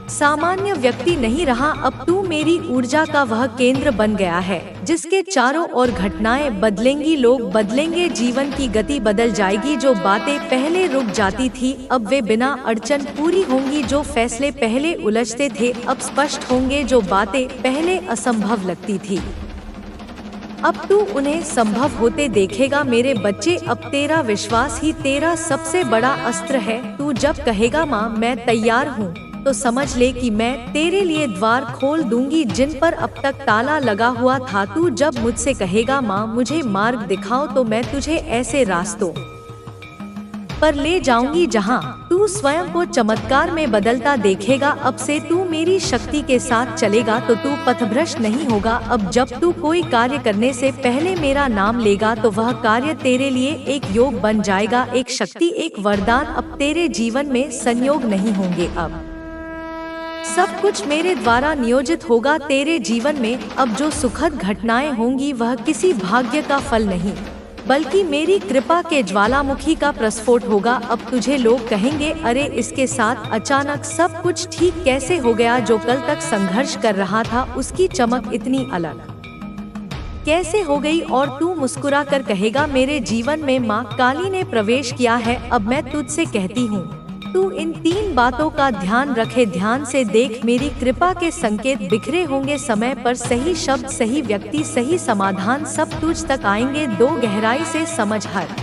सामान्य व्यक्ति नहीं रहा। अब तू मेरी ऊर्जा का वह केंद्र बन गया है जिसके चारों ओर घटनाएं बदलेंगी, लोग बदलेंगे, जीवन की गति बदल जाएगी। जो बातें पहले रुक जाती थी अब वे बिना अड़चन पूरी होंगी। जो फैसले पहले उलझते थे अब स्पष्ट होंगे। जो बातें पहले असंभव लगती थी अब तू उन्हें संभव होते देखेगा। मेरे बच्चे, अब तेरा विश्वास ही तेरा सबसे बड़ा अस्त्र है। तू जब कहेगा माँ मैं तैयार हूँ, तो समझ ले कि मैं तेरे लिए द्वार खोल दूंगी जिन पर अब तक ताला लगा हुआ था। तू जब मुझसे कहेगा माँ मुझे मार्ग दिखाओ, तो मैं तुझे ऐसे रास्तों पर ले जाऊंगी जहाँ तू स्वयं को चमत्कार में बदलता देखेगा। अब से तू मेरी शक्ति के साथ चलेगा तो तू पथभ्रष्ट नहीं होगा। अब जब तू कोई कार्य करने से पहले मेरा नाम लेगा तो वह कार्य तेरे लिए एक योग बन जाएगा, एक शक्ति, एक वरदान। अब तेरे जीवन में संयोग नहीं होंगे, अब सब कुछ मेरे द्वारा नियोजित होगा तेरे जीवन में। अब जो सुखद घटनाएं होंगी वह किसी भाग्य का फल नहीं बल्कि मेरी कृपा के ज्वालामुखी का प्रस्फोट होगा। अब तुझे लोग कहेंगे, अरे इसके साथ अचानक सब कुछ ठीक कैसे हो गया? जो कल तक संघर्ष कर रहा था उसकी चमक इतनी अलग कैसे हो गई? और तू मुस्कुरा कर कहेगा, मेरे जीवन में माँ काली ने प्रवेश किया है। अब मैं तुझसे कहती हूँ तू इन 3 बातों का ध्यान रखे, ध्यान से देख। मेरी कृपा के संकेत बिखरे होंगे समय पर, सही शब्द, सही व्यक्ति, सही समाधान सब तुझ तक आएंगे। 2 गहराई से समझ, हर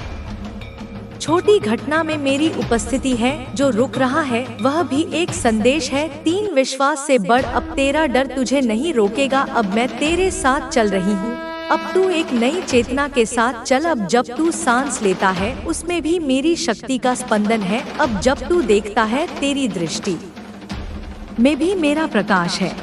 छोटी घटना में मेरी उपस्थिति है। जो रुक रहा है वह भी एक संदेश है। 3 विश्वास से बढ़, अब तेरा डर तुझे नहीं रोकेगा। अब मैं तेरे साथ चल रही हूँ। अब तू एक नई चेतना के साथ चल। अब जब तू सांस लेता है उसमें भी मेरी शक्ति का स्पंदन है। अब जब तू देखता है तेरी दृष्टि में भी मेरा प्रकाश है।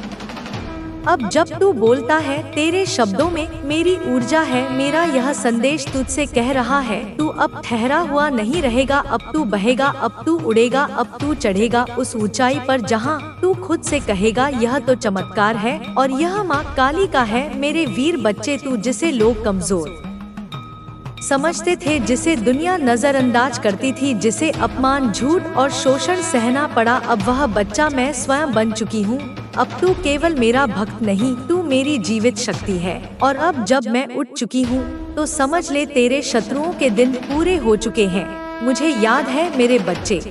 अब जब तू बोलता है तेरे शब्दों में मेरी ऊर्जा है। मेरा यह संदेश तुझसे कह रहा है, तू अब ठहरा हुआ नहीं रहेगा। अब तू बहेगा, अब तू उड़ेगा, अब तू चढ़ेगा उस ऊंचाई पर जहां तू खुद से कहेगा यह तो चमत्कार है और यह माँ काली का है। मेरे वीर बच्चे, तू जिसे लोग कमजोर समझते थे, जिसे दुनिया नजरअंदाज करती थी, जिसे अपमान, झूठ और शोषण सहना पड़ा, अब वह बच्चा मैं स्वयं बन चुकी हूँ। अब तू केवल मेरा भक्त नहीं, तू मेरी जीवित शक्ति है। और अब जब मैं उठ चुकी हूँ तो समझ ले तेरे शत्रुओं के दिन पूरे हो चुके हैं। मुझे याद है मेरे बच्चे,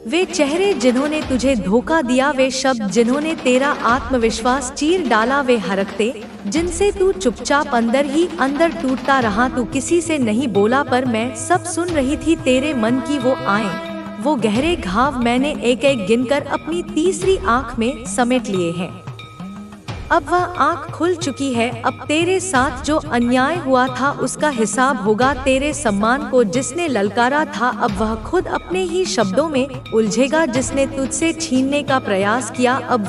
वे चेहरे जिन्होंने तुझे धोखा दिया, वे शब्द जिन्होंने तेरा आत्मविश्वास चीर डाला, वे हरकते जिनसे तू चुपचाप अंदर ही अंदर टूटता रहा। तू किसी से नहीं बोला पर मैं सब सुन रही थी। तेरे मन की वो आए, वो गहरे घाव मैंने एक एक गिनकर अपनी तीसरी आँख में समेट लिए हैं। अब वह आँख खुल चुकी है। अब तेरे साथ जो अन्याय हुआ था उसका हिसाब होगा। तेरे सम्मान को जिसने ललकारा था अब वह खुद अपने ही शब्दों में उलझेगा। जिसने तुझसे छीनने का प्रयास किया अब